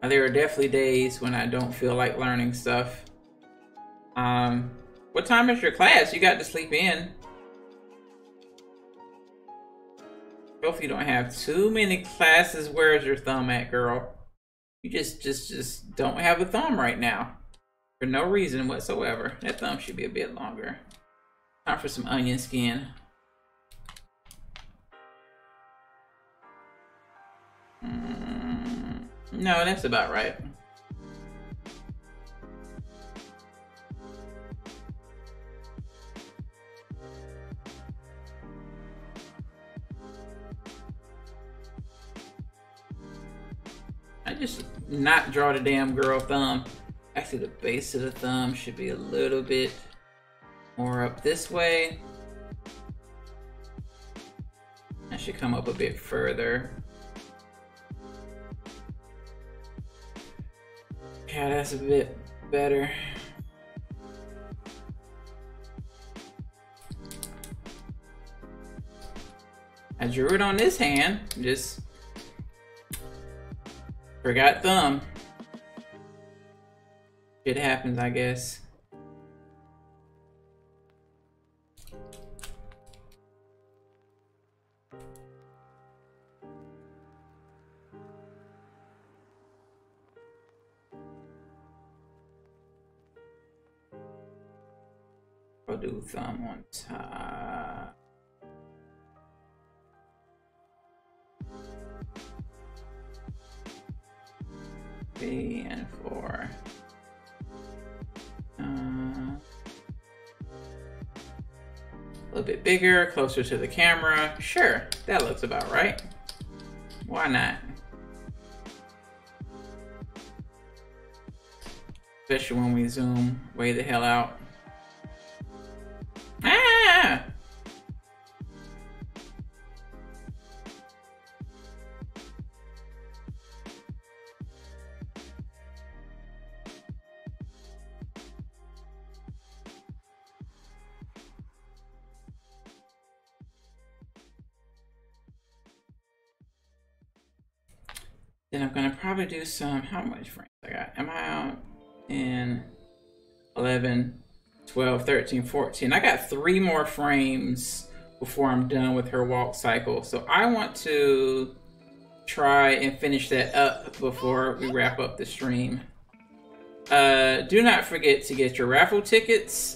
There are definitely days when I don't feel like learning stuff. What time is your class? You got to sleep in. Hopefully you don't have too many classes. Where's your thumb at, girl? You just don't have a thumb right now. For no reason whatsoever. That thumb should be a bit longer. Time for some onion skin. No, that's about right. I just not draw the damn girl thumb. Actually, the base of the thumb should be a little bit more up this way. I should come up a bit further. Yeah, that's a bit better. I drew it on this hand, just forgot thumb. It happens, I guess. I'll do thumb on top. B and 4. A little bit bigger, closer to the camera. Sure, that looks about right. Why not? Especially when we zoom way the hell out. Ah! Then I'm gonna probably do some, how much frames I got? Am I out in 11, 12, 13, 14? I got 3 more frames before I'm done with her walk cycle. So I want to try and finish that up before we wrap up the stream. Do not forget to get your raffle tickets.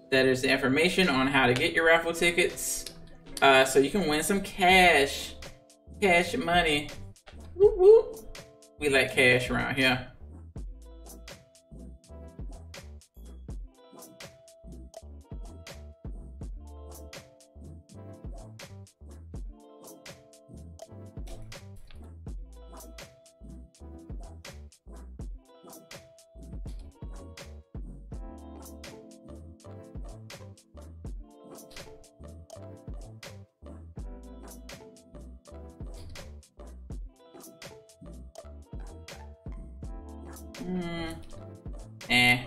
That is the information on how to get your raffle tickets. So you can win some cash. Cash money. Whoop, whoop. We like cash around here. Eh.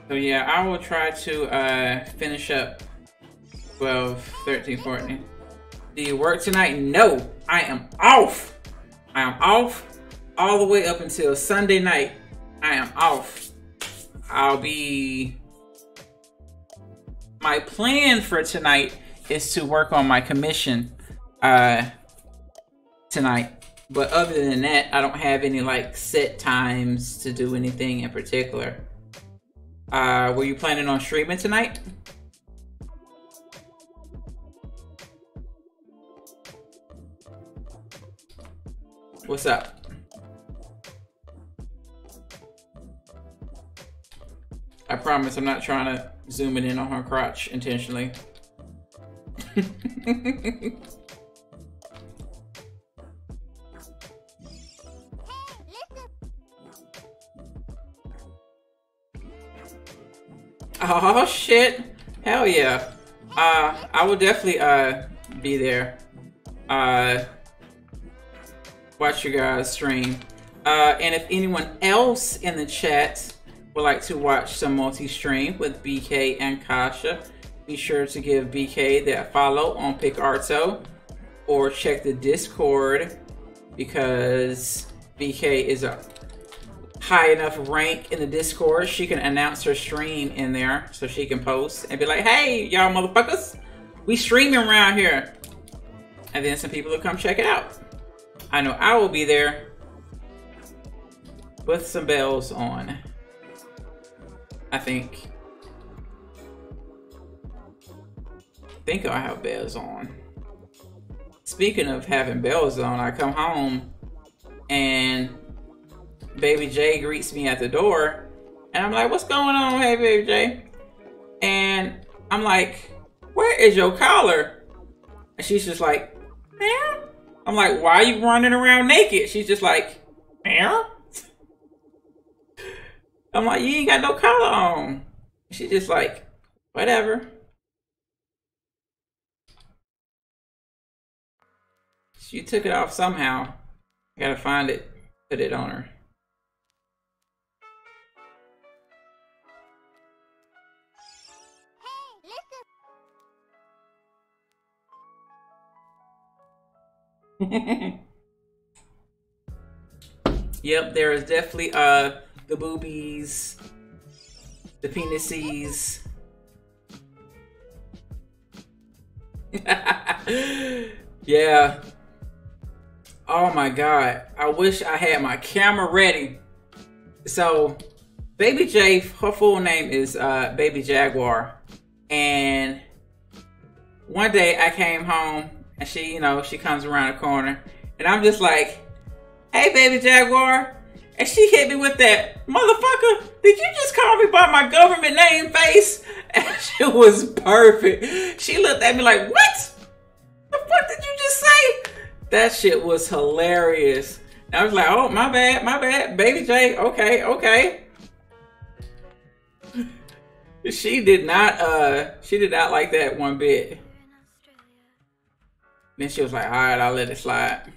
So yeah, I will try to finish up 12, 13, 14. Do you work tonight? No, I am off. I am off all the way up until Sunday night. I am off. My plan for tonight is to work on my commission tonight. But other than that, I don't have any like set times to do anything in particular. Were you planning on streaming tonight? What's up? I promise I'm not trying to zoom it in on her crotch intentionally. Oh shit. Hell yeah. I will definitely be there. watch your guys stream. And if anyone else in the chat would like to watch some multi-stream with BK and Kasha, be sure to give BK that follow on PicArto or check the Discord, because BK is a high enough rank in the Discord. She can announce her stream in there, so she can post and be like, hey, y'all motherfuckers, we streaming around here. And then some people will come check it out. I know I will be there with some bells on. I think I'll have bells on. Speaking of having bells on, I come home and Baby J greets me at the door, and I'm like, what's going on, hey Baby J? And I'm like, where is your collar? And she's just like, meow. I'm like, why are you running around naked? She's just like, meow. I'm like, you ain't got no collar on. She's just like, whatever. She took it off somehow. I gotta find it, put it on her. Yep, there is definitely the boobies, the penises. Yeah. Oh my god. I wish I had my camera ready. So Baby J, her full name is Baby Jaguar. And one day I came home and she, you know, she comes around the corner and I'm just like, hey Baby Jaguar. And she hit me with that, motherfucker, did you just call me by my government name face? And she was perfect. She looked at me like, what? The fuck did you just say? That shit was hilarious. And I was like, oh, my bad, Baby J, okay. She did not like that one bit. Then she was like, all right, I'll let it slide.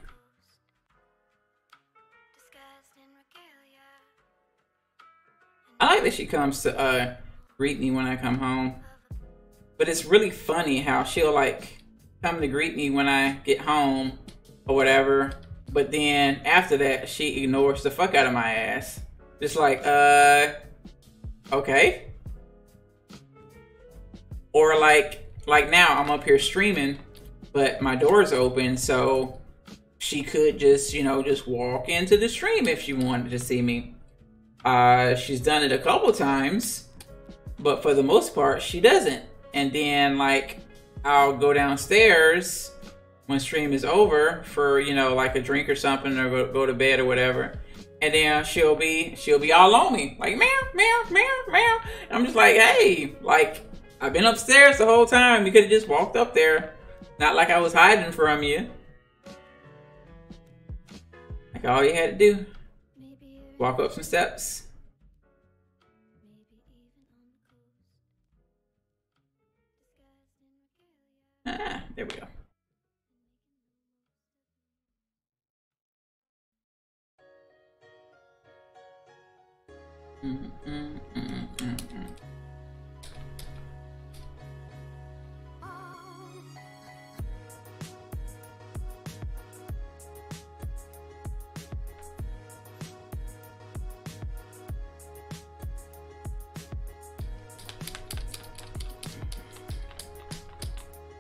I like that she comes to greet me when I come home. But it's really funny how she'll like come to greet me when I get home or whatever. But then after that, she ignores the fuck out of my ass. Just like, okay. Or like now I'm up here streaming, but my door's open, so she could just, you know, just walk into the stream if she wanted to see me. She's done it a couple times, but for the most part, she doesn't. And then like, I'll go downstairs when stream is over for, you know, like a drink or something, or go to bed or whatever. And then she'll be all on me, like meow, meow, meow, meow. And I'm just like, hey, like I've been upstairs the whole time. You could have just walked up there. Not like I was hiding from you. Like all you had to do, walk up some steps. Ah, there we go.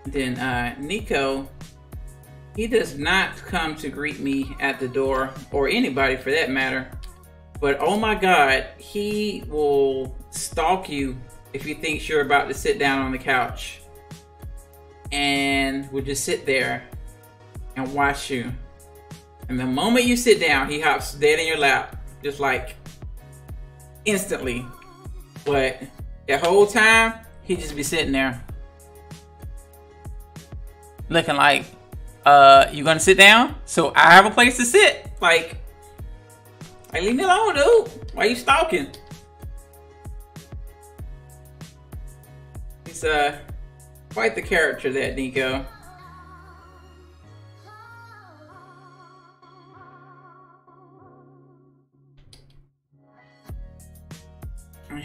Then Nico, he does not come to greet me at the door, or anybody for that matter. But oh my god, he will stalk you if he thinks you're about to sit down on the couch, and will just sit there and watch you. And the moment you sit down, he hops dead in your lap, just like instantly. But the whole time, he just be sitting there looking like, you gonna sit down? So I have a place to sit. Like leave me alone, dude. Why you stalking? He's quite the character, that Nico.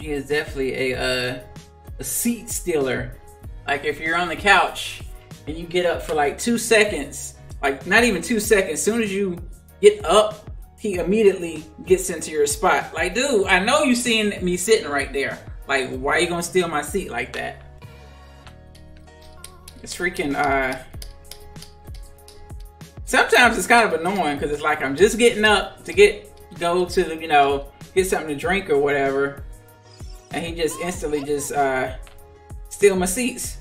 he is definitely a seat stealer. Like if you're on the couch and you get up for like 2 seconds, like not even 2 seconds, as soon as you get up, he immediately gets into your spot. Like, dude, I know you seeing me sitting right there. Like, why are you gonna steal my seat like that? It's freaking, sometimes it's kind of annoying because it's like I'm just getting up to go to, you know, get something to drink or whatever. And he just instantly just steal my seats.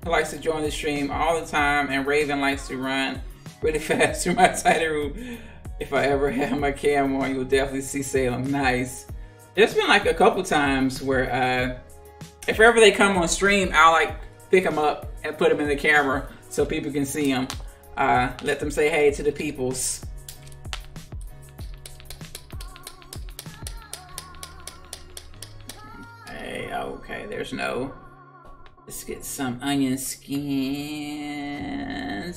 He likes to join the stream all the time, and Raven likes to run really fast through my tiny room. If I ever have my cam on, you'll definitely see Salem. Nice. There's been like a couple times where if ever they come on stream, I'll like pick them up and put them in the camera so people can see them. Let them say hey to the peoples. Hey, okay, there's no. Let's get some onion skins.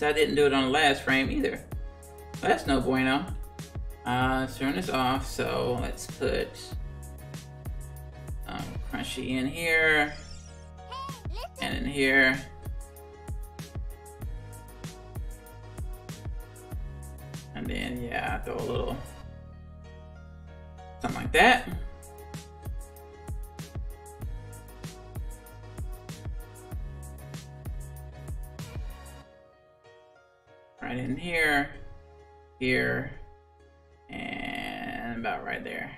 I didn't do it on the last frame either. That's no bueno. Let's turn this off. So let's put crunchy in here and in here. And then yeah, throw a little something like that. Right in here, here, and about right there.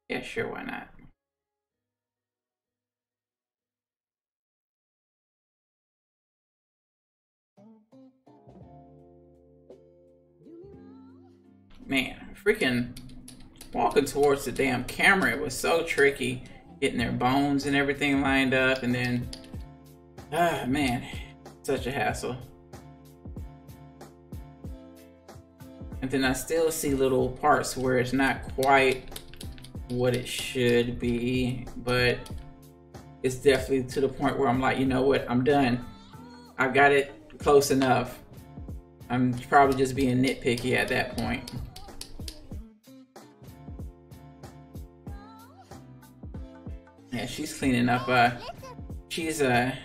Yeah, sure, why not? Man, freaking walking towards the damn camera, it was so tricky. Getting their bones and everything lined up, and then, man, such a hassle. And then I still see little parts where it's not quite what it should be, but it's definitely to the point where I'm like, you know what, I'm done. I got it close enough. I'm probably just being nitpicky at that point. Yeah, she's cleaning up. She's yeah.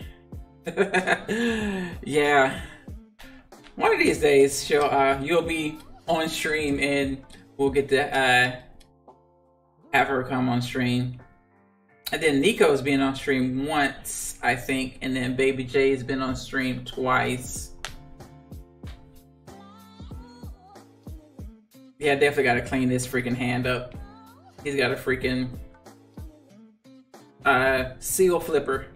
One of these days, she'll you'll be on stream and we'll get to have her come on stream. And then Nico's been on stream once, I think, and then Baby J's been on stream twice. Yeah, definitely got to clean this freaking hand up. He's got a freaking seal flipper.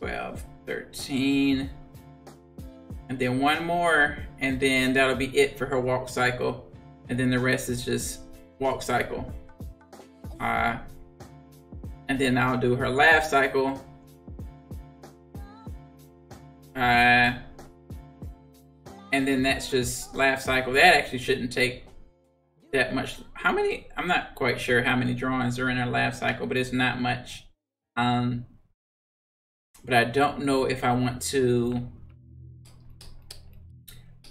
12, 13, and then one more, and then that'll be it for her walk cycle, and then the rest is just walk cycle. And then I'll do her laugh cycle. And then that's just laugh cycle. That actually shouldn't take that much. How many? I'm not quite sure how many drawings are in our laugh cycle, but it's not much. But I don't know if I want to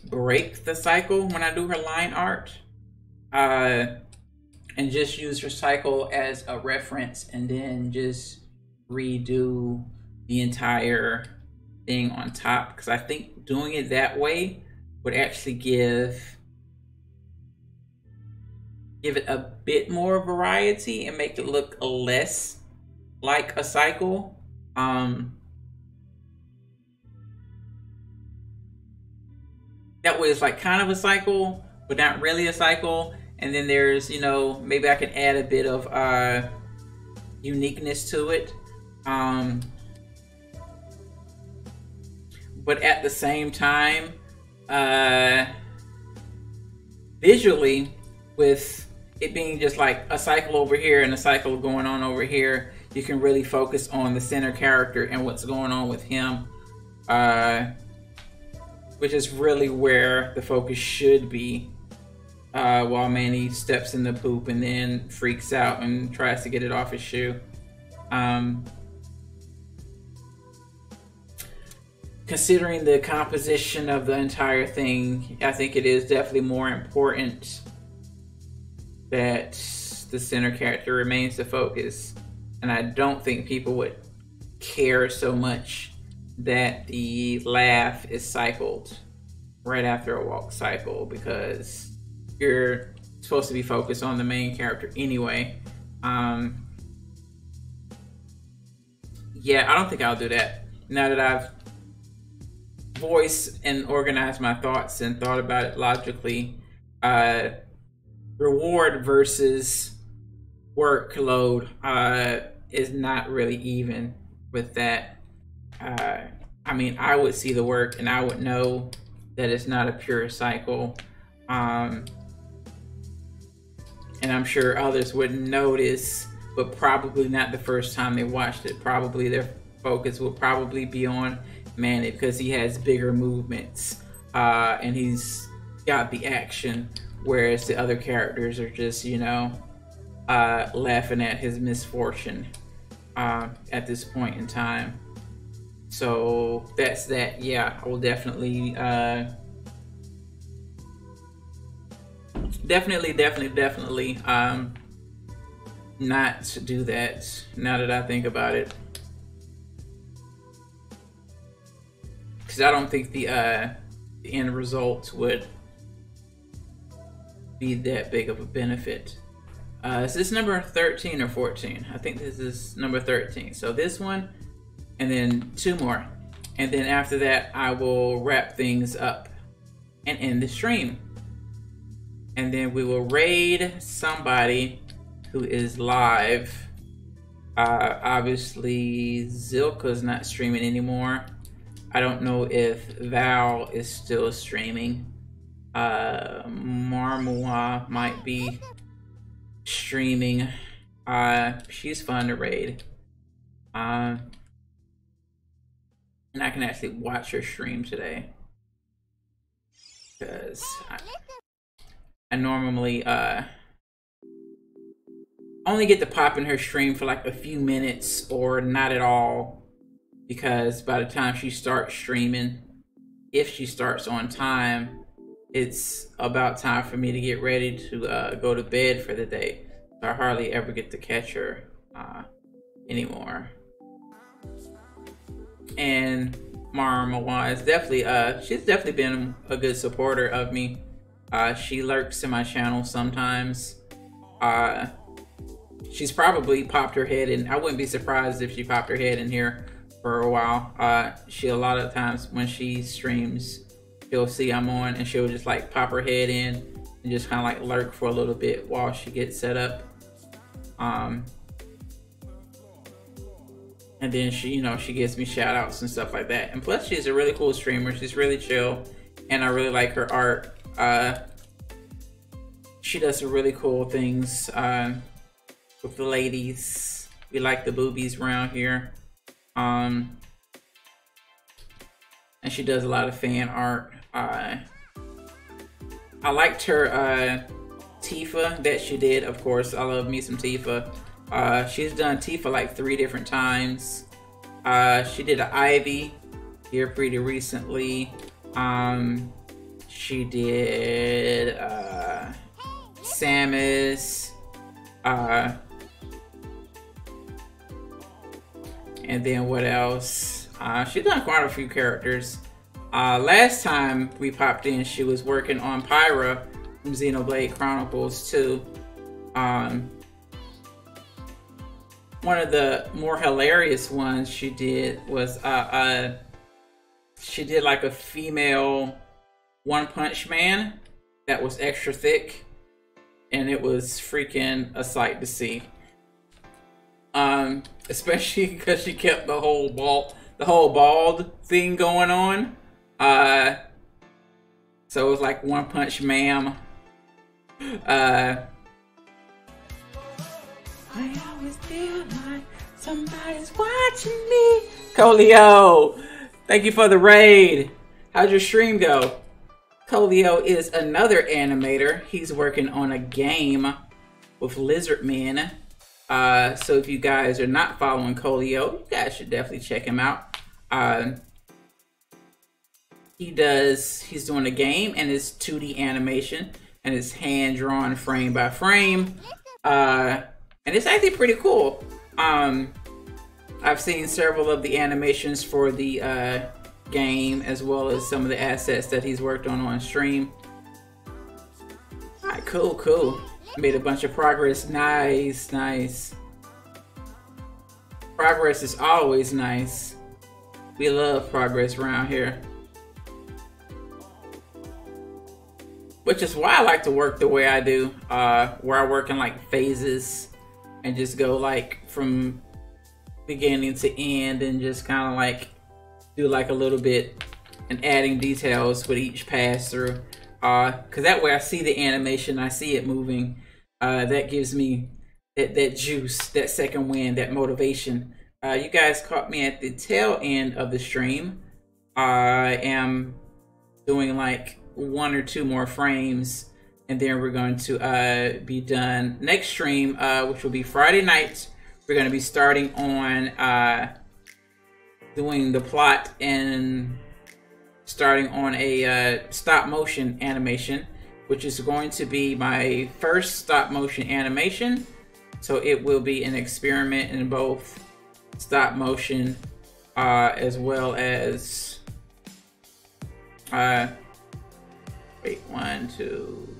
break the cycle when I do her line art, and just use her cycle as a reference, and then just redo the entire thing on top, because I think doing it that way would actually give it a bit more variety and make it look less like a cycle. That way it's like kind of a cycle, but not really a cycle. And then there's, you know, maybe I can add a bit of uniqueness to it. But at the same time, visually, with it being just like a cycle over here and a cycle going on over here, you can really focus on the center character and what's going on with him, which is really where the focus should be, while Manny steps in the poop and then freaks out and tries to get it off his shoe. considering the composition of the entire thing, I think it is definitely more important that the center character remains the focus. And I don't think people would care so much that the laugh is cycled right after a walk cycle, because you're supposed to be focused on the main character anyway. Yeah, I don't think I'll do that. Now that I've voiced and organized my thoughts and thought about it logically, reward versus workload is not really even with that. I mean, I would see the work and I would know that it's not a pure cycle. And I'm sure others would notice, but probably not the first time they watched it. Probably their focus will probably be on Manny because he has bigger movements and he's got the action, whereas the other characters are just, you know, laughing at his misfortune at this point in time. So that's that. Yeah, I will definitely definitely not do that now that I think about it, because I don't think the end result would be that big of a benefit. Is this number 13 or 14? I think this is number 13. So this one, and then 2 more. And then after that, I will wrap things up and end the stream. And then we will raid somebody who is live. Obviously, Zilka's not streaming anymore. I don't know if Val is still streaming. Marmois might be streaming. She's fun to raid. And I can actually watch her stream today, because I normally only get to pop in her stream for like a few minutes or not at all, because by the time she starts streaming, if she starts on time, it's about time for me to get ready to go to bed for the day. So I hardly ever get to catch her anymore. And Marma is definitely she's definitely been a good supporter of me. She lurks in my channel sometimes. She's probably popped her head in. I wouldn't be surprised if she popped her head in here for a while. She, a lot of times when she streams, she'll see I'm on and she'll just like pop her head in and just kind of like lurk for a little bit while she gets set up. And then she, you know, she gives me shout outs and stuff like that. And plus she's a really cool streamer. She's really chill and I really like her art. She does some really cool things with the ladies. We like the boobies around here. And she does a lot of fan art. I liked her Tifa that she did. Of course, I love me some Tifa. She's done Tifa like 3 different times. She did an Ivy here pretty recently. She did Samus. And then what else? She's done quite a few characters. Last time we popped in, she was working on Pyra from Xenoblade Chronicles 2. One of the more hilarious ones she did was she did like a female One Punch Man that was extra thick, and it was freaking a sight to see. Especially because she kept the whole bald thing going on. So it was like One Punch Ma'am. I always feel like somebody's watching me. Colio, thank you for the raid. How'd your stream go? Colio is another animator. He's working on a game with Lizardmen. So if you guys are not following Colio, you guys should definitely check him out. he's doing a game and it's 2D animation and it's hand drawn frame by frame. And it's actually pretty cool. I've seen several of the animations for the game, as well as some of the assets that he's worked on stream. Alright, cool. Made a bunch of progress. Nice. Progress is always nice. We love progress around here. Which is why I like to work the way I do, where I work in like phases and just go like from beginning to end and just kind of like do like a little bit and adding details with each pass through. Cause that way I see the animation, I see it moving. That gives me that juice, that second wind, that motivation. You guys caught me at the tail end of the stream. I am doing like 1 or 2 more frames, and then we're going to be done. Next stream, which will be Friday night, we're going to be starting on doing the plot and starting on a stop motion animation, which is going to be my first stop motion animation. So it will be an experiment in both stop motion as well as wait, 1, 2,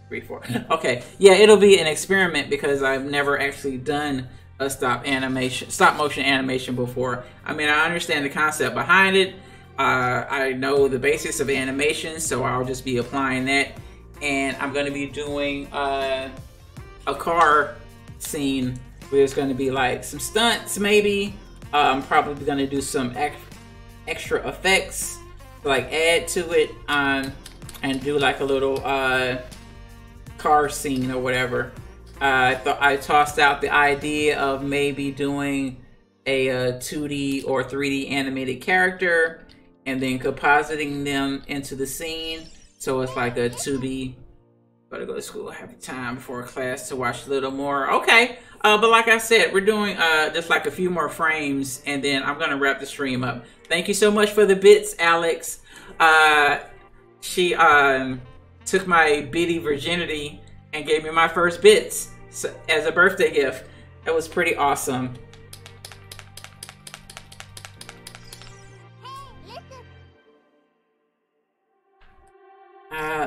3, 4. Okay, yeah, it'll be an experiment because I've never actually done a stop motion animation before. I mean, I understand the concept behind it. I know the basics of animation, so I'll just be applying that. And I'm going to be doing a car scene where there's going to be like some stunts, maybe. I'm probably going to do some extra effects to like add to it, and do like a little car scene or whatever. I tossed out the idea of maybe doing a 2D or 3D animated character and then compositing them into the scene. So it's like a 2D, gotta go to school, have time before class to watch a little more. Okay, but like I said, we're doing just like a few more frames and then I'm gonna wrap the stream up. Thank you so much for the bits, Alex. She took my bitty virginity and gave me my first bits as a birthday gift. That was pretty awesome.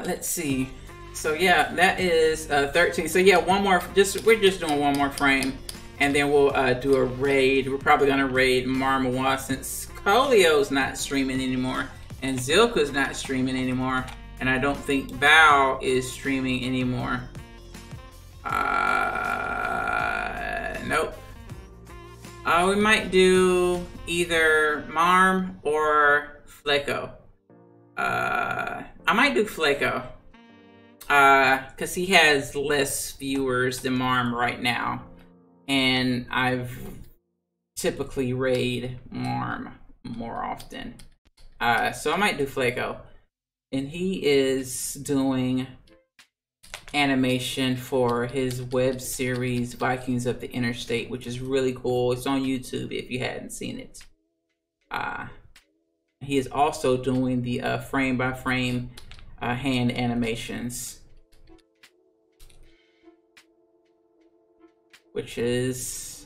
Let's see. So yeah, that is 13. So yeah, one more. We're just doing one more frame, and then we'll do a raid. We're probably gonna raid Marmawa since Colio's not streaming anymore, and Zilka's not streaming anymore, and I don't think Val is streaming anymore. Nope. We might do either Marm or Fleco. I might do Fleco. Because he has less viewers than Marm right now. And I've typically raid Marm more often. So I might do Fleco. And he is doing animation for his web series Vikings of the Interstate, which is really cool. It's on YouTube if you hadn't seen it. He is also doing the frame by frame hand animations, which is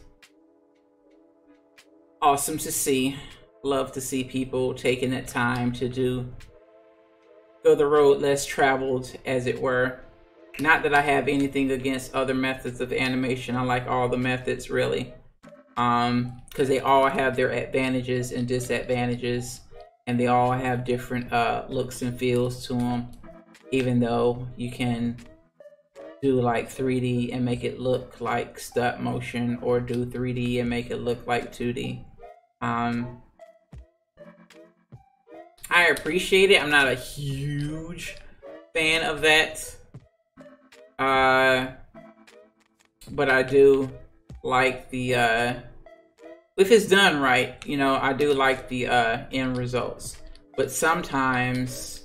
awesome to see. Love to see people taking that time to go the road less traveled, as it were. Not that I have anything against other methods of animation. I like all the methods, really, because they all have their advantages and disadvantages, and they all have different looks and feels to them. Even though you can do like 3D and make it look like stop motion, or do 3D and make it look like 2D. I appreciate it. I'm not a huge fan of that. But I do like the, if it's done right, you know, I do like the end results. But sometimes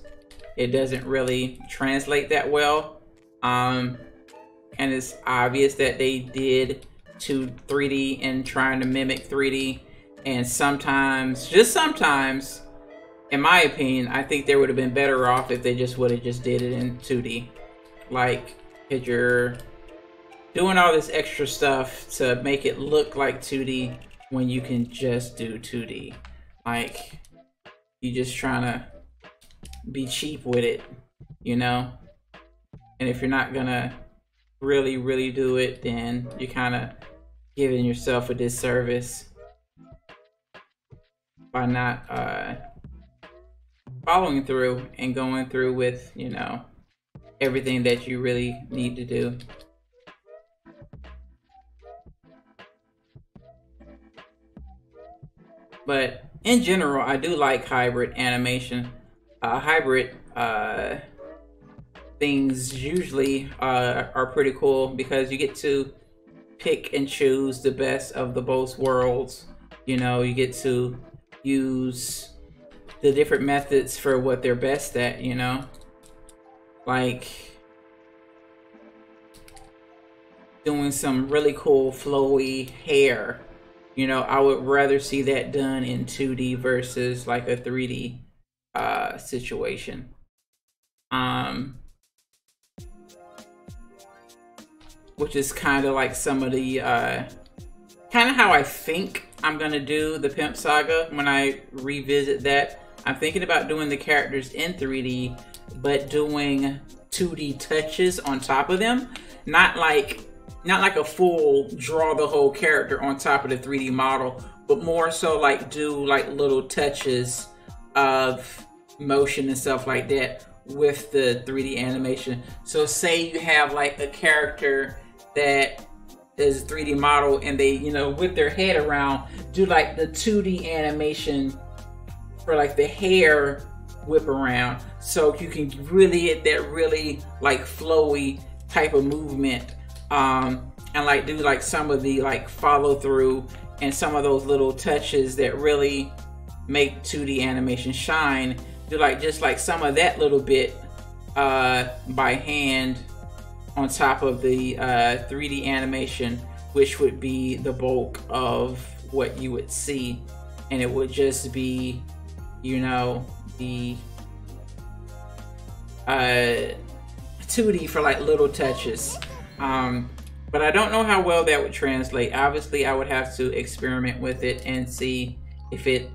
it doesn't really translate that well. And it's obvious that they did 3D and trying to mimic 3D. And sometimes, just sometimes, in my opinion, I think they would have been better off if they just would have just did it in 2D. Like, if you're doing all this extra stuff to make it look like 2D when you can just do 2D. Like, you just trying to be cheap with it, you know? And if you're not gonna really do it, then you're kind of giving yourself a disservice by not following through and going through with, you know, everything that you really need to do. But in general, I do like hybrid animation. Hybrid things usually are pretty cool because you get to pick and choose the best of the both worlds. You know, you get to use the different methods for what they're best at, you know? Like doing some really cool flowy hair. You know, I would rather see that done in 2D versus like a 3D situation. Which is kind of like some of the kind of how I think I'm gonna do the Pimp Saga when I revisit that. I'm thinking about doing the characters in 3D, but doing 2D touches on top of them. Not like a full draw the whole character on top of the 3D model, but more so like do like little touches of motion and stuff like that with the 3D animation. So say you have like a character that is a 3D model and they, you know, whip their head around, do like the 2D animation for like the hair whip around, so you can really get that really like flowy type of movement, and like do like some of the like follow through and some of those little touches that really make 2D animation shine. Do like just like some of that little bit by hand on top of the 3D animation, which would be the bulk of what you would see, and it would just be, you know, the 2D for like little touches. But I don't know how well that would translate. Obviously, I would have to experiment with it and see if it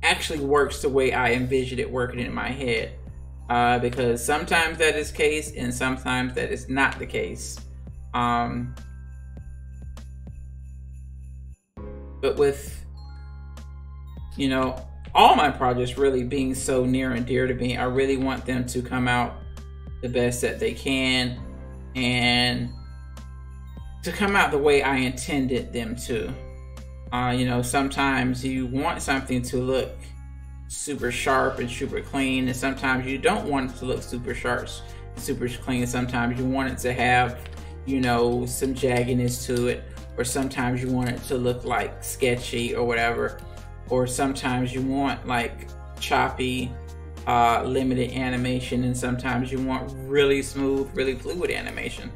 actually works the way I envisioned it working in my head. Because sometimes that is the case and sometimes that is not the case. But with, you know, all my projects really being so near and dear to me, I really want them to come out the best that they can and to come out the way I intended them to. You know, sometimes you want something to look super sharp and super clean, and sometimes you don't want it to look super sharp, super clean. Sometimes you want it to have, you know, some jagginess to it, or sometimes you want it to look like sketchy or whatever, or sometimes you want like choppy, limited animation, and sometimes you want really smooth, really fluid animation.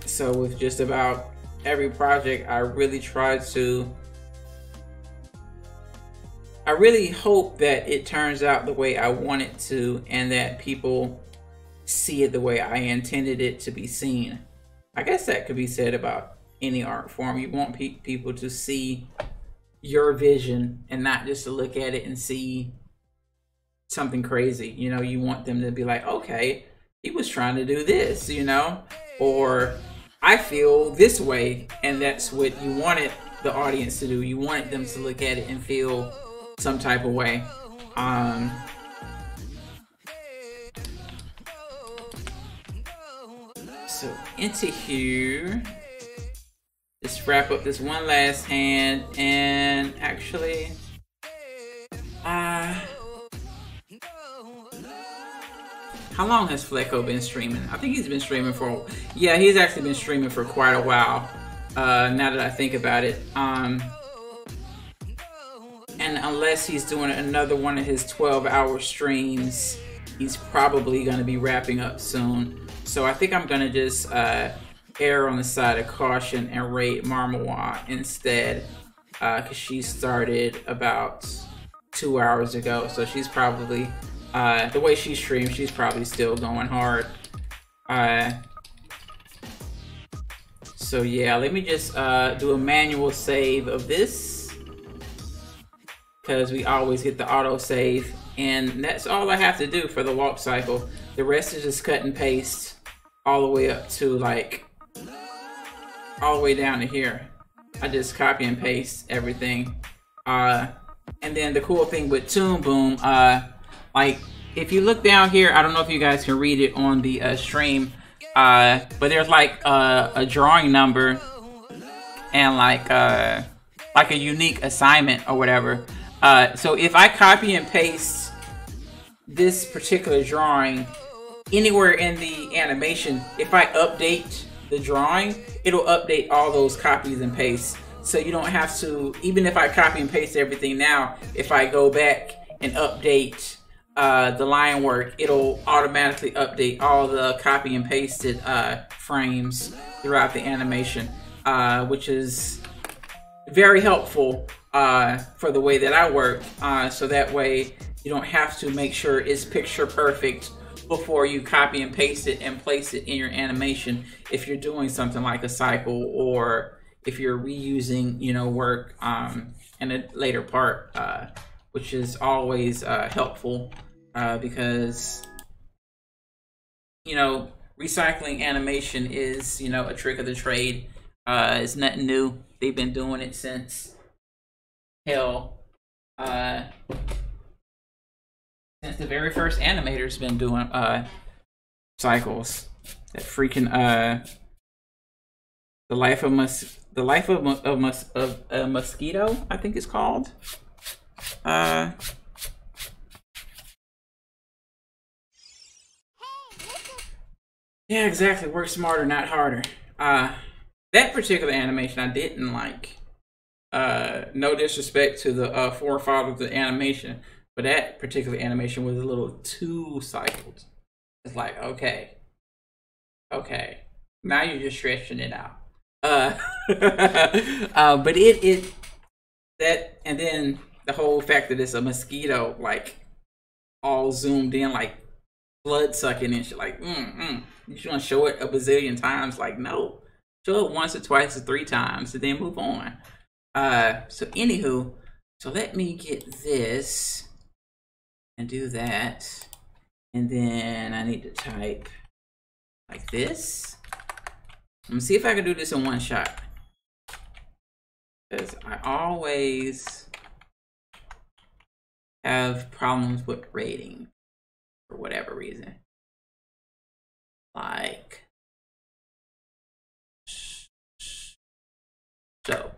So with just about every project, I really hope that it turns out the way I want it to, and that people see it the way I intended it to be seen. I guess that could be said about any art form. You want people to see your vision and not just to look at it and see something crazy. You know, you want them to be like, okay, he was trying to do this, you know, or I feel this way, and that's what you wanted the audience to do. You wanted them to look at it and feel some type of way. So into here, just wrap up this one last hand, and actually, how long has Flecko been streaming? I think he's been streaming for, yeah, he's actually been streaming for quite a while, now that I think about it. And unless he's doing another one of his 12-hour streams, he's probably going to be wrapping up soon. So I think I'm going to just err on the side of caution and rate Marmawa instead, because she started about 2 hours ago, so she's probably the way she streams, she's probably still going hard. So yeah, let me just do a manual save of this, because we always get the auto save, and that's all I have to do for the walk cycle. The rest is just cut and paste all the way up to like all the way down to here. I just copy and paste everything. And then the cool thing with Toon Boom, like if you look down here, I don't know if you guys can read it on the stream, but there's like a drawing number and like a unique assignment or whatever. So if I copy and paste this particular drawing anywhere in the animation, if I update the drawing, it'll update all those copies and pastes. So you don't have to, even if I copy and paste everything now, if I go back and update the line work, it'll automatically update all the copy and pasted frames throughout the animation, which is very helpful for the way that I work. So that way you don't have to make sure it's picture perfect before you copy and paste it and place it in your animation if you're doing something like a cycle, or if you're reusing, you know, work in a later part, which is always helpful because, you know, recycling animation is, you know, a trick of the trade. It's nothing new. They've been doing it since hell. Since the very first animator's been doing cycles. That freaking the life of a mosquito, I think it's called. Yeah, exactly. Work smarter, not harder. That particular animation I didn't like. No disrespect to the forefathers of the animation, but that particular animation was a little too cycled. It's like, okay, now you're just stretching it out. But that, and then the whole fact that it's a mosquito, like all zoomed in, like blood sucking and shit. Like, you just want to show it a bazillion times? Like, no, show it once or twice or 3 times, and then move on. So anywho, so let me get this and do that, and then I need to type like this. Let me see if I can do this in one shot, because I always have problems with rating for whatever reason. Like so.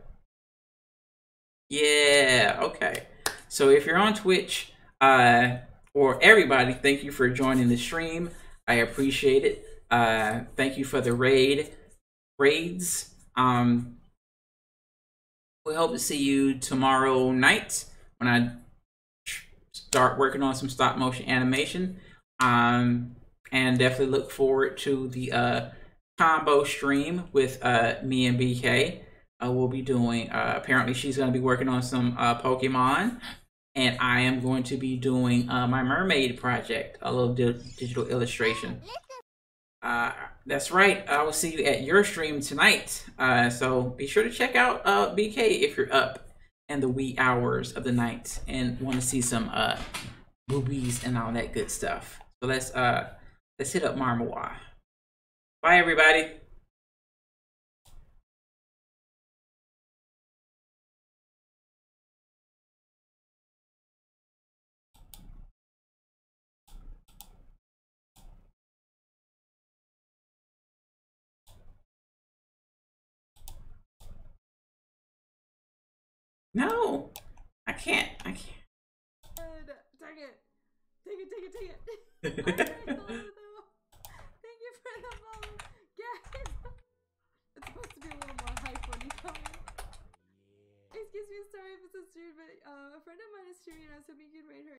Yeah, okay. So if you're on Twitch, or everybody, thank you for joining the stream. I appreciate it. Thank you for the raids. We hope to see you tomorrow night when I start working on some stop motion animation. And definitely look forward to the combo stream with me and BK. We'll be doing, apparently she's going to be working on some Pokemon, and I am going to be doing my mermaid project, a little digital illustration. That's right, I will see you at your stream tonight. So be sure to check out BK if you're up in the wee hours of the night and want to see some boobies and all that good stuff. So let's hit up Marmois. Bye everybody. No, I can't. Dang it. Take it.
Thank you for the follow, guys. It's supposed to be a little more hype when you come in. Excuse me, sorry if it's a stream, but a friend of mine is streaming. I was hoping you could rate her.